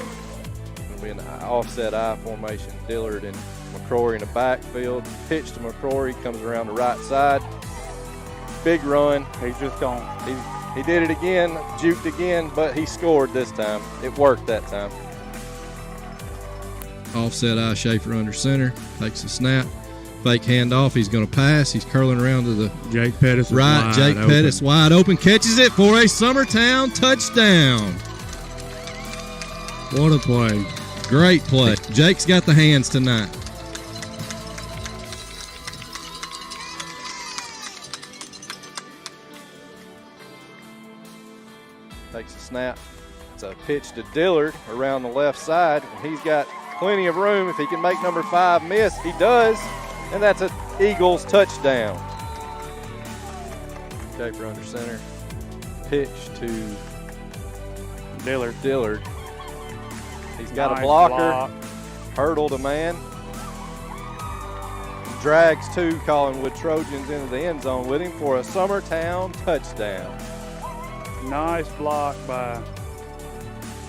It'll be an offset I formation. Dillard and McCrory in the backfield. Pitch to McCrory. Comes around the right side. Big run. He's just gone. He did it again, juked again, but he scored this time. It worked that time. Offset I, Schaefer under center. Takes the snap. Fake handoff. He's going to pass. He's curling around to the Jake Pettis right. Jake Pettis wide open. Catches it for a Summertown touchdown. What a play. Great play. Jake's got the hands tonight. Takes a snap. It's a pitch to Dillard around the left side. He's got plenty of room. If he can make number 5 miss, he does. And that's an Eagles touchdown. Schaefer under center. Pitch to Dillard. He's got a blocker. Hurdled a man. Drags 2 Collinwood Trojans into the end zone with him for a Summertown touchdown. Nice block by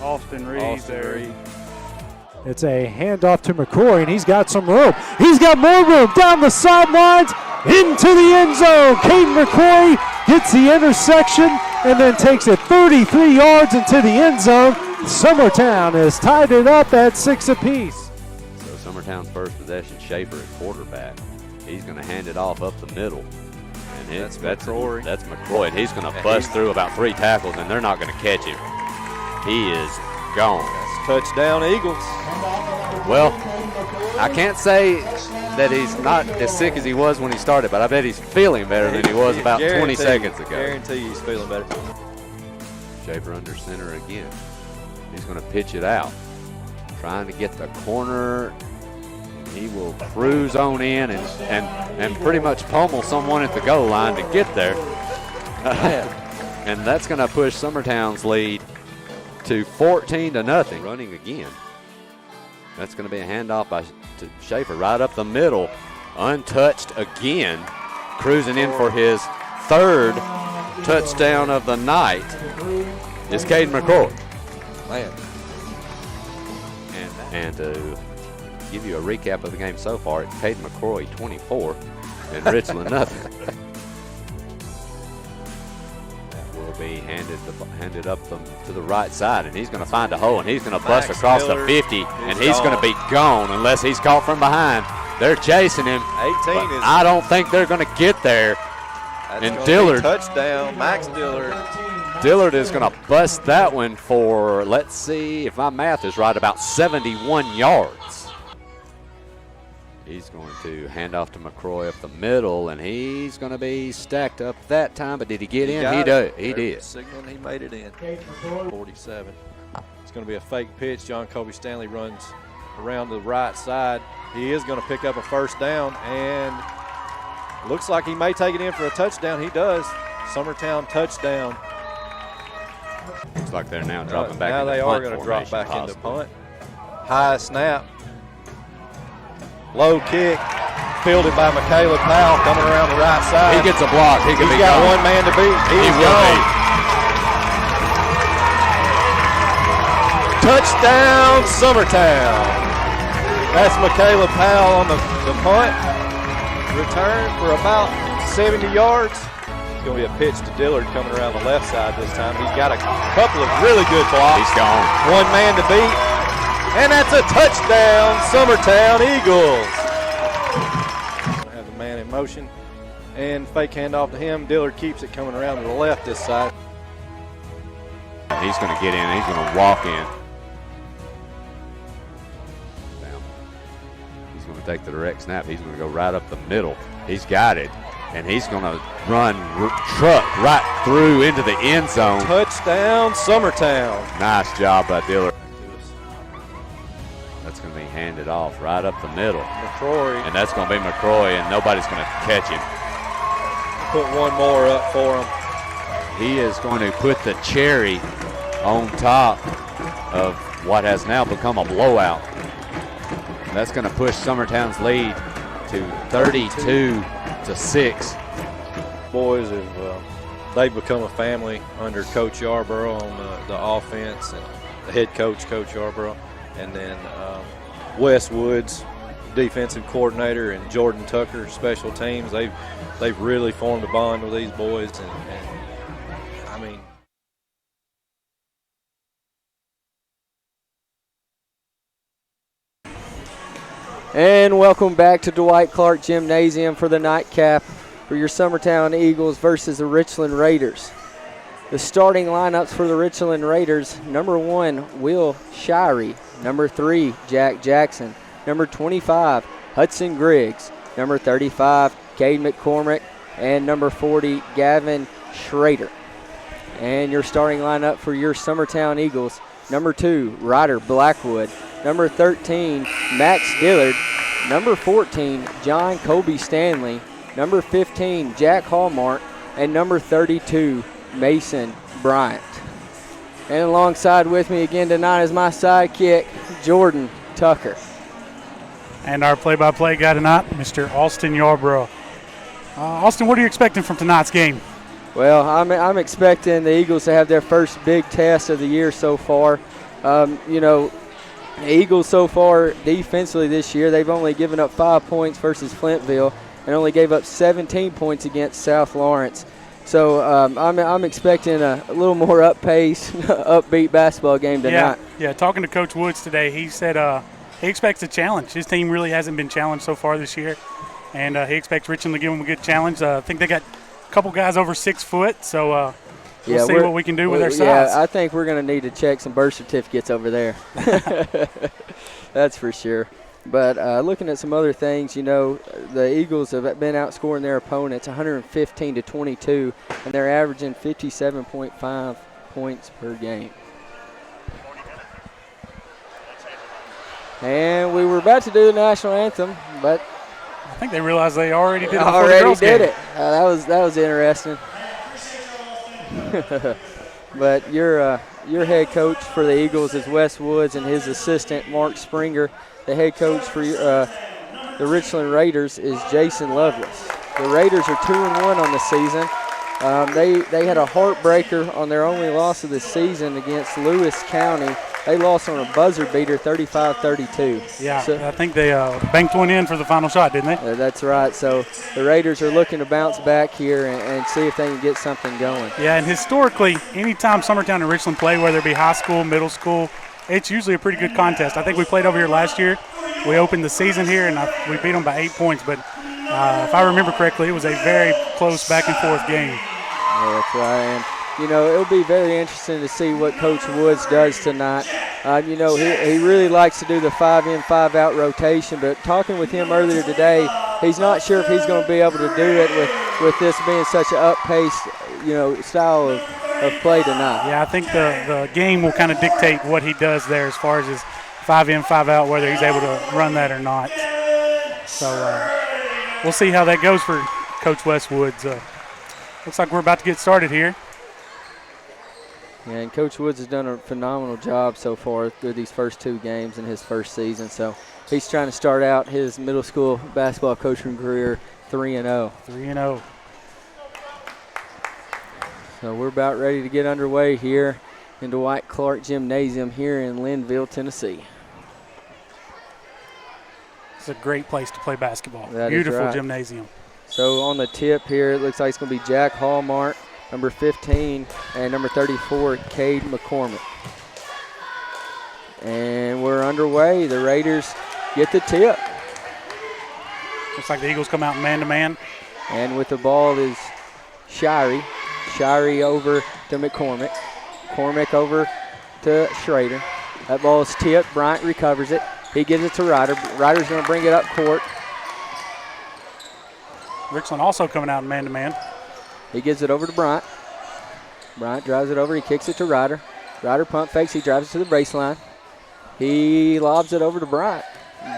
Austin Reed there. It's a handoff to McCrory, and he's got some room. He's got more room down the sidelines into the end zone. Caden McCrory hits the intersection and then takes it 33 yards into the end zone. Summertown has tied it up at 6 apiece. So Summertown's first possession, Schaefer at quarterback. He's going to hand it off up the middle. And that's McCrory. That's McCrory. And he's going to bust through about 3 tackles, and they're not going to catch him. He is gone. That's touchdown, Eagles. Well, I can't say that he's not as sick as he was when he started, but I bet he's feeling better than he was about 20 seconds ago. Guarantee he's feeling better. Schaefer under center again. He's going to pitch it out. Trying to get the corner. He will cruise on in and pretty much pummel someone at the goal line to get there. And that's going to push Summertown's lead to 14-0. Running again. That's going to be a handoff to Schaefer right up the middle. Untouched again. Cruising in for his 3rd touchdown of the night is Caden McCrory. Man. And to give you a recap of the game so far, it's Caden McCrory 24 and Richland nothing. That will be handed up to the right side, and he's going to find a hole, and he's going to bust across the 50, and he's going to be gone unless he's caught from behind. They're chasing him. 18 is. I don't think they're going to get there. And Dillard. Touchdown, Max Dillard. Dillard is going to bust that one for, let's see if my math is right, about 71 yards. He's going to hand off to McCroy up the middle, and he's going to be stacked up that time. But did he get in? He did. He did. Signaling he made it in. 47. It's going to be a fake pitch. John Kobe Stanley runs around to the right side. He is going to pick up a first down, and looks like he may take it in for a touchdown. He does. Summertown touchdown. Looks like they're now dropping back now into they punt are going to drop back possibly. into punt. High snap. Low kick. Fielded by Michaela Powell coming around the right side. He gets a block. He's got one man to beat. He's gone. Touchdown, Summertown. That's Michaela Powell on the punt. Return for about 70 yards. It's going to be a pitch to Dillard coming around the left side this time. He's got a couple of really good blocks. He's gone. One man to beat. And that's a touchdown, Summertown Eagles. Have the man in motion and fake handoff to him. Dillard keeps it coming around to the left this side. He's going to get in. He's going to walk in. He's going to take the direct snap. He's going to go right up the middle. He's got it. And he's going to run truck right through into the end zone. Touchdown, Summertown. Nice job by Dillard. That's going to be handed off right up the middle. McCroy. And that's going to be McCroy, and nobody's going to catch him. Put one more up for him. He is going to put the cherry on top of what has now become a blowout. That's going to push Summertown's lead to 32-6. Boys they've become a family under Coach Yarborough on the offense, and the head coach, Coach Yarborough, and then Wes Woods, defensive coordinator, and Jordan Tucker, special teams. They've really formed a bond with these boys, and I mean. And welcome back to Dwight Clark Gymnasium for the nightcap for your Summertown Eagles versus the Richland Raiders. The starting lineups for the Richland Raiders: number 1, Will Shirey; number 3, Jack Jackson; number 25, Hudson Griggs; number 35, Cade McCormick; and number 40, Gavin Schrader. And your starting lineup for your Summertown Eagles: number 2, Ryder Blackwood; number 13, Max Dillard; number 14, John Kobe Stanley; number 15, Jack Hallmark; and number 32, Mason Bryant. And alongside with me again tonight is my sidekick, Jordan Tucker. And our play-by-play guy tonight, Mr. Austin Yarborough. Austin, what are you expecting from tonight's game? Well, I'm expecting the Eagles to have their first big test of the year so far. The Eagles so far defensively this year, they've only given up 5 points versus Flintville and only gave up 17 points against South Lawrence. So I'm expecting a little more up-paced, upbeat basketball game tonight. Yeah. Talking to Coach Woods today, he said he expects a challenge. His team really hasn't been challenged so far this year, and he expects Richland to give them a good challenge. I think they got a couple guys over 6 foot, so we'll see what we can do with their size. Yeah, I think we're going to need to check some birth certificates over there. That's for sure. But looking at some other things, the Eagles have been outscoring their opponents 115-22, and they're averaging 57.5 points per game. And we were about to do the national anthem, but I think they realized they already did it before already the girls did game. it. That was interesting. But your head coach for the Eagles is Wes Woods, and his assistant Mark Springer. The head coach for the Richland Raiders is Jason Lovelace. The Raiders are 2-1 on the season. They had a heartbreaker on their only loss of the season against Lewis County. They lost on a buzzer beater, 35-32. Yeah, so, I think they banked one in for the final shot, didn't they? That's right. So the Raiders are looking to bounce back here and see if they can get something going. Yeah, and historically, anytime Summertown and Richland play, whether it be high school, middle school, it's usually a pretty good contest. I think we played over here last year. We opened the season here, and we beat them by 8 points. But if I remember correctly, it was a very close back-and-forth game. Yeah, that's right. And, it'll be very interesting to see what Coach Woods does tonight. You know, he really likes to do the 5-in, 5-out rotation, but talking with him earlier today, he's not sure if he's going to be able to do it with this being such an up-paced, you know, style of play tonight. Yeah, I think the game will kind of dictate what he does there as far as his 5-in, 5-out, whether he's able to run that or not. So we'll see how that goes for Coach Westwood's. Looks like we're about to get started here. And Coach Woods has done a phenomenal job so far through these first 2 games in his first season. So he's trying to start out his middle school basketball coaching career 3-0. 3-0. So we're about ready to get underway here in Dwight Clark Gymnasium here in Lynnville, Tennessee. It's a great place to play basketball. That Beautiful is right. Gymnasium. So on the tip here, it looks like it's going to be Jack Hallmark, number 15, and number 34, Cade McCormick. And we're underway. The Raiders get the tip. Looks like the Eagles come out man-to-man. And with the ball is Shirey. Shirey over to McCormick. McCormick over to Schrader. That ball is tipped. Bryant recovers it. He gives it to Ryder. Ryder's going to bring it up court. Richland also coming out man-to-man. He gives it over to Bryant. Bryant drives it over. He kicks it to Ryder. Ryder pump fakes. He drives it to the baseline. He lobs it over to Bryant.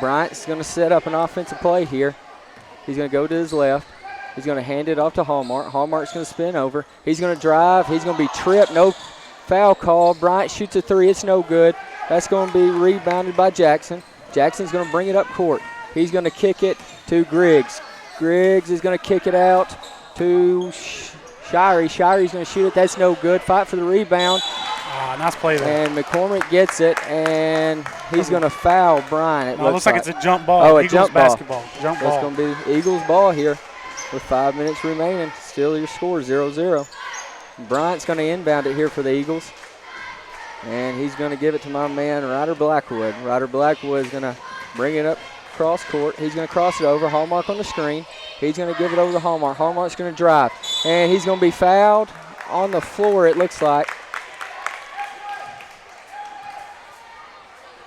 Bryant's going to set up an offensive play here. He's going to go to his left. He's going to hand it off to Hallmark. Hallmark's going to spin over. He's going to drive. He's going to be tripped. No foul call. Bryant shoots a 3. It's no good. That's going to be rebounded by Jackson. Jackson's going to bring it up court. He's going to kick it to Griggs. Griggs is going to kick it out to Shirey. Shirey's going to shoot it. That's no good. Fight for the rebound. Nice play there. And McCormick gets it, and he's going to foul Bryant. It looks like it's a jump ball. Oh, a Eagles jump basketball. ball. Jump That's ball. going to be Eagles ball here with 5 minutes remaining. Still your score, 0-0. Bryant's going to inbound it here for the Eagles. And he's going to give it to my man, Ryder Blackwood. Ryder Blackwood is going to bring it up cross court. He's going to cross it over. Hallmark on the screen. He's going to give it over to Hallmark. Hallmark's going to drive. And he's going to be fouled on the floor, it looks like.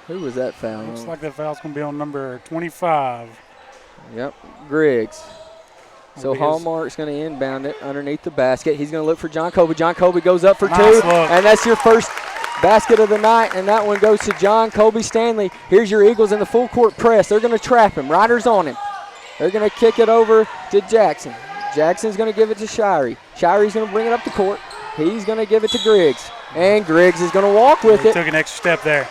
Who was that foul? Looks like that foul's going to be on number 25. Yep, Griggs. So Hallmark's going to inbound it underneath the basket. He's going to look for John Colby. John Colby goes up for 2. And that's your first basket of the night, and that one goes to John Colby Stanley. Here's your Eagles in the full court press. They're going to trap him. Ryder's on him. They're going to kick it over to Jackson. Jackson's going to give it to Shirey. Shirey's going to bring it up the court. He's going to give it to Griggs. And Griggs is going to walk with it. Took an extra step there.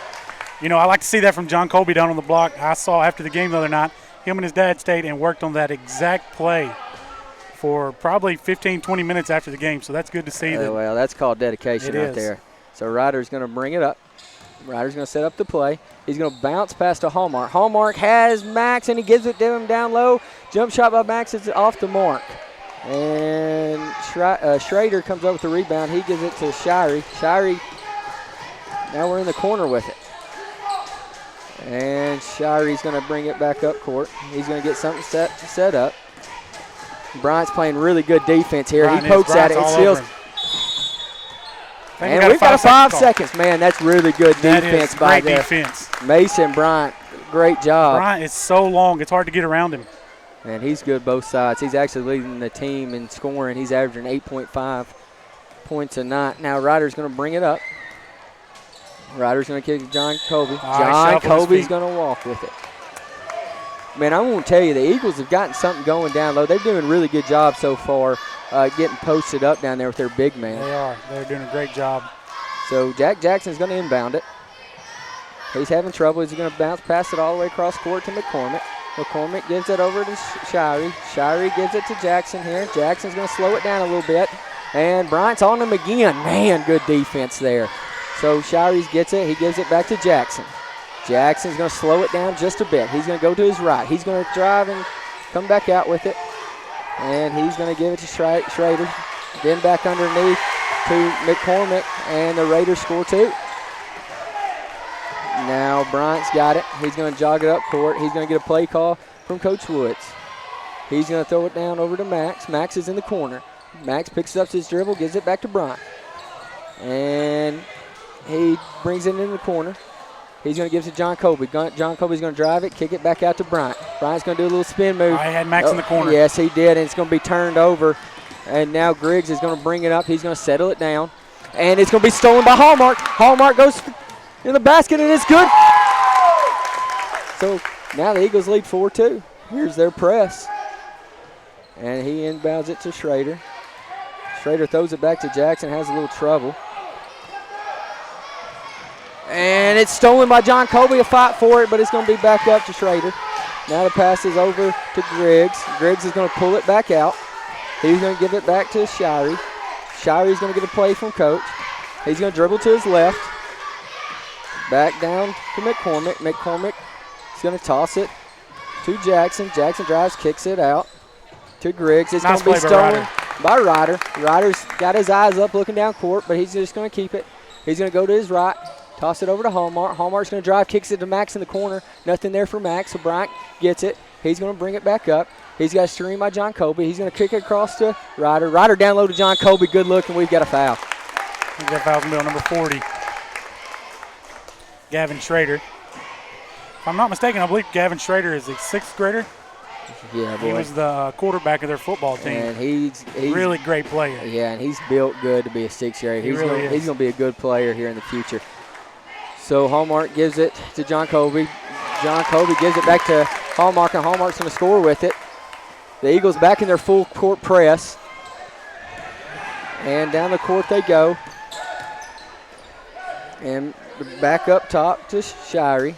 You know, I like to see that from John Colby down on the block. I saw after the game the other night, him and his dad stayed and worked on that exact play for probably 15, 20 minutes after the game. So that's good to see. Well, that's called dedication right there. So Ryder's going to bring it up. Ryder's going to set up the play. He's going to bounce past to Hallmark. Hallmark has Max, and he gives it to him down low. Jump shot by Max is off the mark. And Schrader comes up with the rebound. He gives it to Shirey. Shirey, now we're in the corner with it. And Shirey's going to bring it back up court. He's going to get something set up. Bryant's playing really good defense here. He pokes at it. It steals. And we've got 5 seconds. Man, that's really good defense by there. Defense. Mason Bryant, great job. Bryant is so long, it's hard to get around him. And he's good both sides. He's actually leading the team in scoring. He's averaging 8.5 points a night. Now Ryder's going to bring it up. Ryder's going to kick to John Colby. John Colby's going to walk with it. Man, I won't tell you, the Eagles have gotten something going down low. They're doing a really good job so far getting posted up down there with their big man. They are. They're doing a great job. So Jack Jackson's going to inbound it. He's having trouble. He's going to bounce past it all the way across court to McCormick. McCormick gives it over to Shirey. Shirey gives it to Jackson here. Jackson's going to slow it down a little bit. And Bryant's on him again. Man, good defense there. So Shirey gets it. He gives it back to Jackson. Jackson's going to slow it down just a bit. He's going to go to his right. He's going to drive and come back out with it. And he's going to give it to Schrader. Then back underneath to McCormick. And the Raiders score 2. Now Bryant's got it. He's going to jog it up court. He's going to get a play call from Coach Woods. He's going to throw it down over to Max. Max is in the corner. Max picks up his dribble, gives it back to Bryant. And he brings it in the corner. He's going to give it to John Colby. John Colby's going to drive it, kick it back out to Bryant. Bryant's going to do a little spin move. I had Max in the corner. Yes, he did, and it's going to be turned over. And now Griggs is going to bring it up. He's going to settle it down. And it's going to be stolen by Hallmark. Hallmark goes in the basket, and it's good. So now the Eagles lead 4-2. Here's their press. And he inbounds it to Schrader. Schrader throws it back to Jackson, has a little trouble. And it's stolen by John Colby, a fight for it, but it's going to be back up to Schrader. Now the pass is over to Griggs. Griggs is going to pull it back out. He's going to give it back to Shirey. Shirey's going to get a play from Coach. He's going to dribble to his left. Back down to McCormick. McCormick is going to toss it to Jackson. Jackson drives, kicks it out to Griggs. It's Nice going to be play by stolen by Ryder. Ryder's got his eyes up looking down court, but he's just going to keep it. He's going to go to his right. Toss it over to Hallmark. Hallmark's going to drive, kicks it to Max in the corner. Nothing there for Max, so Bryant gets it. He's going to bring it back up. He's got a screen by John Colby. He's going to kick it across to Ryder. Ryder down low to John Colby. Good look, and we've got a foul. He's got foul's going to be on number 40. Gavin Schrader. If I'm not mistaken, I believe Gavin Schrader is a 6th grader. Yeah, boy. He was the quarterback of their football team. And he's really great player. Yeah, and he's built good to be a 6th-grader. He really is. He's going to be a good player here in the future. So Hallmark gives it to John Colby. John Colby gives it back to Hallmark, and Hallmark's going to score with it. The Eagles back in their full court press. And down the court they go. And back up top to Shirey.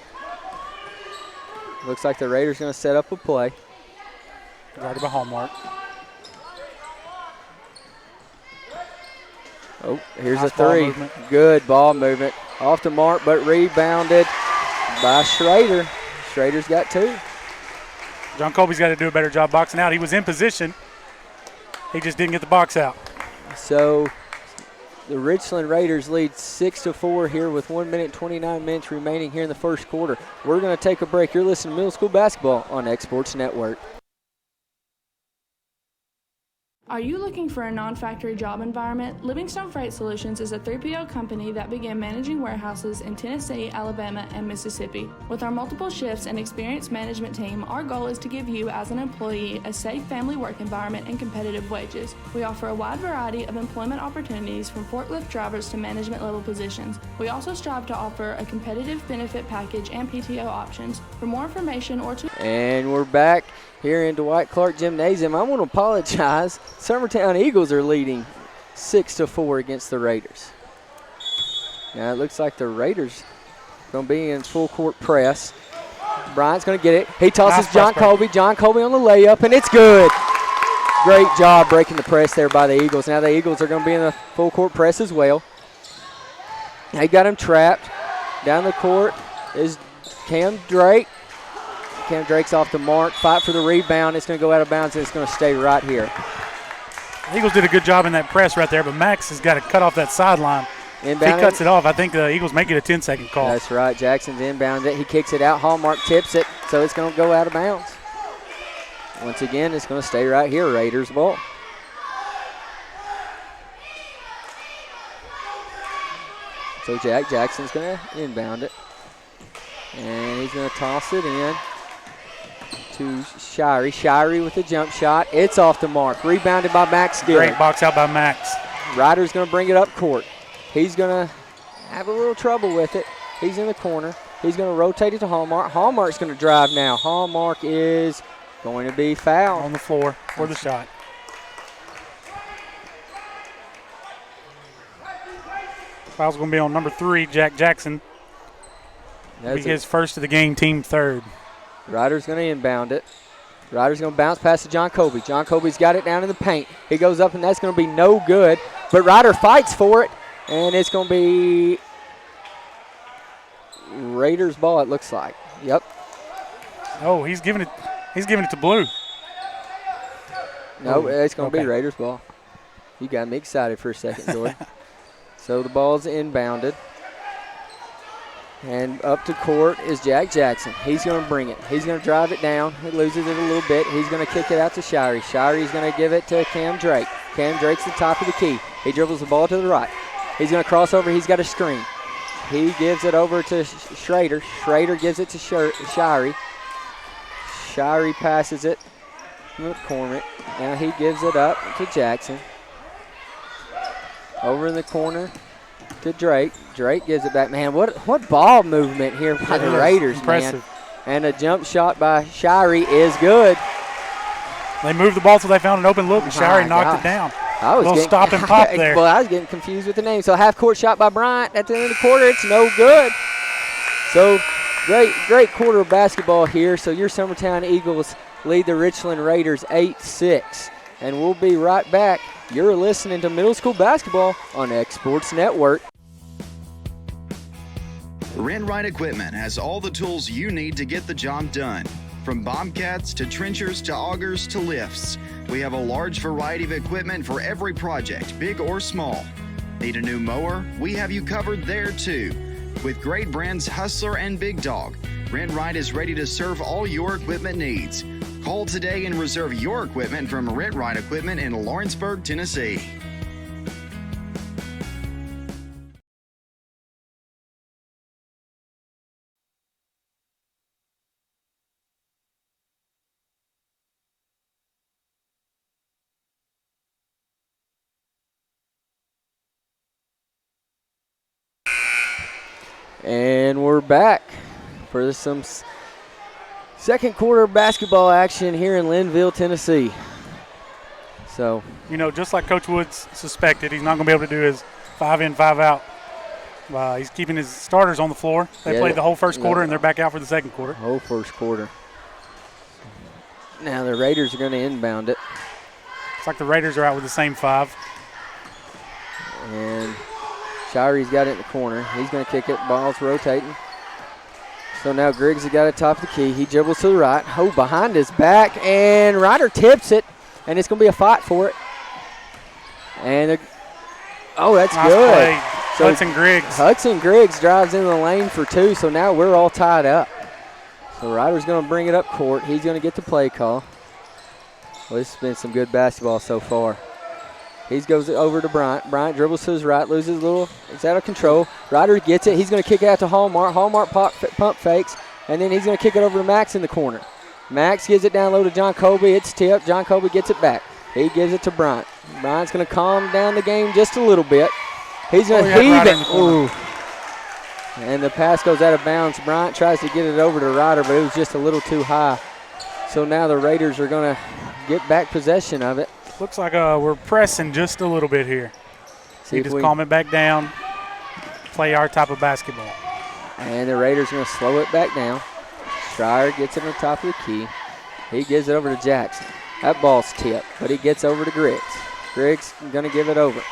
Looks like the Raiders going to set up a play. Guarded by Hallmark. Oh, here's Nice a ball three. movement. Good ball movement. Off the mark, but rebounded by Schrader. Schrader's got 2. John Colby's got to do a better job boxing out. He was in position. He just didn't get the box out. So the Richland Raiders lead 6-4 here with 1 minute and 29 minutes remaining here in the first quarter. We're going to take a break. You're listening to Middle School Basketball on Exports Network. Are you looking for a non-factory job environment? Livingstone Freight Solutions is a 3PL company that began managing warehouses in Tennessee, Alabama, and Mississippi. With our multiple shifts and experienced management team, our goal is to give you as an employee a safe family work environment and competitive wages. We offer a wide variety of employment opportunities from forklift drivers to management level positions. We also strive to offer a competitive benefit package and PTO options. For more information or to... And we're back here in Dwight Clark Gymnasium. I want to apologize. Summertown Eagles are leading 6-4 against the Raiders. Now it looks like the Raiders going to be in full court press. Bryant's going to get it. He tosses John Colby. John Colby on the layup, and it's good. Great job breaking the press there by the Eagles. Now the Eagles are going to be in the full court press as well. They got him trapped. Down the court is Cam Drake. Cam Drake's off the mark. Fight for the rebound. It's going to go out of bounds, and it's going to stay right here. The Eagles did a good job in that press right there, but Max has got to cut off that sideline. If he cuts it off, I think the Eagles make it a 10-second call. That's right. Jackson's inbound it. He kicks it out. Hallmark tips it, so it's going to go out of bounds. Once again, it's going to stay right here. Raiders ball. So Jackson's going to inbound it. And he's going to toss it in to Shirey. Shirey with a jump shot. It's off the mark. Rebounded by Max Dillard. Great box out by Max. Ryder's going to bring it up court. He's going to have a little trouble with it. He's in the corner. He's going to rotate it to Hallmark. Hallmark's going to drive now. Hallmark is going to be fouled. On the floor for the shot. Foul's going to be on number 3, Jack Jackson. That'll be his first of the game, team third. Ryder's going to inbound it. Ryder's going to bounce past to John Colby. John Colby's got it down in the paint. He goes up, and that's going to be no good. But Ryder fights for it, and it's going to be Raiders ball, it looks like. Yep. Oh, he's giving it to Blue. No, it's going to be Raiders ball. You got me excited for a second, Jordan. So the ball's inbounded. And up to court is Jack Jackson. He's going to bring it. He's going to drive it down. He loses it a little bit. He's going to kick it out to Shirey. Shirey's going to give it to Cam Drake. Cam Drake's the top of the key. He dribbles the ball to the right. He's going to cross over. He's got a screen. He gives it over to Schrader. Schrader gives it to Shirey. Shirey passes it to McCormick. Now he gives it up to Jackson. Over in the corner to Drake. Drake gives it back. Man, what ball movement here by the Raiders, impressive. man. And a jump shot by Shirey is good. They moved the ball so they found an open look, and Shirey knocked it down. I was a little stop and pop there. Well, I was getting confused with the name. So half-court shot by Bryant at the end of the quarter. It's no good. So great quarter of basketball here. So your Summertown Eagles lead the Richland Raiders 8-6. And we'll be right back. You're listening to Middle School Basketball on X Sports Network. Rent-Right Equipment has all the tools you need to get the job done. From bobcats to trenchers to augers to lifts, we have a large variety of equipment for every project, big or small. Need a new mower? We have you covered there too. With great brands Hustler and Big Dog, Rent-Right is ready to serve all your equipment needs. Call today and reserve your equipment from Rent-Right Equipment in Lawrenceburg, Tennessee. And we're back for some second quarter basketball action here in Lynnville, Tennessee. So, just like Coach Woods suspected, he's not going to be able to do his 5-in, 5-out. He's keeping his starters on the floor. They played the whole first quarter, and they're back out for the second quarter. Whole first quarter. Now the Raiders are going to inbound it. It's like the Raiders are out with the same 5. And Shirey's got it in the corner. He's going to kick it. Ball's rotating. So now Griggs has got it top of the key. He dribbles to the right. Oh, behind his back. And Ryder tips it. And it's going to be a fight for it. And that's nice good. Play. So Hudson Griggs. Hudson Griggs drives in the lane for 2. So now we're all tied up. So Ryder's going to bring it up court. He's going to get the play call. Well, this has been some good basketball so far. He goes over to Bryant. Bryant dribbles to his right, loses a little. It's out of control. Ryder gets it. He's going to kick it out to Hallmark. Hallmark pump fakes, and then he's going to kick it over to Max in the corner. Max gives it down low to John Colby. It's tipped. John Colby gets it back. He gives it to Bryant. Bryant's going to calm down the game just a little bit. He's going to heave it. Ooh. And the pass goes out of bounds. Bryant tries to get it over to Ryder, but it was just a little too high. So now the Raiders are going to get back possession of it. Looks like we're pressing just a little bit here. Just calm it back down, play our type of basketball. And the Raiders are going to slow it back down. Schreier gets it on the top of the key. He gives it over to Jackson. That ball's tipped, but he gets over to Griggs. Griggs going to give it over.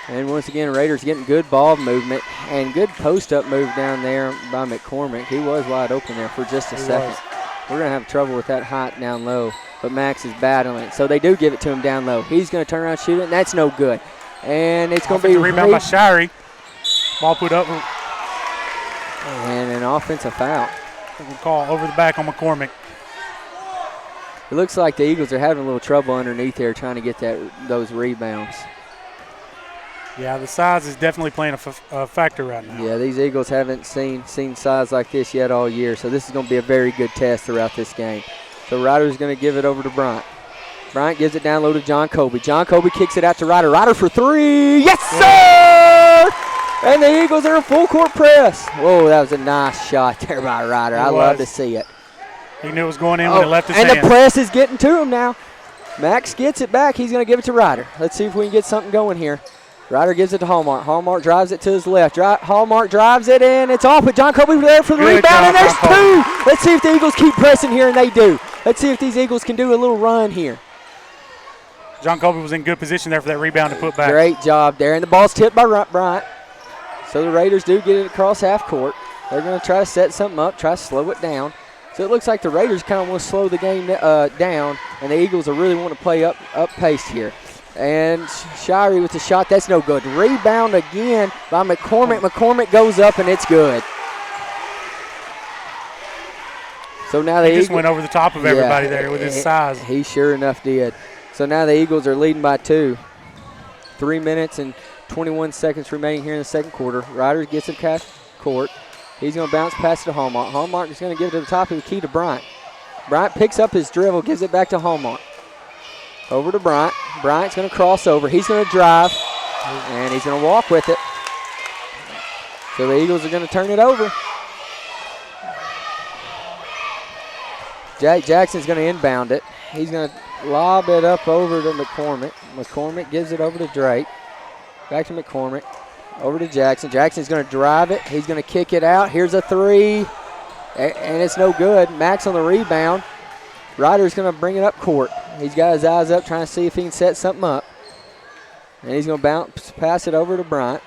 And once again, Raiders getting good ball movement and good post-up move down there by McCormick. He was wide open there for just a second. We're going to have trouble with that height down low, but Max is battling it. So they do give it to him down low. He's going to turn around and shoot it, and that's no good. And it's going to be a rebound by Shirey. Ball put up. And an offensive foul. We'll call over the back on McCormick. It looks like the Eagles are having a little trouble underneath there trying to get those rebounds. Yeah, the size is definitely playing a factor right now. Yeah, these Eagles haven't seen size like this yet all year, so this is going to be a very good test throughout this game. So Ryder's going to give it over to Bryant. Bryant gives it down low to John Colby. John Colby kicks it out to Ryder. Ryder for 3. Yes, sir! And the Eagles are in full court press. Whoa, that was a nice shot there by Ryder. I love to see it. He knew it was going in when it left his hand. hand. And the press is getting to him now. Max gets it back. He's going to give it to Ryder. Let's see if we can get something going here. Ryder gives it to Hallmark. Hallmark drives it to his left. Hallmark drives it, and it's off. But John Colby there for the rebound, and there's 2. Let's see if the Eagles keep pressing here, and they do. Let's see if these Eagles can do a little run here. John Colby was in good position there for that rebound to put back. Great job there, and the ball's tipped by Bryant. So the Raiders do get it across half court. They're going to try to set something up, try to slow it down. So it looks like the Raiders kind of want to slow the game down, and the Eagles are really want to play up pace here. And Shirey with the shot. That's no good. Rebound again by McCormick. McCormick goes up, and it's good. So now he just went over the top of everybody there with his size. He sure enough did. So now the Eagles are leading by 2. 3 minutes and 21 seconds remaining here in the second quarter. Ryder gets it past court. He's going to bounce past it to Hallmark. Hallmark is going to give it to the top of the key to Bryant. Bryant picks up his dribble, gives it back to Hallmark. Over to Bryant. Bryant's going to cross over. He's going to drive, and he's going to walk with it. So the Eagles are going to turn it over. Jack Jackson's going to inbound it. He's going to lob it up over to McCormick. McCormick gives it over to Drake. Back to McCormick. Over to Jackson. Jackson's going to drive it. He's going to kick it out. Here's a three, and it's no good. Max on the rebound. Ryder's going to bring it up court. He's got his eyes up trying to see if he can set something up. And he's going to pass it over to Bryant.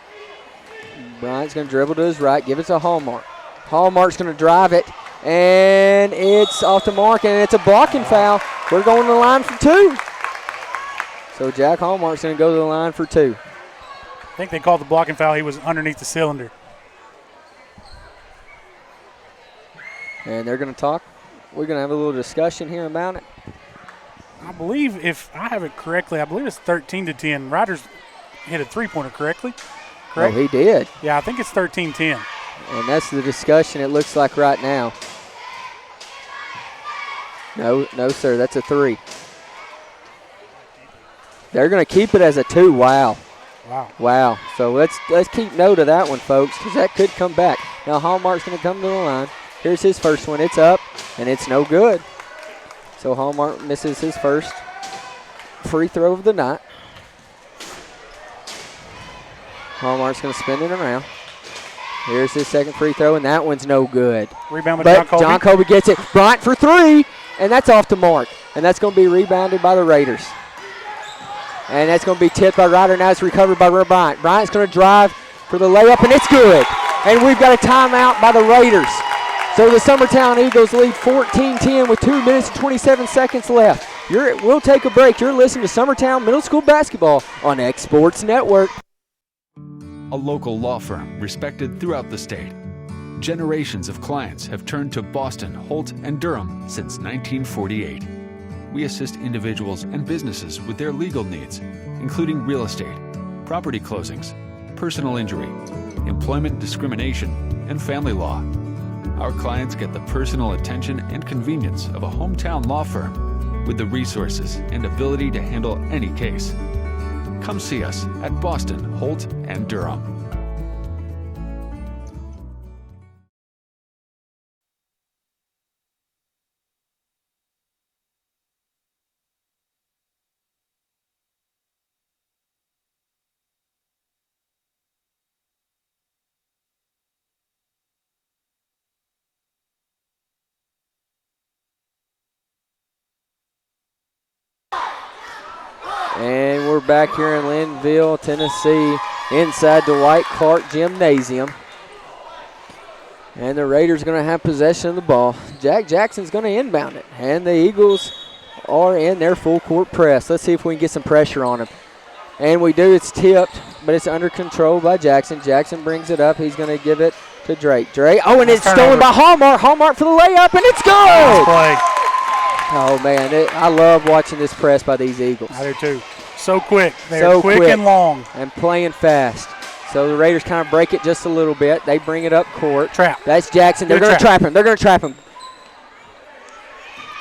Bryant's going to dribble to his right, give it to Hallmark. Hallmark's going to drive it, and it's off the mark, and it's a blocking foul. We're going to the line for two. So Jack Hallmark's going to go to the line for two. I think they called the blocking foul. He was underneath the cylinder. And they're going to talk. We're going to have a little discussion here about it. I believe, if I have it correctly, I believe it's 13-10. Ryder's hit a three-pointer correct? Oh, he did. Yeah, I think it's 13-10. And that's the discussion it looks like right now. No, sir, that's a three. They're going to keep it as a two. Wow. So let's keep note of that one, folks, because that could come back. Now Hallmark's going to come to the line. Here's his first one. It's up, and it's no good. So Hallmark misses his first free throw of the night. Hallmark's going to spin it around. Here's his second free throw, and that one's no good. Rebound by John Colby. John Colby gets it. Bryant for three, and that's off the mark. And that's going to be rebounded by the Raiders. And that's going to be tipped by Ryder. Now it's recovered by Bryant. Bryant's going to drive for the layup, and it's good. And we've got a timeout by the Raiders. So the Summertown Eagles lead 14-10 with 2 minutes and 27 seconds left. We'll take a break. You're listening to Summertown Middle School Basketball on X Sports Network. A local law firm respected throughout the state. Generations of clients have turned to Boston, Holt, and Durham since 1948. We assist individuals and businesses with their legal needs, including real estate, property closings, personal injury, employment discrimination, and family law. Our clients get the personal attention and convenience of a hometown law firm with the resources and ability to handle any case. Come see us at Boston, Holt, and Durham. And we're back here in Lynnville, Tennessee, inside Dwight Clark Gymnasium. And the Raiders going to have possession of the ball. Jack Jackson's going to inbound it. And the Eagles are in their full court press. Let's see if we can get some pressure on him. And we do. It's tipped, but it's under control by Jackson. Jackson brings it up. He's going to give it to Drake. Oh, and it's stolen by Hallmark. Hallmark for the layup, and it's good! Oh, man, I love watching this press by these Eagles. I do too. So quick. They're quick and long. And playing fast. So the Raiders kind of break it just a little bit. They bring it up court. Trap. That's Jackson. They're going to trap him. They're going to trap him.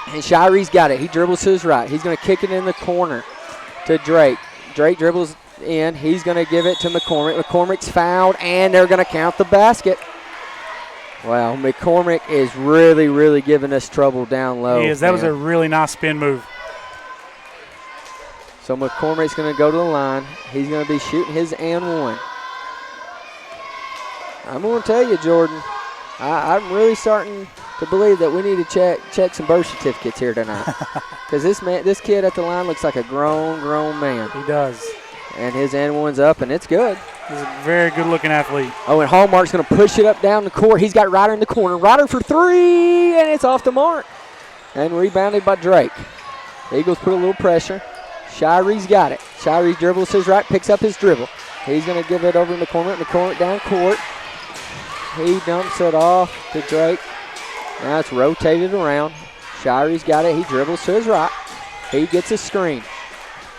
And Shire's got it. He dribbles to his right. He's going to kick it in the corner to Drake. Drake dribbles in. He's going to give it to McCormick. McCormick's fouled, and they're going to count the basket. Wow, McCormick is really, really giving us trouble down low. He is. That was a really nice spin move. So McCormick's going to go to the line. He's going to be shooting his and one. I'm going to tell you, Jordan, I'm really starting to believe that we need to check some birth certificates here tonight. Because this kid at the line looks like a grown man. He does. And his and one's up, and it's good. He's a very good-looking athlete. Oh, and Hallmark's going to push it up down the court. He's got Ryder in the corner. Ryder for three, and it's off the mark. And rebounded by Drake. The Eagles put a little pressure. Shire's got it. Shire dribbles to his right, picks up his dribble. He's going to give it over to McCormick. McCormick down court. He dumps it off to Drake. Now it's rotated around. Shire's got it. He dribbles to his right. He gets a screen.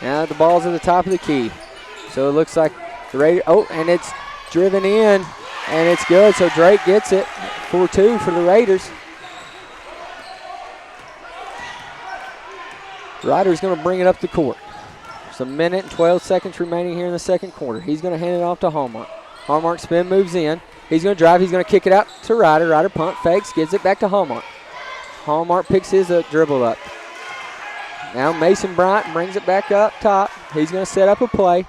Now the ball's at the top of the key. So it looks like And it's driven in, and it's good. So Drake gets it. 4-2 for the Raiders. Ryder's going to bring it up the court. There's a minute and 12 seconds remaining here in the second quarter. He's going to hand it off to Hallmark. Hallmark spin moves in. He's going to drive. He's going to kick it out to Ryder. Ryder punt fakes, gives it back to Hallmark. Hallmark picks his dribble up. Now Mason Bryant brings it back up top. He's going to set up a play.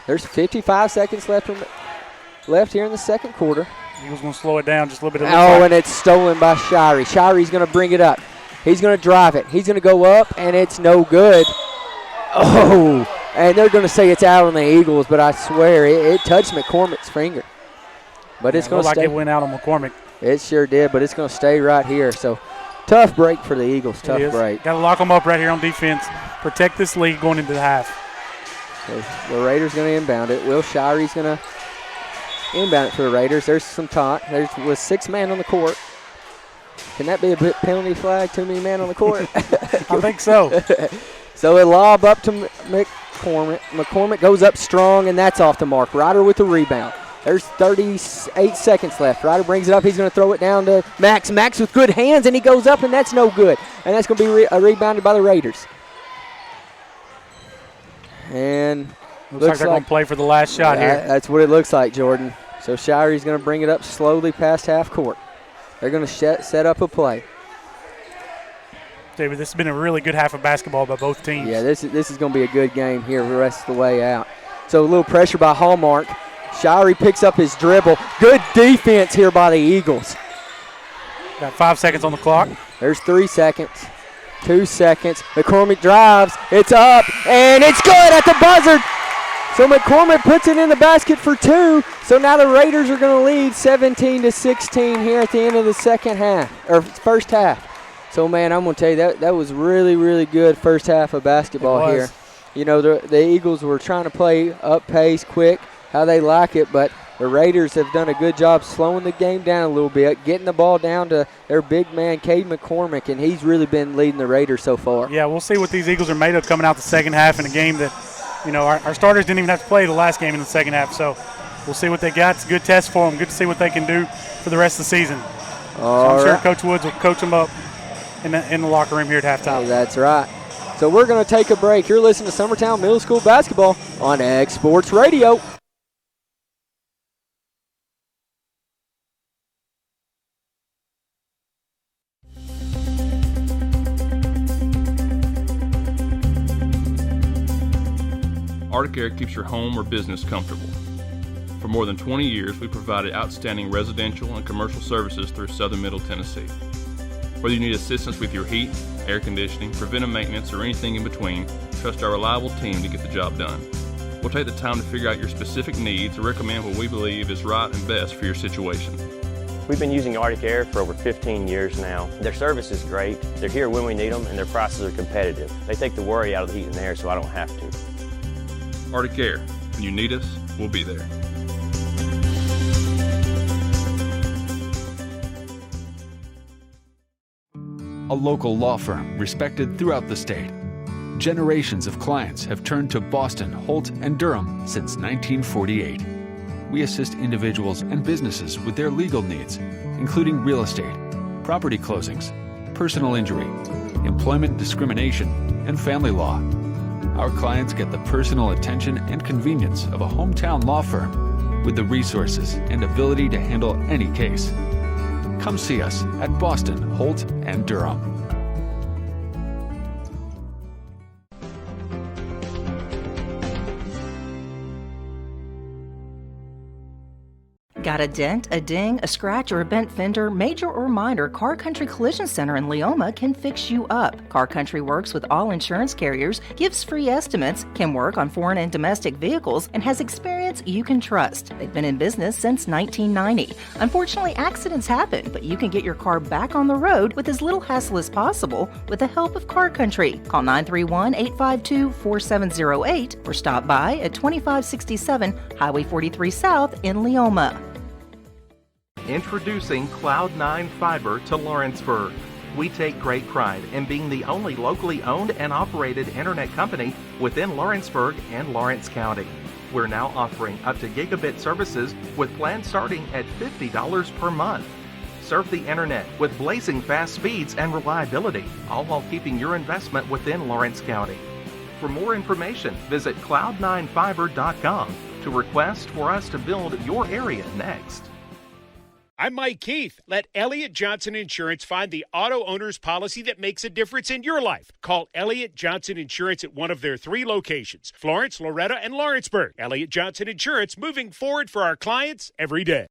There's 55 seconds left here in the second quarter. Eagles going to slow it down just a little bit. And it's stolen by Shirey. Shirey's going to bring it up. He's going to drive it. He's going to go up, and it's no good. Oh, and they're going to say it's out on the Eagles, but I swear it touched McCormick's finger. But it's going to stay. Like it went out on McCormick. It sure did, but it's going to stay right here. So tough break for the Eagles. Tough break. Got to lock them up right here on defense. Protect this lead going into the half. So the Raiders going to inbound it. Will Shirey's going to inbound it for the Raiders. There's some talk. There was 6 men on the court. Can that be a penalty flag? Too many men on the court? I think so. So it lob up to McCormick. McCormick goes up strong, and that's off the mark. Ryder with the rebound. There's 38 seconds left. Ryder brings it up. He's going to throw it down to Max. Max with good hands, and he goes up, and that's no good. And that's going to be rebounded by the Raiders. And looks like they're going to play for the last shot here. That's what it looks like, Jordan. So Shirey's going to bring it up slowly past half court. They're going to set up a play. David, this has been a really good half of basketball by both teams. Yeah, this is going to be a good game here the rest of the way out. So a little pressure by Hallmark. Shirey picks up his dribble. Good defense here by the Eagles. Got 5 seconds on the clock. There's 3 seconds. 2 seconds. McCormick drives. It's up, and it's good at the buzzer. So McCormick puts it in the basket for 2. So now the Raiders are going to lead 17-16 here at the end of the first half. So, man, I'm going to tell you, that was really, really good first half of basketball here. You know, the Eagles were trying to play up pace, quick, how they like it, but the Raiders have done a good job slowing the game down a little bit, getting the ball down to their big man, Cade McCormick, and he's really been leading the Raiders so far. Yeah, we'll see what these Eagles are made of coming out the second half in a game that, you know, our starters didn't even have to play the last game in the second half, so we'll see what they got. It's a good test for them. Good to see what they can do for the rest of the season. I'm sure Coach Woods will coach them up in the locker room here at halftime. Oh, that's right. So we're going to take a break. You're listening to Summertown Middle School Basketball on X Sports Radio. Arctic Air keeps your home or business comfortable. For more than 20 years, we provided outstanding residential and commercial services through Southern Middle Tennessee. Whether you need assistance with your heat, air conditioning, preventive maintenance, or anything in between, trust our reliable team to get the job done. We'll take the time to figure out your specific needs and recommend what we believe is right and best for your situation. We've been using Arctic Air for over 15 years now. Their service is great, they're here when we need them, and their prices are competitive. They take the worry out of the heat and air so I don't have to. Arctic Air, when you need us, we'll be there. A local law firm respected throughout the state. Generations of clients have turned to Boston, Holt, and Durham since 1948. We assist individuals and businesses with their legal needs, including real estate, property closings, personal injury, employment discrimination, and family law. Our clients get the personal attention and convenience of a hometown law firm with the resources and ability to handle any case. Come see us at Boston, Holt, and Durham. Got a dent, a ding, a scratch, or a bent fender? Major or minor, Car Country Collision Center in Leoma can fix you up. Car Country works with all insurance carriers, gives free estimates, can work on foreign and domestic vehicles, and has experience you can trust. They've been in business since 1990. Unfortunately, accidents happen, but you can get your car back on the road with as little hassle as possible with the help of Car Country. Call 931-852-4708 or stop by at 2567 Highway 43 South in Leoma. Introducing Cloud9 Fiber to Lawrenceburg. We take great pride in being the only locally owned and operated internet company within Lawrenceburg and Lawrence County. We're now offering up to gigabit services with plans starting at $50 per month. Surf the internet with blazing fast speeds and reliability, all while keeping your investment within Lawrence County. For more information, visit cloud9fiber.com to request for us to build your area next. I'm Mike Keith. Let Elliott Johnson Insurance find the auto owner's policy that makes a difference in your life. Call Elliott Johnson Insurance at one of their 3 locations, Florence, Loretta, and Lawrenceburg. Elliott Johnson Insurance, moving forward for our clients every day.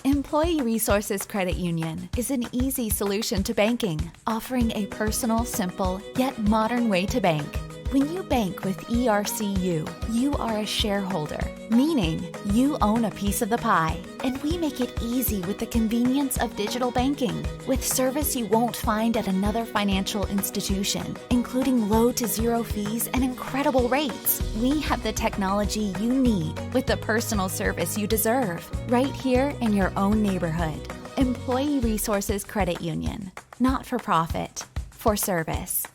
Employee Resources Credit Union is an easy solution to banking, offering a personal, simple, yet modern way to bank. When you bank with ERCU, you are a shareholder, meaning you own a piece of the pie, and we make it easy with the convenience of digital banking, with service you won't find at another financial institution, including low to zero fees and incredible rates. We have the technology you need with the personal service you deserve, right here in your own neighborhood. Employee Resources Credit Union, not for profit, for service.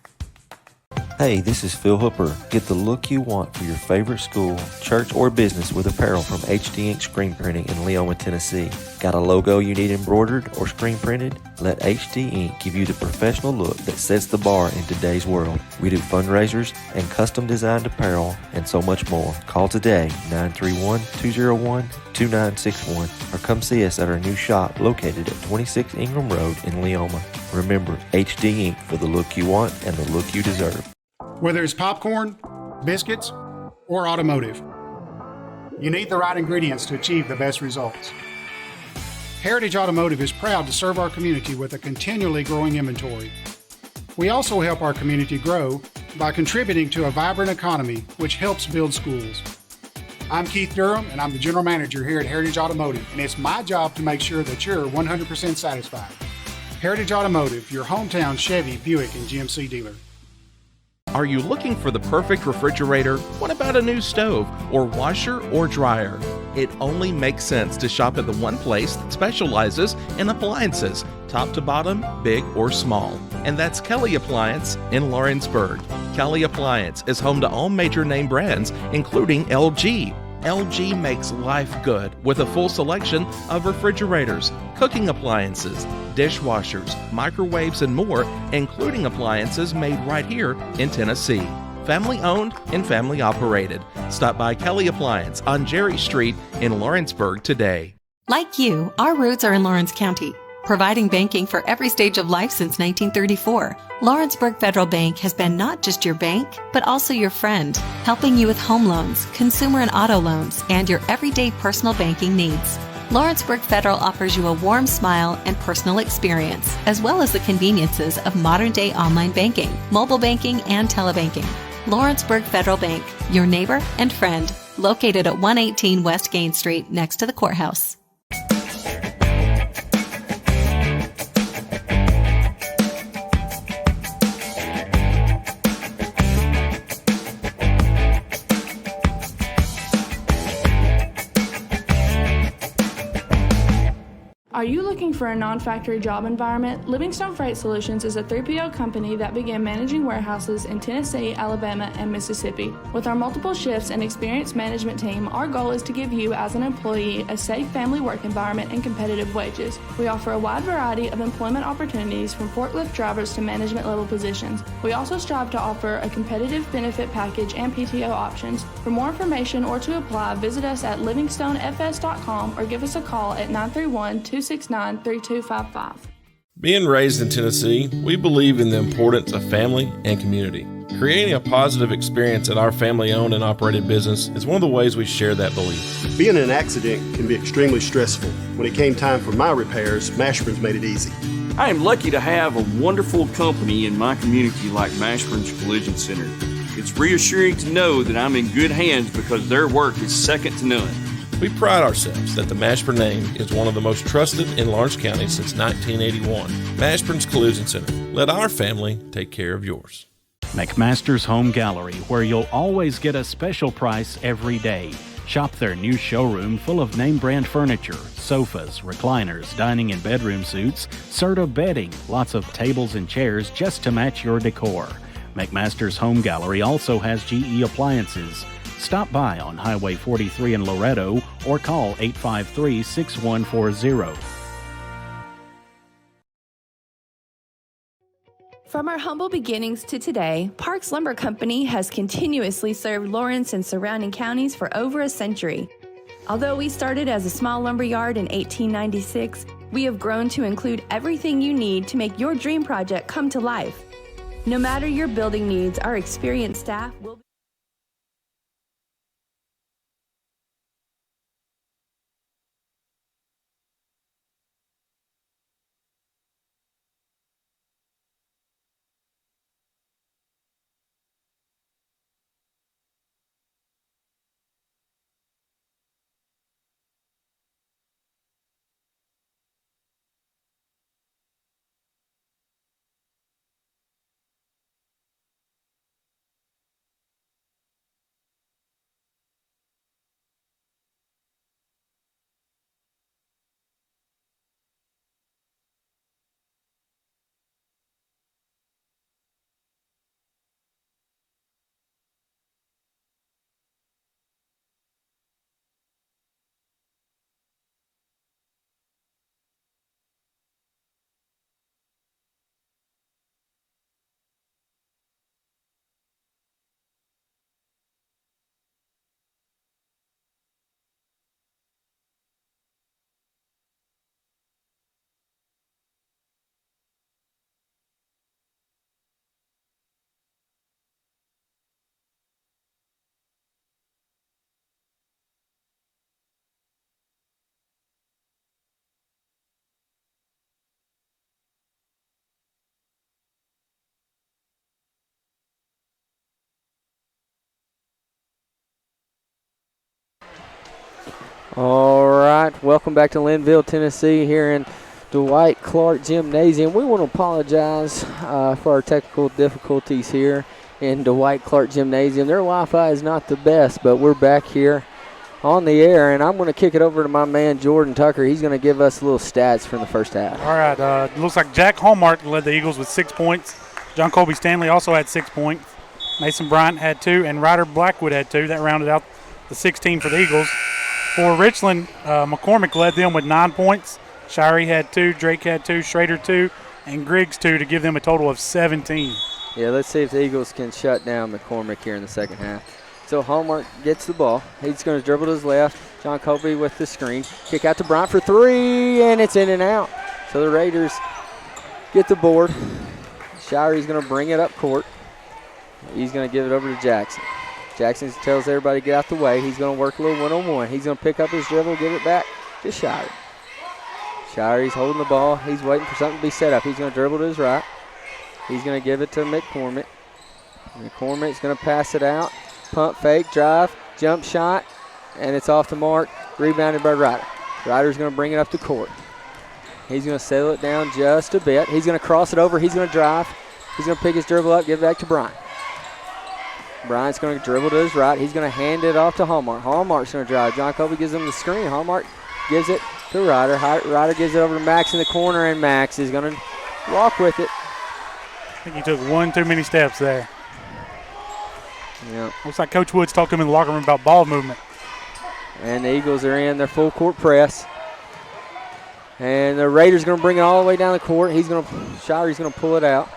Hey, this is Phil Hooper. Get the look you want for your favorite school, church, or business with apparel from HD Ink Screen Printing in Leoma, Tennessee. Got a logo you need embroidered or screen printed? Let HD Ink give you the professional look that sets the bar in today's world. We do fundraisers and custom designed apparel and so much more. Call today, 931-201-2961, or come see us at our new shop located at 26 Ingram Road in Leoma. Remember, HD Ink for the look you want and the look you deserve. Whether it's popcorn, biscuits, or automotive, you need the right ingredients to achieve the best results. Heritage Automotive is proud to serve our community with a continually growing inventory. We also help our community grow by contributing to a vibrant economy, which helps build schools. I'm Keith Durham, and I'm the General Manager here at Heritage Automotive, and it's my job to make sure that you're 100% satisfied. Heritage Automotive, your hometown Chevy, Buick, and GMC dealer. Are you looking for the perfect refrigerator? What about a new stove or washer or dryer? It only makes sense to shop at the one place that specializes in appliances, top to bottom, big or small. And that's Kelly Appliance in Lawrenceburg. Kelly Appliance is home to all major name brands, including LG. LG makes life good with a full selection of refrigerators, cooking appliances, dishwashers, microwaves, and more, including appliances made right here in Tennessee. Family owned and family operated. Stop by Kelly Appliance on Jerry Street in Lawrenceburg today. Like you, our roots are in Lawrence County, providing banking for every stage of life since 1934. Lawrenceburg Federal Bank has been not just your bank, but also your friend, helping you with home loans, consumer and auto loans, and your everyday personal banking needs. Lawrenceburg Federal offers you a warm smile and personal experience, as well as the conveniences of modern-day online banking, mobile banking, and telebanking. Lawrenceburg Federal Bank, your neighbor and friend, located at 118 West Gain Street next to the courthouse. Are you looking for a non-factory job environment? Livingstone Freight Solutions is a 3PL company that began managing warehouses in Tennessee, Alabama, and Mississippi. With our multiple shifts and experienced management team, our goal is to give you, as an employee, a safe family work environment and competitive wages. We offer a wide variety of employment opportunities from forklift drivers to management level positions. We also strive to offer a competitive benefit package and PTO options. For more information or to apply, visit us at livingstonefs.com or give us a call at 931-269-3255. Being raised in Tennessee, we believe in the importance of family and community. Creating a positive experience at our family-owned and operated business is one of the ways we share that belief. Being in an accident can be extremely stressful. When it came time for my repairs, Mashburn's made it easy. I am lucky to have a wonderful company in my community like Mashburn's Collision Center. It's reassuring to know that I'm in good hands because their work is second to none. We pride ourselves that the Mashburn name is one of the most trusted in Lawrence County since 1981. Mashburn's Collision Center. Let our family take care of yours. McMaster's Home Gallery, where you'll always get a special price every day. Shop their new showroom full of name brand furniture, sofas, recliners, dining and bedroom suites, Serta bedding, lots of tables and chairs just to match your decor. McMaster's Home Gallery also has GE appliances, Stop by on Highway 43 in Loretto or call 853-6140. From our humble beginnings to today, Parks Lumber Company has continuously served Lawrence and surrounding counties for over a century. Although we started as a small lumber yard in 1896, we have grown to include everything you need to make your dream project come to life. No matter your building needs, our experienced staff will be All right, welcome back to Lynnville, Tennessee, here in Dwight Clark Gymnasium. We want to apologize for our technical difficulties here in Dwight Clark Gymnasium. Their Wi-Fi is not the best, but we're back here on the air, and I'm going to kick it over to my man Jordan Tucker. He's going to give us a little stats from the first half. All right, looks like Jack Hallmark led the Eagles with 6 points. John Colby Stanley also had 6 points. Mason Bryant had 2, and Ryder Blackwood had 2. That rounded out the 16 for the Eagles. For Richland, McCormick led them with 9 points. Shirey had 2, Drake had 2, Schrader 2, and Griggs 2 to give them a total of 17. Yeah, let's see if the Eagles can shut down McCormick here in the second half. So Hallmark gets the ball. He's going to dribble to his left. John Colby with the screen. Kick out to Bryant for 3, and it's in and out. So the Raiders get the board. Shirey's going to bring it up court. He's going to give it over to Jackson. Jackson tells everybody to get out the way. He's going to work a little one-on-one. He's going to pick up his dribble, give it back to Shirey. Shirey's holding the ball. He's waiting for something to be set up. He's going to dribble to his right. He's going to give it to McCormick. McCormick's going to pass it out. Pump fake, drive, jump shot, and it's off the mark. Rebounded by Ryder. Ryder's going to bring it up to court. He's going to settle it down just a bit. He's going to cross it over. He's going to drive. He's going to pick his dribble up, give it back to Bryant. Bryant's going to dribble to his right. He's going to hand it off to Hallmark. Hallmark's going to drive. John Colby gives him the screen. Hallmark gives it to Ryder. Ryder gives it over to Max in the corner, and Max is going to walk with it. I think he took one too many steps there. Yeah. Looks like Coach Woods talked to him in the locker room about ball movement. And the Eagles are in their full court press. And the Raiders going to bring it all the way down the court. Shirey's going to pull it out.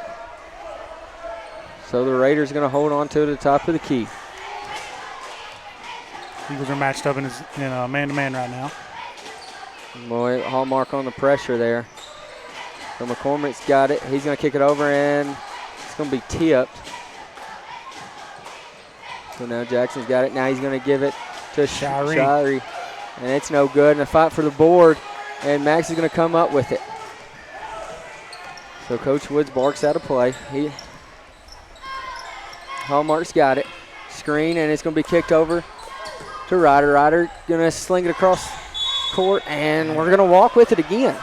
So the Raiders are going to hold on to the top of the key. Eagles are matched up in a man-to-man right now. Boy, Hallmark on the pressure there. So McCormick's got it. He's going to kick it over, and it's going to be tipped. So now Jackson's got it. Now he's going to give it to Shirey. And it's no good. And a fight for the board, and Max is going to come up with it. So Coach Woods barks out of play. Hallmark's got it. Screen, and it's going to be kicked over to Ryder. Ryder going to sling it across court, and we're going to walk with it again.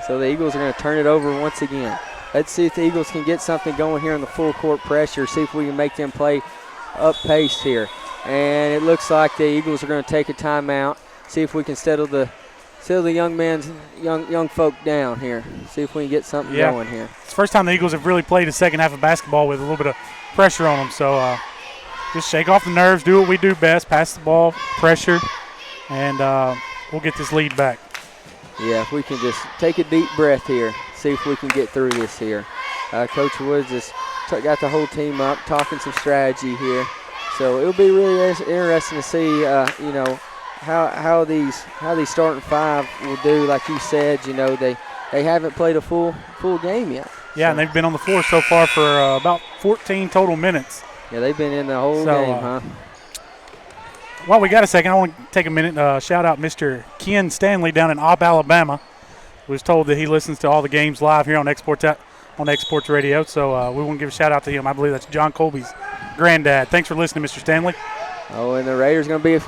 So the Eagles are going to turn it over once again. Let's see if the Eagles can get something going here in the full court pressure, see if we can make them play up pace here. And it looks like the Eagles are going to take a timeout, see if we can settle the young folk down here. See if we can get something going here. It's the first time the Eagles have really played a second half of basketball with a little bit of pressure on them. So just shake off the nerves, do what we do best, pass the ball, pressure, and we'll get this lead back. Yeah, if we can just take a deep breath here, see if we can get through this here. Coach Woods just got the whole team up, talking some strategy here. So it'll be really interesting to see, how these starting five will do. Like you said, they haven't played a full game yet. Yeah, and they've been on the floor so far for about 14 total minutes. Yeah, they've been in the whole game, huh? While we got a second, I want to take a minute shout out Mr. Ken Stanley down in Opp, Alabama. Was told that he listens to all the games live here on Exports Radio, so we want to give a shout out to him. I believe that's John Colby's granddad. Thanks for listening, Mr. Stanley. Oh, and the Raiders going to be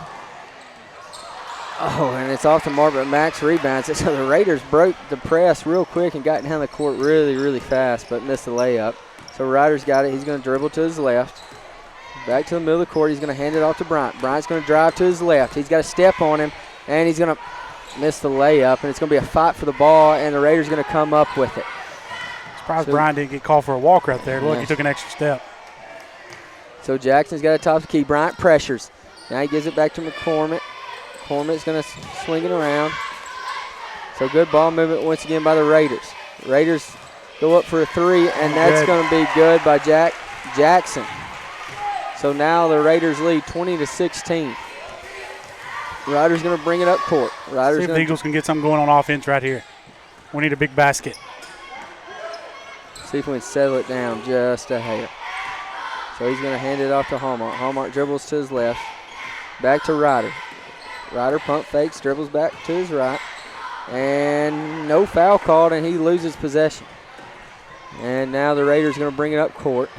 and it's off to Margaret. Max rebounds it. So the Raiders broke the press real quick and got down the court really, really fast, but missed the layup. So Ryder's got it. He's going to dribble to his left. Back to the middle of the court. He's going to hand it off to Bryant. Bryant's going to drive to his left. He's got to step on him, and he's going to miss the layup, and it's going to be a fight for the ball, and the Raiders are going to come up with it. Surprised Bryant didn't get called for a walk right there. Look, he took an extra step. So Jackson's got to top the key. Bryant pressures. Now he gives it back to McCormick. McCormick's going to swing it around. So good ball movement once again by the Raiders. Raiders go up for a three, and that's going to be good by Jackson. So now the Raiders lead 20-16. Ryder's going to bring it up court. See if the Eagles can get something going on offense right here. We need a big basket. See if we can settle it down just a hair. So he's going to hand it off to Hallmark. Hallmark dribbles to his left. Back to Ryder. Ryder pump fakes, dribbles back to his right. And no foul called, and he loses possession. And now the Raiders are going to bring it up court.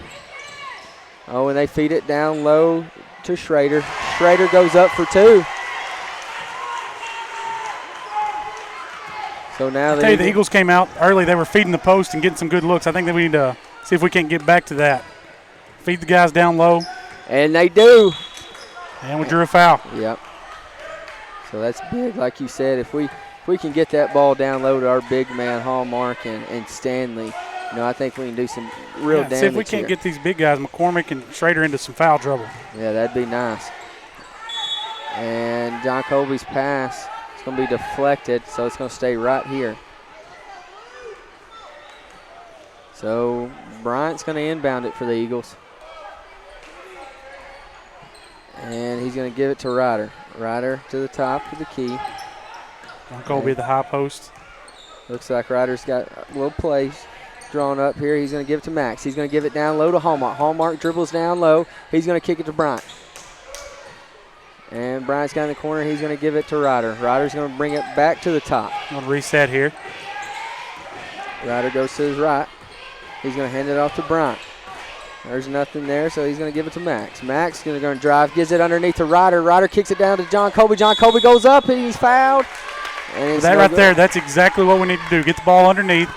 Oh, and they feed it down low to Schrader. Schrader goes up for two. So now the Eagles came out early. They were feeding the post and getting some good looks. I think that we need to see if we can't get back to that. Feed the guys down low. And they do. And we drew a foul. Yep. So that's big, like you said. If we can get that ball down low to our big man Hallmark and Stanley, I think we can do some real damage. See if we can't get these big guys, McCormick and Schrader, into some foul trouble. Yeah, that'd be nice. And John Colby's pass is going to be deflected, so it's going to stay right here. So Bryant's going to inbound it for the Eagles. And he's going to give it to Ryder. Ryder to the top of the key. John Colby at the high post. Looks like Ryder's got a little plays drawn up here. He's going to give it to Max. He's going to give it down low to Hallmark. Hallmark dribbles down low. He's going to kick it to Bryant. And Bryant's got in the corner. He's going to give it to Ryder. Ryder's going to bring it back to the top. Going to reset here. Ryder goes to his right. He's going to hand it off to Bryant. There's nothing there, so he's going to give it to Max. Max is going to drive, gives it underneath to Ryder. Ryder kicks it down to John Colby. John Colby goes up, and he's fouled. And that right there, that's exactly what we need to do. Get the ball underneath,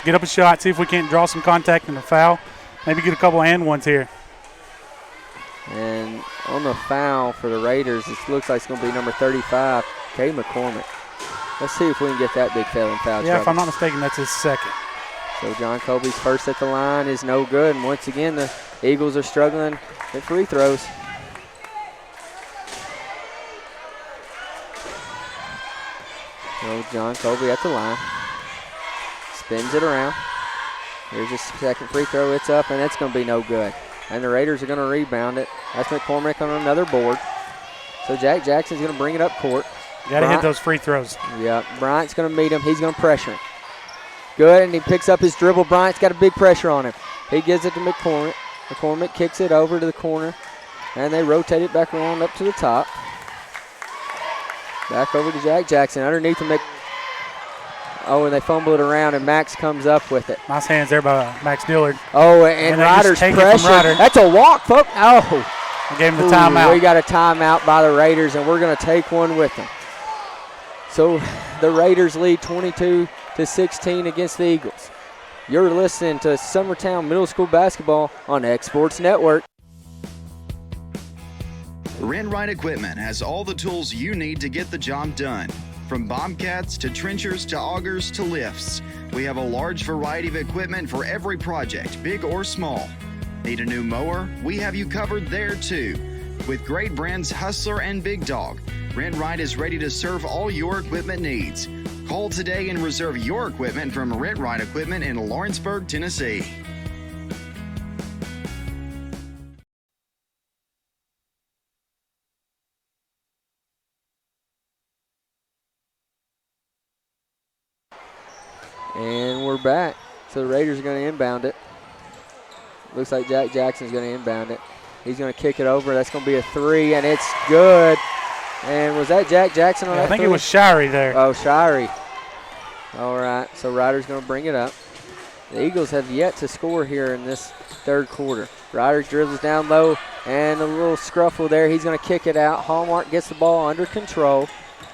get up a shot, see if we can't draw some contact and a foul. Maybe get a couple of and ones here. And on the foul for the Raiders, it looks like it's going to be number 35, Kay McCormick. Let's see if we can get that big foul Yeah, trouble. if I'm not mistaken, that's his second. So John Colby's first at the line is no good. And once again, the Eagles are struggling at free throws. So John Colby at the line. Spins it around. Here's his second free throw. It's up, and it's going to be no good. And the Raiders are going to rebound it. That's McCormick on another board. So Jack Jackson's going to bring it up court. Got to hit those free throws. Yeah, Bryant's going to meet him. He's going to pressure him. Good, and he picks up his dribble. Bryant's got a big pressure on him. He gives it to McCormick. McCormick kicks it over to the corner, and they rotate it back around up to the top. Back over to Jack Jackson. Underneath him, and they fumble it around, and Max comes up with it. Nice hands there by Max Dillard. Oh, and Ryder's pressure. That's a walk, folks. Oh. I gave him the timeout. We got a timeout by the Raiders, and we're going to take one with them. So the Raiders lead 22-16 against the Eagles. You're listening to Summertown Middle School basketball on Exports Network. Renwright Equipment has all the tools you need to get the job done. From bombcats to trenchers to augers to lifts, we have a large variety of equipment for every project, big or small. Need a new mower? We have you covered there too. With great brands Hustler and Big Dog, RentRite is ready to serve all your equipment needs. Call today and reserve your equipment from RentRite Equipment in Lawrenceburg, Tennessee. And we're back. So the Raiders are going to inbound it. Looks like Jack Jackson's going to inbound it. He's going to kick it over. That's going to be a 3, and it's good. And was that Jack Jackson on that? I think 3? it was Shirey there. Oh, Shirey. All right, so Ryder's going to bring it up. The Eagles have yet to score here in this third quarter. Ryder dribbles down low, and a little scruffle there. He's going to kick it out. Hallmark gets the ball under control.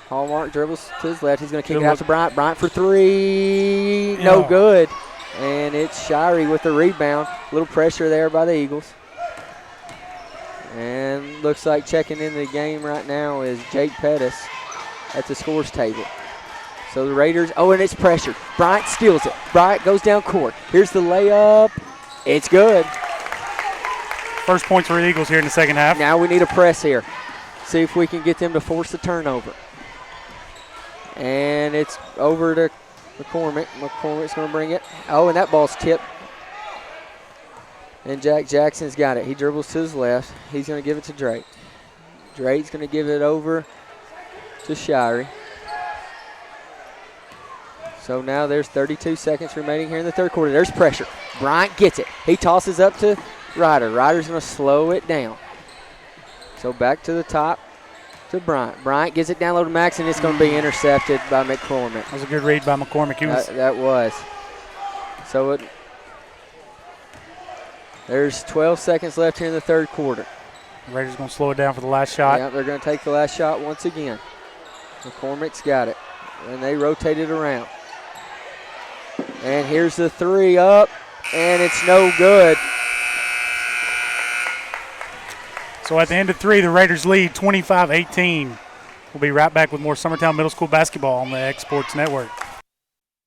Hallmark dribbles to his left. He's going to kick it out to Bryant. Bryant for 3. No good. And it's Shirey with the rebound. A little pressure there by the Eagles. And looks like checking in the game right now is Jake Pettis at the scores table. So the Raiders, and it's pressured. Bryant steals it. Bryant goes down court. Here's the layup. It's good. First points for the Eagles here in the second half. Now we need a press here. See if we can get them to force the turnover. And it's over to McCormick. McCormick's going to bring it. Oh, and that ball's tipped. And Jack Jackson's got it. He dribbles to his left. He's going to give it to Drake. Drake's going to give it over to Shirey. So now there's 32 seconds remaining here in the third quarter. There's pressure. Bryant gets it. He tosses up to Ryder. Ryder's going to slow it down. So back to the top to Bryant. Bryant gets it down low to Max, and it's going to be intercepted by McCormick. That was a good read by McCormick. That was. So there's 12 seconds left here in the third quarter. The Raiders going to slow it down for the last shot. Yeah, they're going to take the last shot once again. McCormick's got it, and they rotate it around. And here's the 3 up, and it's no good. So at the end of 3, the Raiders lead 25-18. We'll be right back with more Summertown Middle School basketball on the X Sports Network.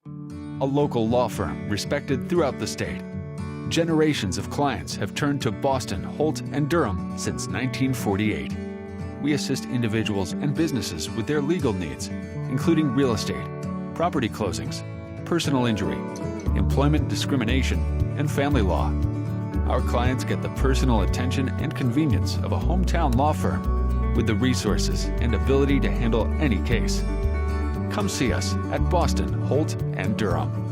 A local law firm respected throughout the state. Generations of clients have turned to Boston, Holt, and Durham since 1948. We assist individuals and businesses with their legal needs, including real estate, property closings, personal injury, employment discrimination, and family law. Our clients get the personal attention and convenience of a hometown law firm with the resources and ability to handle any case. Come see us at Boston, Holt, and Durham.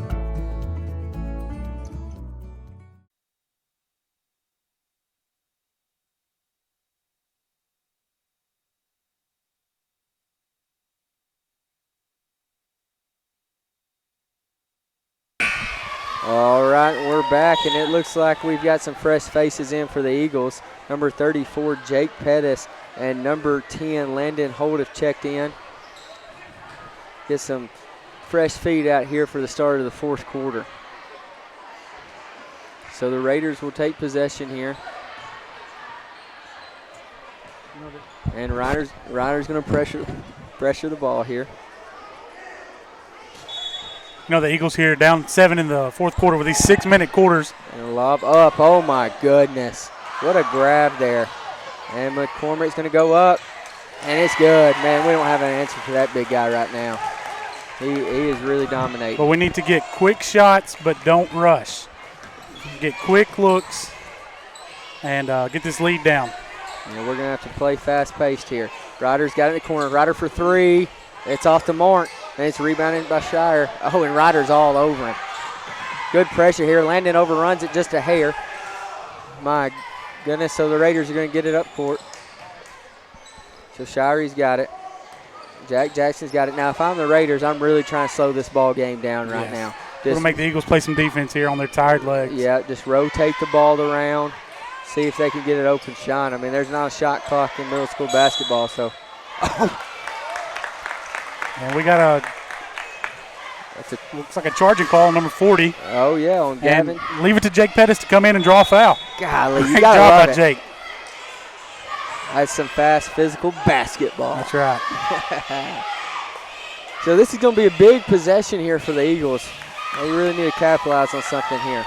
All right, we're back, and it looks like we've got some fresh faces in for the Eagles. Number 34, Jake Pettis, and number 10, Landon Holt have checked in. Get some fresh feet out here for the start of the fourth quarter. So the Raiders will take possession here. And Ryder's going to pressure the ball here. You know, the Eagles here down 7 in the fourth quarter with these 6-minute quarters. And lob up. Oh, my goodness. What a grab there. And McCormick's going to go up. And it's good. Man, we don't have an answer for that big guy right now. He is really dominating. But we need to get quick shots, but don't rush. Get quick looks and get this lead down. And we're going to have to play fast-paced here. Ryder's got it in the corner. Ryder for 3. It's off the mark. And it's rebounded by Shire. Oh, and Ryder's all over him. Good pressure here. Landon overruns it just a hair. My goodness, so the Raiders are going to get it up court. So Shire's got it. Jack Jackson's got it. Now, if I'm the Raiders, I'm really trying to slow this ball game down right now. We're going to make the Eagles play some defense here on their tired legs. Yeah, just rotate the ball around. See if they can get it open shot. I mean, there's not a shot clock in middle school basketball, so. And we got looks like a charging call on number 40. Oh, yeah, on Gavin. And leave it to Jake Pettis to come in and draw a foul. Golly, you Great got to job love by it. Jake. That's some fast, physical basketball. That's right. So this is going to be a big possession here for the Eagles. They really need to capitalize on something here.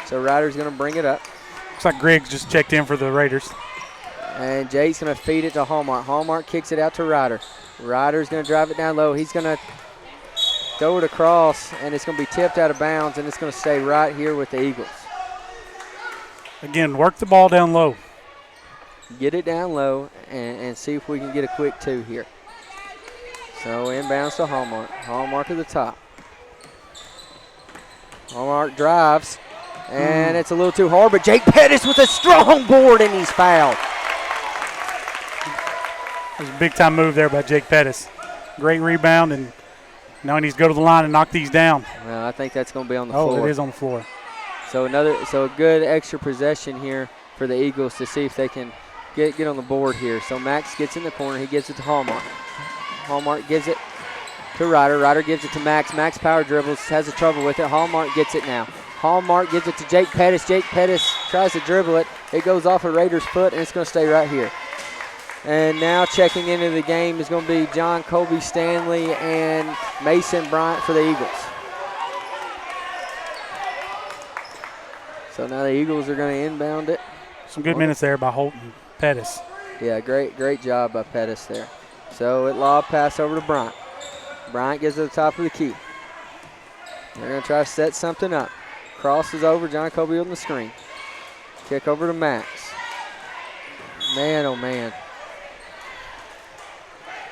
So Ryder's going to bring it up. like Griggs just checked in for the Raiders. And Jake's going to feed it to Hallmark. Hallmark kicks it out to Ryder. Ryder's going to drive it down low. He's going to throw it across, and it's going to be tipped out of bounds, and it's going to stay right here with the Eagles. Again, work the ball down low. Get it down low and see if we can get a quick 2 here. So inbounds to Hallmark. Hallmark at the top. Hallmark drives, and it's a little too hard, but Jake Pettis with a strong board, and he's fouled. There's a big-time move there by Jake Pettis. Great rebound, and now he needs to go to the line and knock these down. Well, I think that's going to be on the floor. Oh, it is on the floor. So a good extra possession here for the Eagles to see if they can get on the board here. So Max gets in the corner. He gives it to Hallmark. Hallmark gives it to Ryder. Ryder gives it to Max. Max power dribbles, has a trouble with it. Hallmark gets it now. Hallmark gives it to Jake Pettis. Jake Pettis tries to dribble it. It goes off a Raider's foot, and it's going to stay right here. And now checking into the game is going to be John Colby Stanley and Mason Bryant for the Eagles. So now the Eagles are going to inbound it. Some good minutes there by Holt and Pettis. Yeah, great job by Pettis there. So it lob pass over to Bryant. Bryant gets to the top of the key. They're going to try to set something up. Crosses over, John Colby on the screen. Kick over to Max. Man, oh man.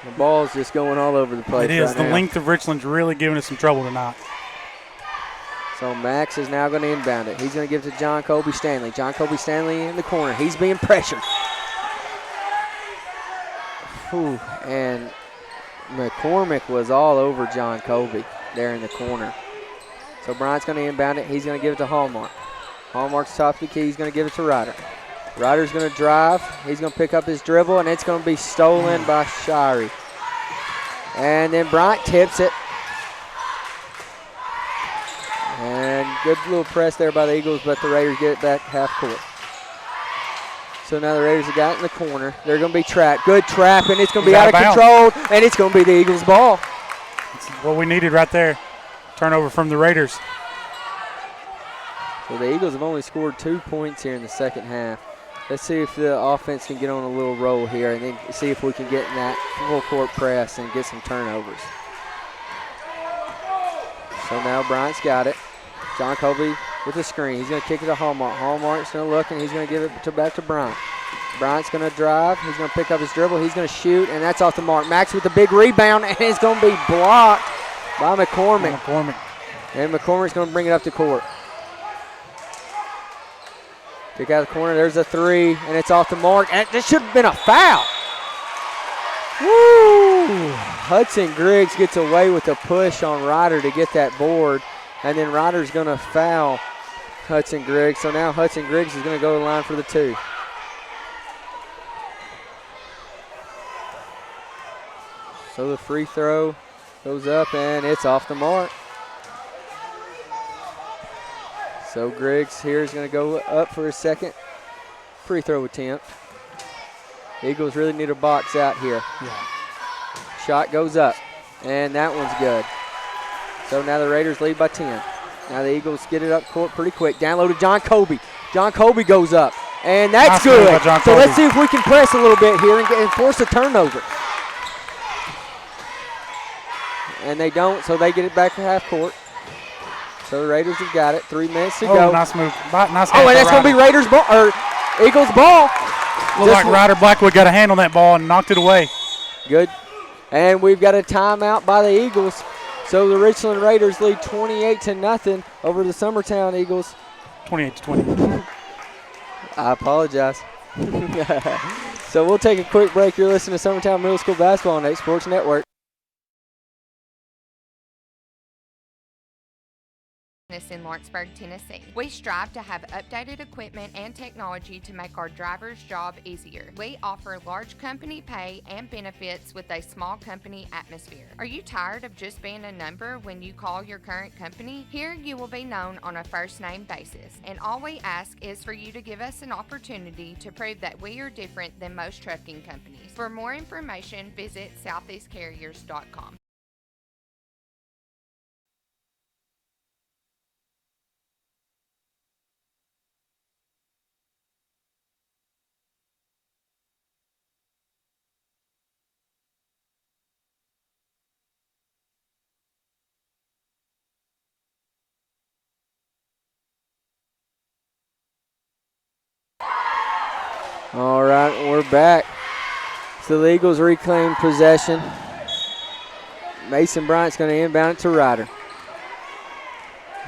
The ball's just going all over the place. It is. Right The now. length of Richland's really giving us some trouble tonight. So Max is now going to inbound it. He's going to give it to John Colby Stanley. John Colby Stanley in the corner. He's being pressured. Whew. And McCormick was all over John Colby there in the corner. So Bryant's going to inbound it. He's going to give it to Hallmark. Hallmark's top of the key. He's going to give it to Ryder. Ryder's going to drive. He's going to pick up his dribble, and it's going to be stolen by Shirey. And then Bryant tips it. And good little press there by the Eagles, but the Raiders get it back half court. So now the Raiders have got it in the corner. They're going to be trapped. Good trap, and it's going to be out of control, and it's going to be the Eagles' ball. That's what we needed right there. Turnover from the Raiders. So the Eagles have only scored 2 points here in the second half. Let's see if the offense can get on a little roll here and then see if we can get in that full court press and get some turnovers. So now Bryant's got it. John Colby with the screen. He's going to kick it to Hallmark. Hallmark's going to look, and he's going to give it back to Bryant. Bryant's going to drive. He's going to pick up his dribble. He's going to shoot, and that's off the mark. Max with the big rebound, and it's going to be blocked by McCormick. And McCormick's going to bring it up to court. Kick out of the corner. There's a 3, and it's off the mark. And this should have been a foul. Woo! Hudson Griggs gets away with a push on Ryder to get that board. And then Ryder's going to foul Hudson Griggs. So now Hudson Griggs is going to go to the line for the 2. So the free throw goes up, and it's off the mark. So Griggs here is going to go up for his second free throw attempt. Eagles really need a box out here. Yeah. Shot goes up, and that one's good. So now the Raiders lead by 10. Now the Eagles get it up court pretty quick. Down low to John Colby. John Colby goes up, and that's nice good. John So Colby. let's see if we can press a little bit here and force a turnover. And they don't, so they get it back to half court. So the Raiders have got it. 3 minutes to go. Nice move. Nice and that's going to be Raiders ball or Eagles ball. Looked like Ryder Blackwood got a hand on that ball and knocked it away. Good. And we've got a timeout by the Eagles. So the Richland Raiders lead 28-0 over the Summertown Eagles. 28-20. I apologize. So we'll take a quick break. You're listening to Summertown Middle School Basketball on 8 Sports Network. In Lawrenceburg, Tennessee. We strive to have updated equipment and technology to make our drivers' job easier. We offer large company pay and benefits with a small company atmosphere. Are you tired of just being a number when you call your current company? Here you will be known on a first name basis, and all we ask is for you to give us an opportunity to prove that we are different than most trucking companies. For more information, visit southeastcarriers.com. All right, we're back. So the Eagles reclaim possession. Mason Bryant's going to inbound it to Ryder.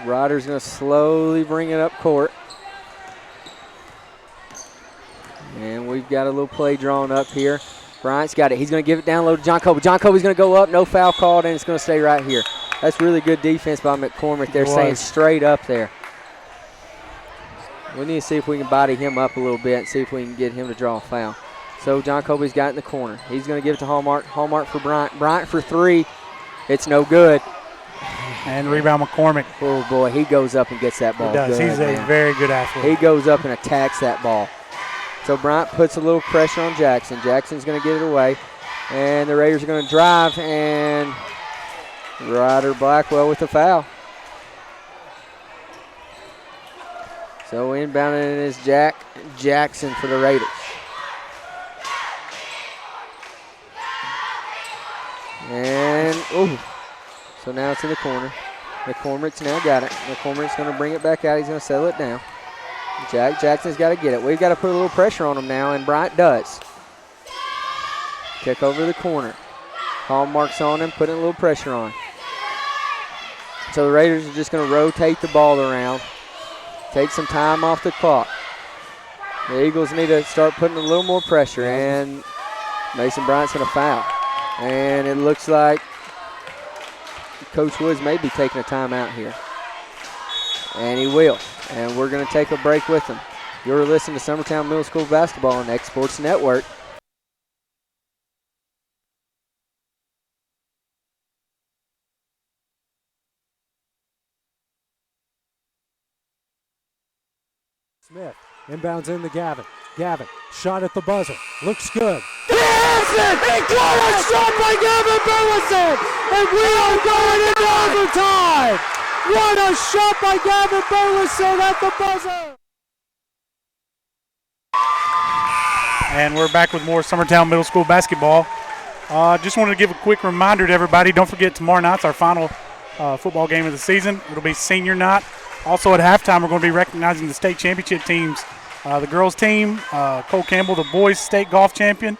Ryder's going to slowly bring it up court. And we've got a little play drawn up here. Bryant's got it. He's going to give it down low to John Colby. John Colby's going to go up. No foul called, and it's going to stay right here. That's really good defense by McCormick. They're staying straight up there. We need to see if we can body him up a little bit and see if we can get him to draw a foul. So John Colby's got it in the corner. He's going to give it to Hallmark. Hallmark for Bryant. Bryant for three. It's no good. And rebound McCormick. Oh, boy, he goes up and gets that ball. He does. Good, He's a very good athlete. He goes up and attacks that ball. So Bryant puts a little pressure on Jackson. Jackson's going to get it away. And the Raiders are going to drive, and Ryder Blackwell with the foul. So inbounding is Jackson for the Raiders. And, so now it's in the corner. McCormick's now got it. McCormick's going to bring it back out. He's going to settle it down. Jackson's got to get it. We've got to put a little pressure on him now, and Bryant does. Kick over the corner. Hallmark's on him, putting a little pressure on. So the Raiders are just going to rotate the ball around, take some time off the clock. The Eagles need to start putting a little more pressure, and Mason Bryant's going to foul. And it looks like Coach Woods may be taking a timeout here. And he will. And we're going to take a break with him. You're listening to Summertown Middle School Basketball on X Sports Network. Smith inbounds in to Gavin. Gavin, shot at the buzzer. Looks good. Burleson! What a shot by Gavin Burleson! And we are going into overtime! What a shot by Gavin Burleson at the buzzer! And we're back with more Summertown Middle School basketball. Just wanted to give a quick reminder to everybody. Don't forget, tomorrow night's our final football game of the season. It'll be senior night. Also at halftime, we're going to be recognizing the state championship teams. The girls team, Cole Campbell, the boys state golf champion,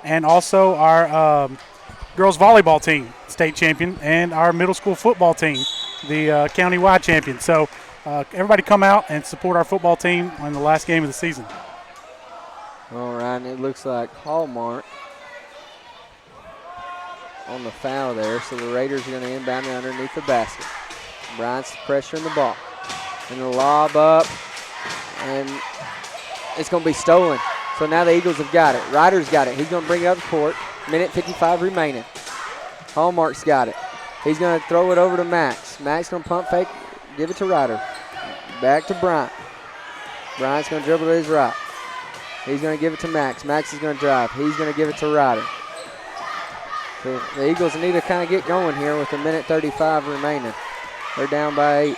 and also our girls volleyball team, state champion, and our middle school football team, the county-wide champion. So everybody come out and support our football team on the last game of the season. All right, and it looks like Hallmark on the foul there, so the Raiders are going to inbound it underneath the basket. Bryant's pressuring the ball. And the lob up, and it's going to be stolen. So now the Eagles have got it. Ryder's got it. He's going to bring it up the court. Minute 55 remaining. Hallmark's got it. He's going to throw it over to Max. Max going to pump fake, give it to Ryder. Back to Bryant. Bryant's going to dribble to his right. He's going to give it to Max. Max is going to drive. He's going to give it to Ryder. So the Eagles need to kind of get going here with a minute 35 remaining. They're down by 8.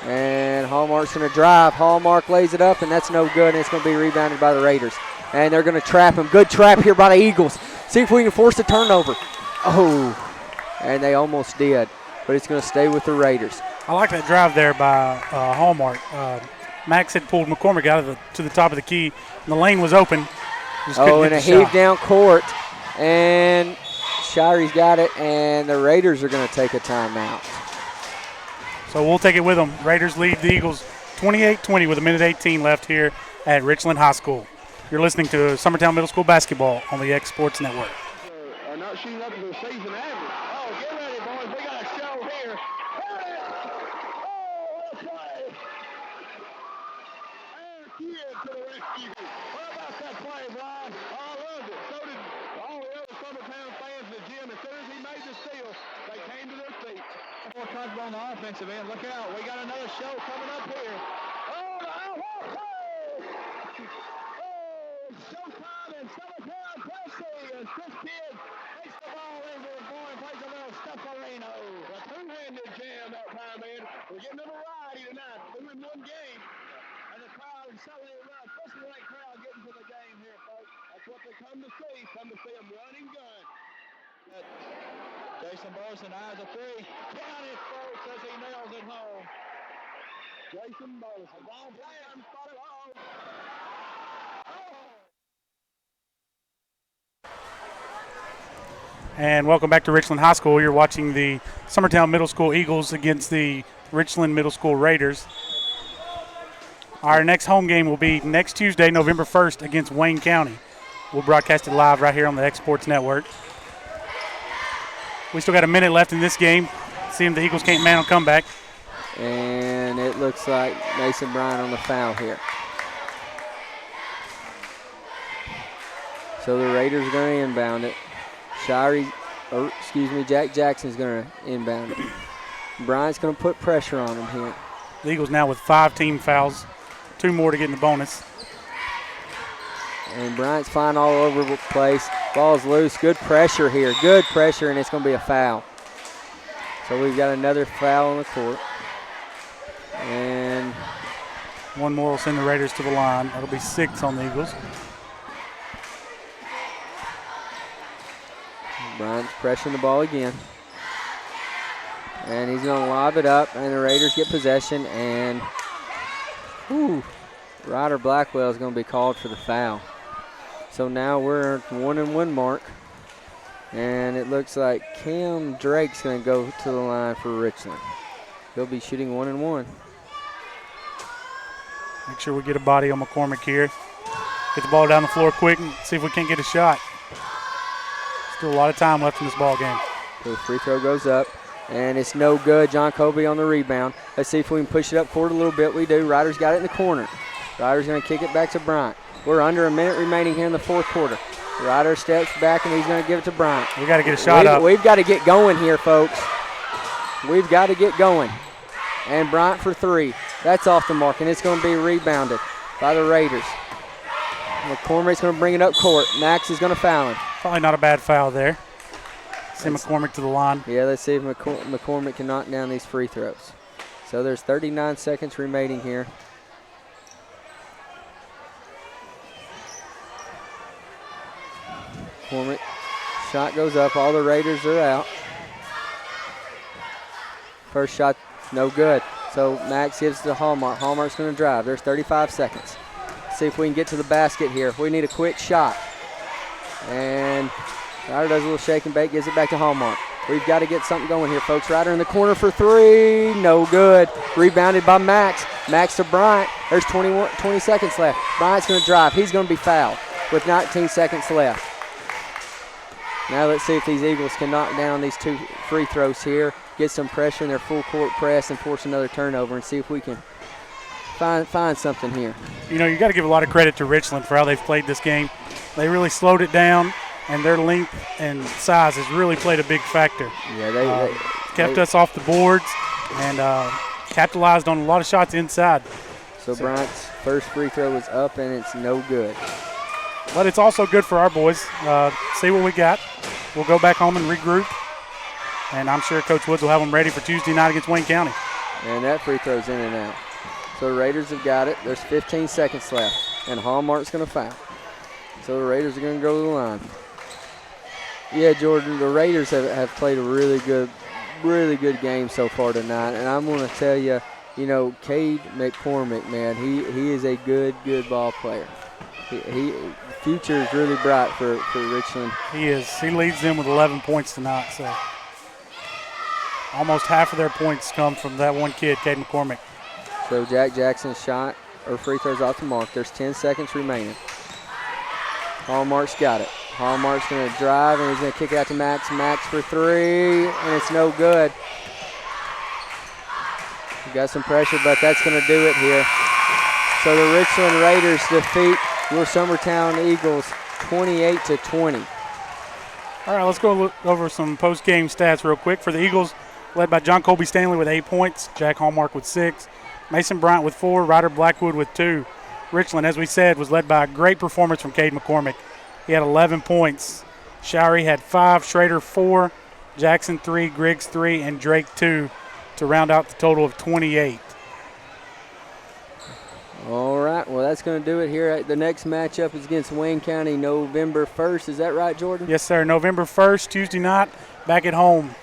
And Hallmark's going to drive. Hallmark lays it up, and that's no good, and it's going to be rebounded by the Raiders. And they're going to trap him. Good trap here by the Eagles. See if we can force a turnover. Oh, and they almost did, but it's going to stay with the Raiders. I like that drive there by Hallmark. Max had pulled McCormick out to the top of the key, and the lane was open. And a heave down court, and Shire's got it, and the Raiders are going to take a timeout. So we'll take it with them. Raiders lead the Eagles 28-20 with a minute 18 left here at Richland High School. You're listening to Summertown Middle School basketball on the X Sports Network. Are not shooting up to the season average. Oh, get ready, boys. We got a show here. Hit it! Oh, what a play! Air Kid to the rescue. What about that play, Brian? Oh, I loved it. So did all the other Summertown fans in the gym. As soon as he made the steal, they came to their feet. More comfortable on the offensive end. Look out. We got another show coming up here. Oh, the outlaw play! Oh, showtime in Summertown, Tennessee. And Chris Kidd takes the ball into the boy and plays a little Steffarino. A two-handed jam that time, man. We're getting a variety tonight. 2-1 game. And the crowd is selling it up. This is that crowd getting to the game here, folks. That's what they come to see. Come to see them run and gun. Jason Burleson eyes a three. Got it, folks, as he nails it home. Jason Burleson. Ball playing, spotted home. And welcome back to Richland High School. You're watching the Summertown Middle School Eagles against the Richland Middle School Raiders. Our next home game will be next Tuesday, November 1st, against Wayne County. We'll broadcast it live right here on the X Sports Network. We still got a minute left in this game. See if the Eagles can't man on comeback. And it looks like Mason Bryant on the foul here. So the Raiders are going to inbound it. Jack Jackson's going to inbound it. Bryant's going to put pressure on him here. The Eagles now with 5 team fouls, 2 more to get in the bonus. And Bryant's flying all over the place. Ball's loose. Good pressure here. Good pressure, and it's going to be a foul. So we've got another foul on the court. And one more will send the Raiders to the line. That'll be 6 on the Eagles. Bryant's pressuring the ball again. And he's going to lob it up, and the Raiders get possession. And Ryder Blackwell is going to be called for the foul. So now we're at 1-1 mark. And it looks like Cam Drake's going to go to the line for Richland. He'll be shooting 1-1. Make sure we get a body on McCormick here. Get the ball down the floor quick and see if we can't get a shot. Still a lot of time left in this ball game. The free throw goes up, and it's no good. John Colby on the rebound. Let's see if we can push it up court a little bit. We do. Ryder's got it in the corner. Ryder's going to kick it back to Bryant. We're under a minute remaining here in the fourth quarter. Ryder steps back, and he's going to give it to Bryant. We got to get a shot up. We've got to get going here, folks. We've got to get going. And Bryant for 3. That's off the mark, and it's going to be rebounded by the Raiders. McCormick's going to bring it up court. Max is going to foul him. Probably not a bad foul there. Send McCormick to the line. Yeah, let's see if McCormick can knock down these free throws. So there's 39 seconds remaining here. McCormick, shot goes up. All the Raiders are out. First shot, no good. So Max gives it to Hallmark. Hallmark's going to drive. There's 35 seconds. See if we can get to the basket here. We need a quick shot. And Ryder does a little shake and bake, gives it back to Hallmark. We've got to get something going here, folks. Ryder in the corner for 3. No good. Rebounded by Max. Max to Bryant. There's 20 seconds left. Bryant's going to drive. He's going to be fouled with 19 seconds left. Now let's see if these Eagles can knock down these 2 free throws here, get some pressure in their full court press, and force another turnover and see if we can find something here. You know, you got to give a lot of credit to Richland for how they've played this game. They really slowed it down, and their length and size has really played a big factor. Yeah, they kept us off the boards and capitalized on a lot of shots inside. So Bryant's first free throw is up, and it's no good. But it's also good for our boys. See what we got. We'll go back home and regroup, and I'm sure Coach Woods will have them ready for Tuesday night against Wayne County. And that free throw's in and out. So the Raiders have got it. There's 15 seconds left, and Hallmark's going to foul. So the Raiders are going to go to the line. Yeah, Jordan, the Raiders have played a really good game so far tonight, and I'm going to tell you, you know, Cade McCormick, man, he is a good ball player. He future is really bright for Richland. He is. He leads them with 11 points tonight. So almost half of their points come from that one kid, Cade McCormick. So Jack Jackson's shot or free throws off the mark. There's 10 seconds remaining. Hallmark's got it. Hallmark's going to drive, and he's going to kick it out to Max. Max for 3, and it's no good. We got some pressure, but that's going to do it here. So the Richland Raiders defeat your Summertown Eagles 28-20. All right, let's go look over some post-game stats real quick. For the Eagles, led by John Colby Stanley with 8 points, Jack Hallmark with 6, Mason Bryant with 4, Ryder Blackwood with 2. Richland, as we said, was led by a great performance from Cade McCormick. He had 11 points. Showery had 5, Schrader 4, Jackson 3, Griggs 3, and Drake 2 to round out the total of 28. All right, well, that's going to do it here. The next matchup is against Wayne County November 1st. Is that right, Jordan? Yes, sir. November 1st, Tuesday night, back at home.